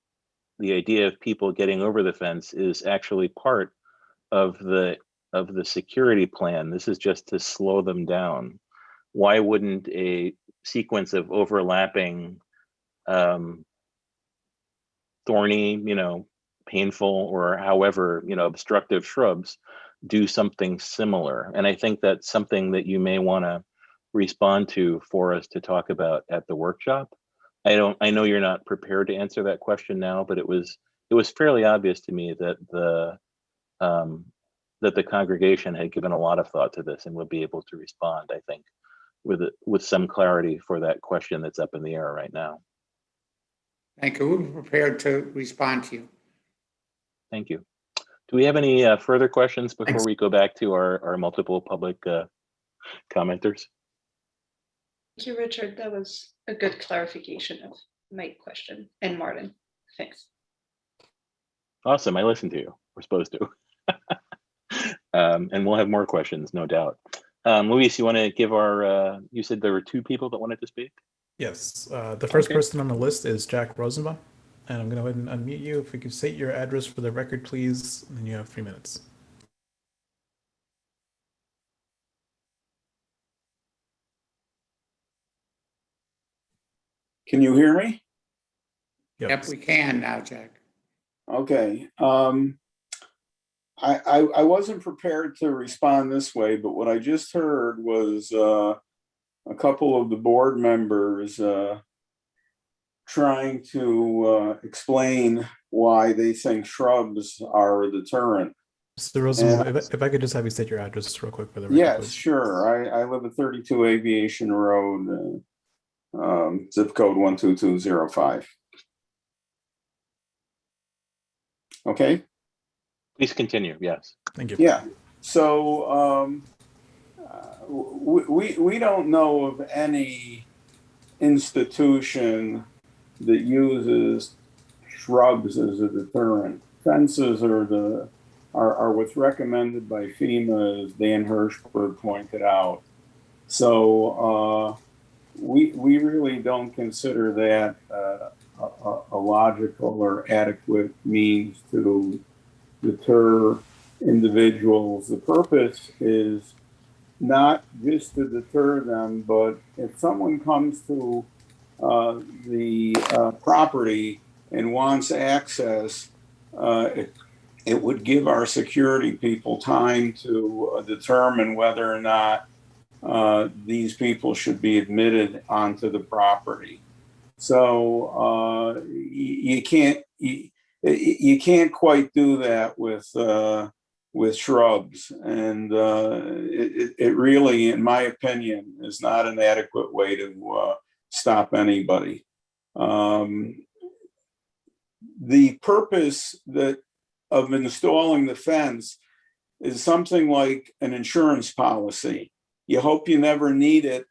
Speaker 2: the idea of people getting over the fence is actually part of the security plan, this is just to slow them down. Why wouldn't a sequence of overlapping thorny, painful, or however, obstructive shrubs do something similar? And I think that's something that you may want to respond to for us to talk about at the workshop. I know you're not prepared to answer that question now, but it was fairly obvious to me that the congregation had given a lot of thought to this and would be able to respond, I think, with some clarity for that question that's up in the air right now.
Speaker 13: Thank you. We're prepared to respond to you.
Speaker 2: Thank you. Do we have any further questions before
Speaker 5: Thanks.
Speaker 2: we go back to our multiple public commenters?
Speaker 9: Thank you, Richard. That was a good clarification of my question. And Martin, thanks.
Speaker 2: Awesome. I listened to you. We're supposed to. And we'll have more questions, no doubt. Luis, you want to give you said there were two people that wanted to speak?
Speaker 1: Yes. The first
Speaker 2: Okay.
Speaker 1: person on the list is Jack Rosenbaum. And I'm going to go ahead and unmute you. If you could state your address for the record, please, and you have 3 minutes.
Speaker 14: Can you hear me?
Speaker 13: Yep, we can now, Jack.
Speaker 14: Okay. I wasn't prepared to respond this way, but what I just heard was a couple of the board members trying to explain why they think shrubs are a deterrent.
Speaker 1: Mr. Rosenbaum, if I could just have you state your address real quick for the record,
Speaker 14: Yes,
Speaker 1: please.
Speaker 14: sure. I live at 32 Aviation Road, zip code 12205. Okay.
Speaker 2: Please continue. Yes.
Speaker 1: Thank you.
Speaker 14: Yeah. So we don't know of any institution that uses shrubs as a deterrent. Fences are what's recommended by FEMA, as Dan Hirschberg pointed out. So we really don't consider that a logical or adequate means to deter individuals. The purpose is not just to deter them, but if someone comes to the property and wants access, it would give our security people time to determine whether or not these people should be admitted onto the property. So you can't quite do that with shrubs, and it really, in my opinion, is not an adequate way to stop anybody. The purpose of installing the fence is something like an insurance policy. You hope you never need it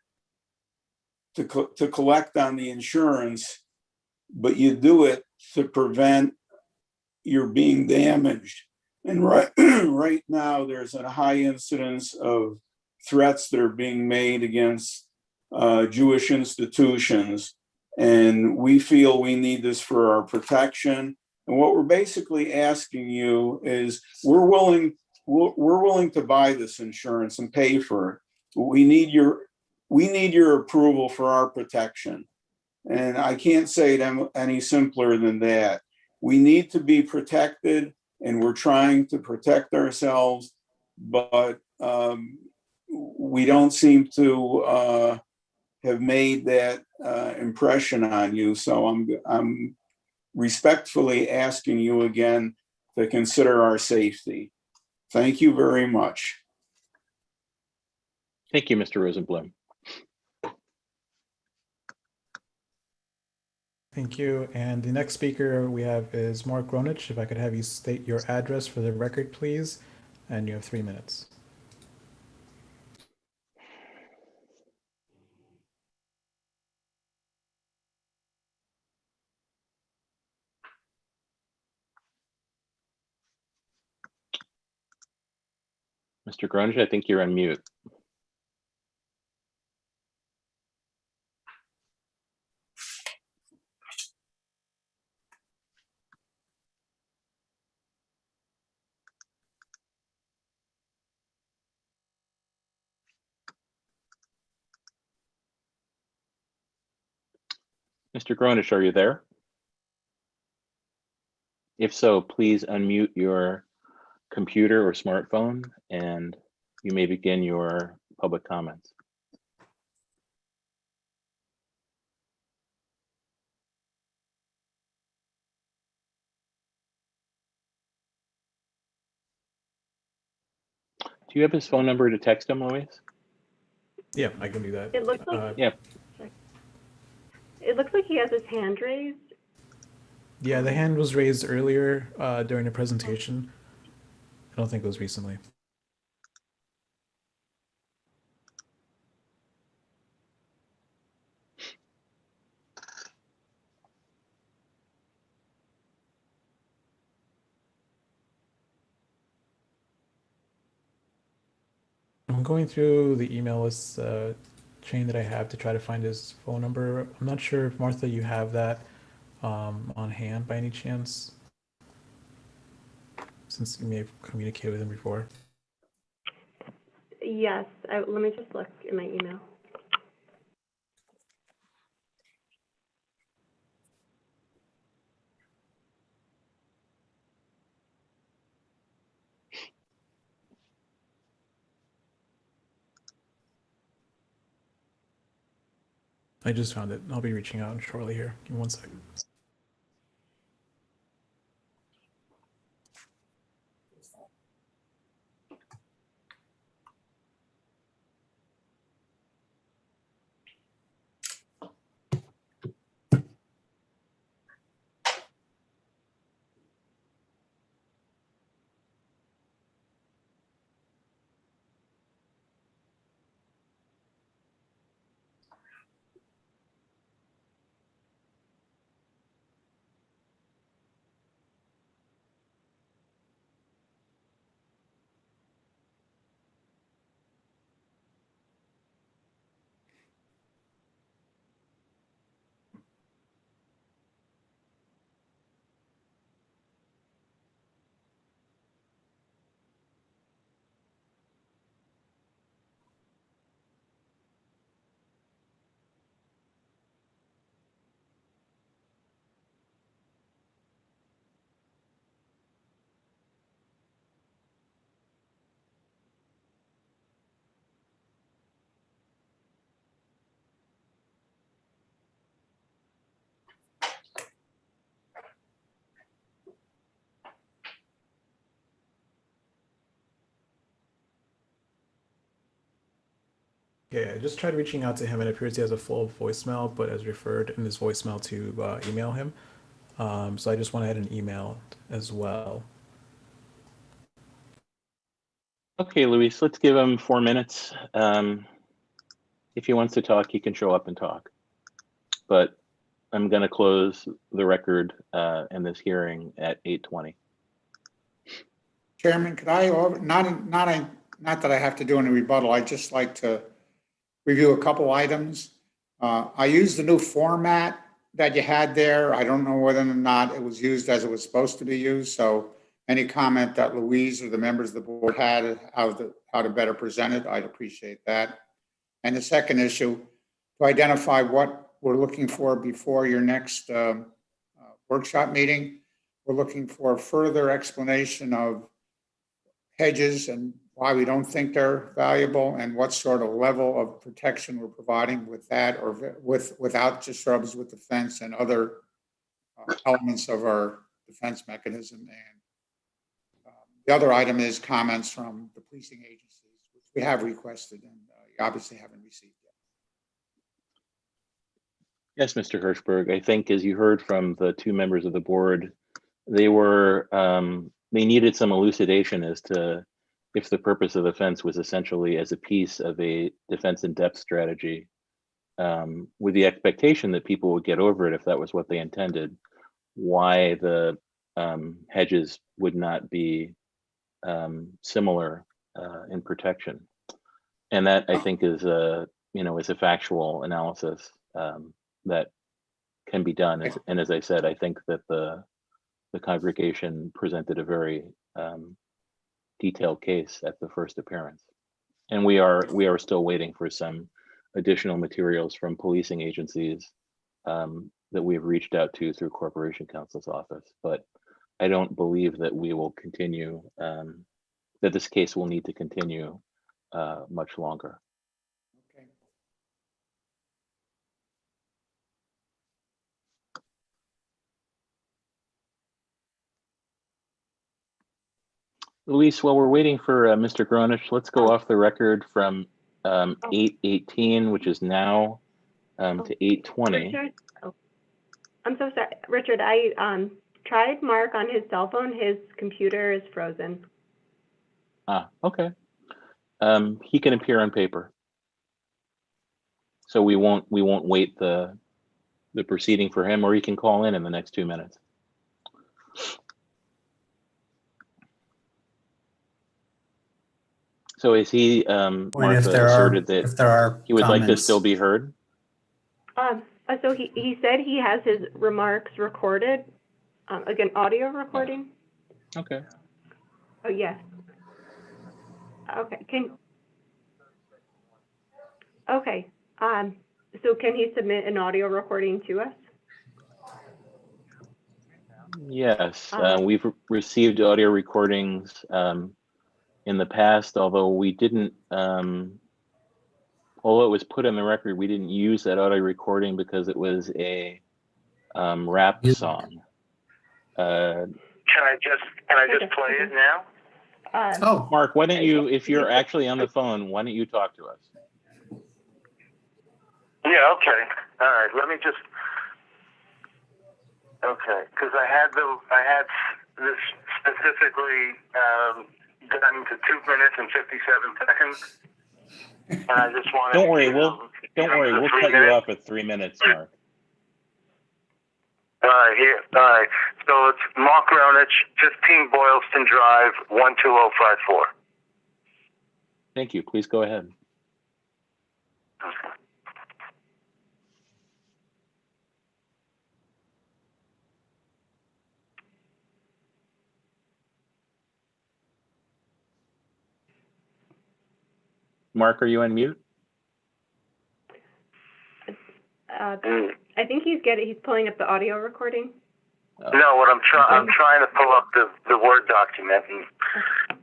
Speaker 14: to collect on the insurance, but you do it to prevent your being damaged. And right now, there's a high incidence of threats that are being made against Jewish institutions. And we feel we need this for our protection. And what we're basically asking you is, we're willing to buy this insurance and pay for it. We need your approval for our protection. And I can't say it any simpler than that. We need to be protected, and we're trying to protect ourselves, but we don't seem to have made that impression on you. So I'm respectfully asking you again to consider our safety. Thank you very much.
Speaker 2: Thank you, Mr. Rosenblum.
Speaker 1: Thank you. And the next speaker we have is Mark Gronich. If I could have you state your address for the record, please, and you have 3 minutes.
Speaker 2: Mr. Gronich, I think you're on mute. Mr. Gronish, are you there? If so, please unmute your computer or smartphone and you may begin your public comments. Do you have his phone number to text him, Luis?
Speaker 1: Yeah, I can do that.
Speaker 3: It looks like
Speaker 2: Yeah.
Speaker 3: it looks like he has his hand raised.
Speaker 1: Yeah, the hand was raised earlier during the presentation. I don't think it was recently. I'm going through the email list chain that I have to try to find his phone number. I'm not sure if Martha, you have that on hand by any chance, since you may have communicated with him before.
Speaker 3: Yes, let me just look in my email.
Speaker 1: I just found it. I'll be reaching out shortly here. Give me 1 second. Yeah, I just tried reaching out to him and it appears he has a full voicemail, but has referred in his voicemail to email him. So I just went ahead and emailed as well.
Speaker 2: Okay, Luis, let's give him 4 minutes. If he wants to talk, he can show up and talk. But I'm going to close the record in this hearing at 8:20.
Speaker 13: Chairman, could I, not that I have to do any rebuttal, I'd just like to review a couple items. I used the new format that you had there. I don't know whether or not it was used as it was supposed to be used. So any comment that Louise or the members of the board had how to better present it, I'd appreciate that. And the second issue, to identify what we're looking for before your next workshop meeting. We're looking for further explanation of hedges and why we don't think they're valuable and what sort of level of protection we're providing with that or without just shrubs with the fence and other elements of our defense mechanism. And the other item is comments from the policing agencies, which we have requested and you obviously haven't received yet.
Speaker 2: Yes, Mr. Hirschberg, I think as you heard from the 2 members of the board, they were, they needed some elucidation as to if the purpose of the fence was essentially as a piece of a defense in depth strategy, with the expectation that people would get over it if that was what they intended, why the hedges would not be similar in protection. And that I think is a, is a factual analysis that can be done. And as I said, I think that the congregation presented a very detailed case at the first appearance. And we are still waiting for some additional materials from policing agencies that we've reached out to through Corporation Counsel's office, but I don't believe that we will continue, that this case will need to continue much longer.
Speaker 13: Okay.
Speaker 2: Luis, while we're waiting for Mr. Gronish, let's go off the record from 8:18, which is now, to 8:20.
Speaker 3: Richard? Oh, I'm so sorry. Richard, I tried Mark on his cell phone. His computer is frozen.
Speaker 2: Ah, okay. He can appear on paper. So we won't wait the proceeding for him, or he can call in the next 2 minutes. So is he, Martha asserted that
Speaker 5: if there are
Speaker 2: he would like to
Speaker 5: comments.
Speaker 2: still be heard?
Speaker 3: So he said he has his remarks recorded, again, audio recording.
Speaker 2: Okay.
Speaker 3: Oh, yes. Okay, okay, so can he submit an audio recording to us?
Speaker 2: Yes, we've received audio recordings in the past, although we didn't, although it was put in the record, we didn't use that audio recording because it was a rap song.
Speaker 15: Can I just play it now?
Speaker 5: Oh,
Speaker 2: Mark, why don't you, if you're actually on the phone, why don't you talk to us?
Speaker 15: Yeah, okay. All right, let me just, okay, because I had this specifically done to 2 minutes and 57 seconds. And I just wanted
Speaker 2: Don't worry,
Speaker 15: to,
Speaker 2: we'll cut you off at 3 minutes, Mark.
Speaker 15: All right, here. All right. So it's Mark Ronich, 15 Boylston Drive, 12054.
Speaker 2: Thank you. Please go ahead.
Speaker 15: Okay.
Speaker 2: Mark, are you on mute?
Speaker 3: I think he's pulling up the audio recording.
Speaker 15: No, what I'm trying to pull up the Word document, and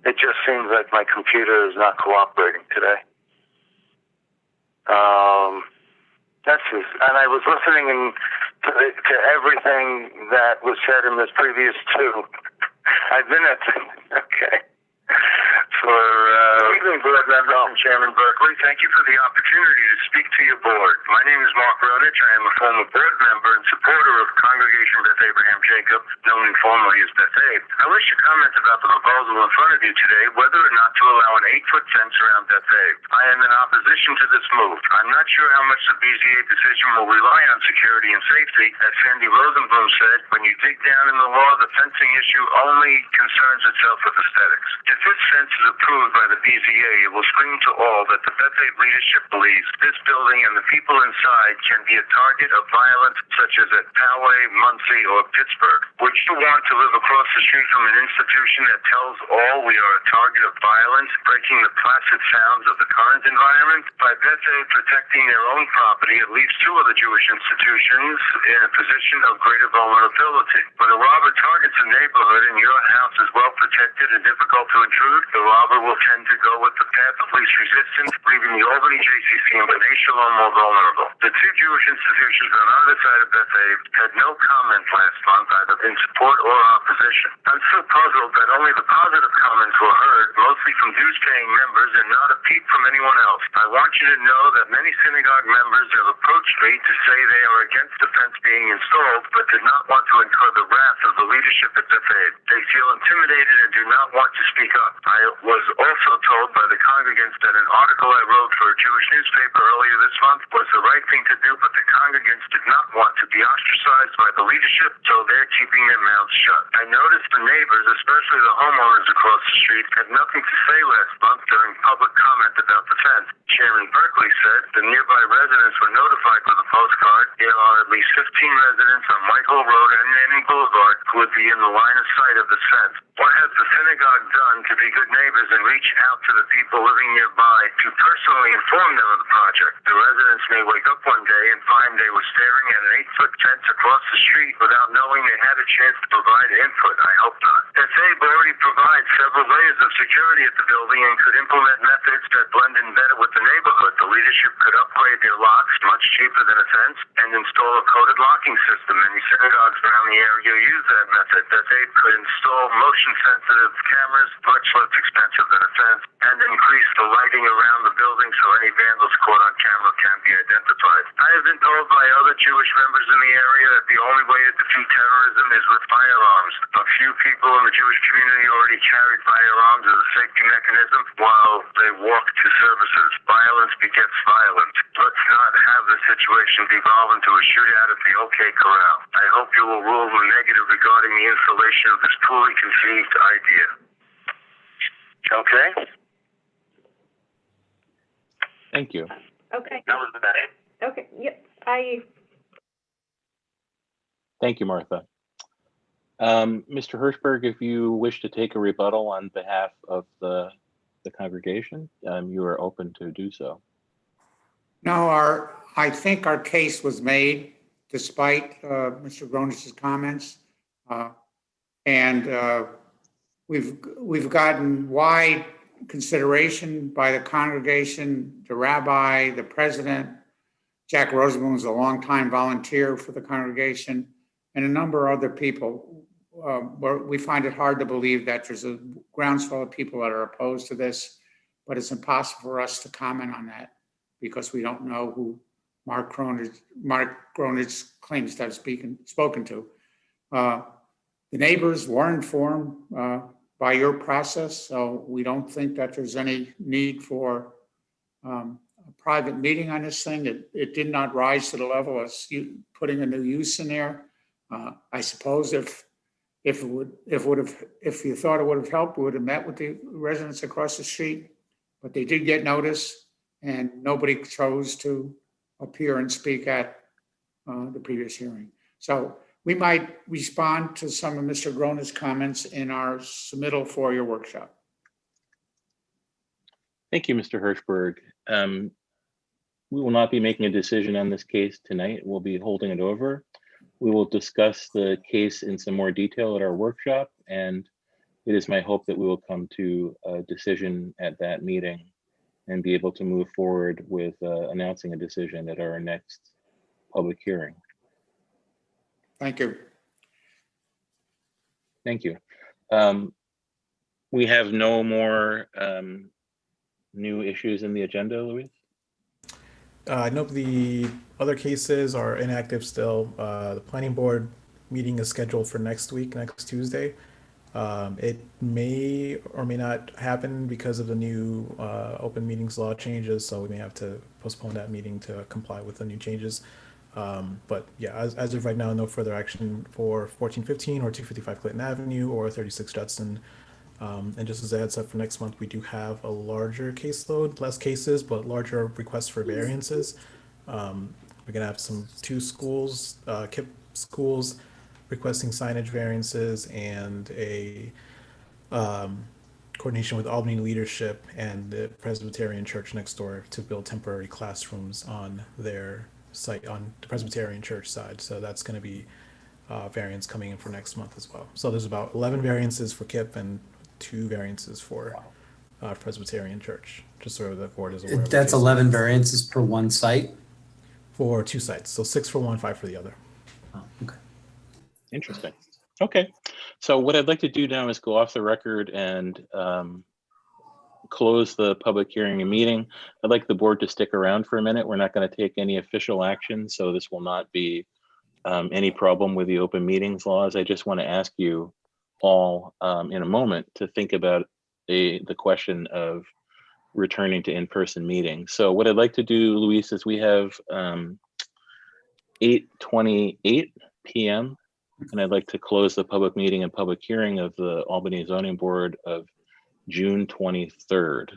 Speaker 15: it just seems like my computer is not cooperating today. And I was listening to everything that was said in this previous two. I've been at okay. Good evening, board member and Chairman Berkeley. Thank you for the opportunity to speak to your board. My name is Mark Ronich. I am a former board member and supporter of Congregation Beth Abraham Jacob, known informally as Beth Abe. I wish to comment about the proposal in front of you today, whether or not to allow an 8-foot fence around Beth Abe. I am in opposition to this move. I'm not sure how much the BZA decision will rely on security and safety. As Sandy Rosenblum said, when you dig down in the law, the fencing issue only concerns itself with aesthetics. If this fence is approved by the BZA, it will scream to all that the Beth Abe leadership believes this building and the people inside can be a target of violence such as at Poway, Muncie, or Pittsburgh. Would you want to live across the street from an institution that tells all we are a target of violence, breaking the placid sounds of the current environment? By Beth Abe protecting their own property, it leaves two other Jewish institutions in a position of greater vulnerability. When a robber targets a neighborhood and your house is well protected and difficult to intrude, the robber will tend to go with the path of least resistance, leaving the Albany JCC and B'nai Shalom more vulnerable. The two Jewish institutions on either side of Beth Abe had no comment last month, either in support or opposition. I'm so puzzled that only the positive comments were heard, mostly from dues-paying members and not a peep from anyone else. I want you to know that many synagogue members have approached me to say they are against the fence being installed, but did not want to incur the wrath of the leadership at Beth Abe. They feel intimidated and do not want to speak up. I was also told by the congregants that an article I wrote for a Jewish newspaper earlier this month was the right thing to do, but the congregants did not want to be ostracized by the leadership, so they're keeping their mouths shut. I noticed the neighbors, especially the homeowners across the street, had nothing to say last month during public comment about the fence. Chairman Berkeley said the nearby residents were notified with a postcard. There are at least 15 residents on Whitehall Road and Manning Boulevard who would be in the line of sight of the fence. What has the synagogue done to be good neighbors neighbors and reach out to the people living nearby to personally inform them of the project. The residents may wake up one day and find they were staring at an 8-foot fence across the street without knowing they had a chance to provide input. I hope not. FAB already provides several layers of security at the building and could implement methods that blend in better with the neighborhood. The leadership could upgrade their locks, much cheaper than a fence, and install a coded locking system. Many synagogues around the area use that method. FAB could install motion-sensitive cameras, much less expensive than a fence, and increase the lighting around the building so any vandals caught on camera can be identified. I have been told by other Jewish members in the area that the only way to defeat terrorism is with firearms. A few people in the Jewish community already carried firearms as a safety mechanism while they walked to services. Violence begets violence. Let's not have the situation devolve into a shootout at the OK Corral. I hope you will rule in the negative regarding the installation of this poorly conceived idea. Okay?
Speaker 2: Thank you.
Speaker 3: Okay,
Speaker 15: That was the best.
Speaker 3: okay, yep,
Speaker 2: Thank you, Martha. Mr. Hirschberg, if you wish to take a rebuttal on behalf of the congregation, you are open to do so.
Speaker 13: No, I think our case was made despite Mr. Gronich's comments. And we've gotten wide consideration by the congregation, the rabbi, the president. Jack Rosenblum is a longtime volunteer for the congregation, and a number of other people. Where we find it hard to believe that there's a groundswell of people that are opposed to this, but it's impossible for us to comment on that because we don't know who Mark Gronich claims to have spoken to. The neighbors were informed by your process, so we don't think that there's any need for a private meeting on this thing. It did not rise to the level of putting a new use in there. I suppose if you thought it would have helped, we would have met with the residents across the street, but they did get notice and nobody chose to appear and speak at the previous hearing. So we might respond to some of Mr. Gronich's comments in our submittal for your workshop.
Speaker 2: Thank you, Mr. Hirschberg. We will not be making a decision on this case tonight. We'll be holding it over. We will discuss the case in some more detail at our workshop, and it is my hope that we will come to a decision at that meeting and be able to move forward with announcing a decision at our next public hearing.
Speaker 13: Thank you.
Speaker 2: Thank you. We have no more new issues in the agenda, Luis?
Speaker 1: Nope, the other cases are inactive still. The planning board meeting is scheduled for next week, next Tuesday. It may or may not happen because of the new open meetings law changes, so we may have to postpone that meeting to comply with the new changes. But yeah, as of right now, no further action for 1415 or 255 Clinton Avenue or 36 Judson. And just as a heads up for next month, we do have a larger caseload, less cases, but larger requests for variances. We're gonna have two schools, KIPP schools, requesting signage variances and a coordination with Albany leadership and the Presbyterian church next door to build temporary classrooms on their site on the Presbyterian church side. So that's going to be variance coming in for next month as well. So there's about 11 variances for KIPP and 2 variances for Presbyterian church, just so the board is aware.
Speaker 5: That's 11 variances per one site?
Speaker 1: For 2 sites. So 6 for one, 5 for the other.
Speaker 5: Oh, okay.
Speaker 2: Interesting. Okay. So what I'd like to do now is go off the record and close the public hearing and meeting. I'd like the board to stick around for a minute. We're not going to take any official action, so this will not be any problem with the open meetings laws. I just want to ask you all in a moment to think about the question of returning to in-person meetings. So what I'd like to do, Luis, is we have 8:28 p.m. and I'd like to close the public meeting and public hearing of the Albany Zoning Board of June 23rd,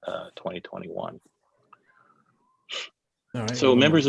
Speaker 2: 2021.
Speaker 1: All right.
Speaker 2: So members of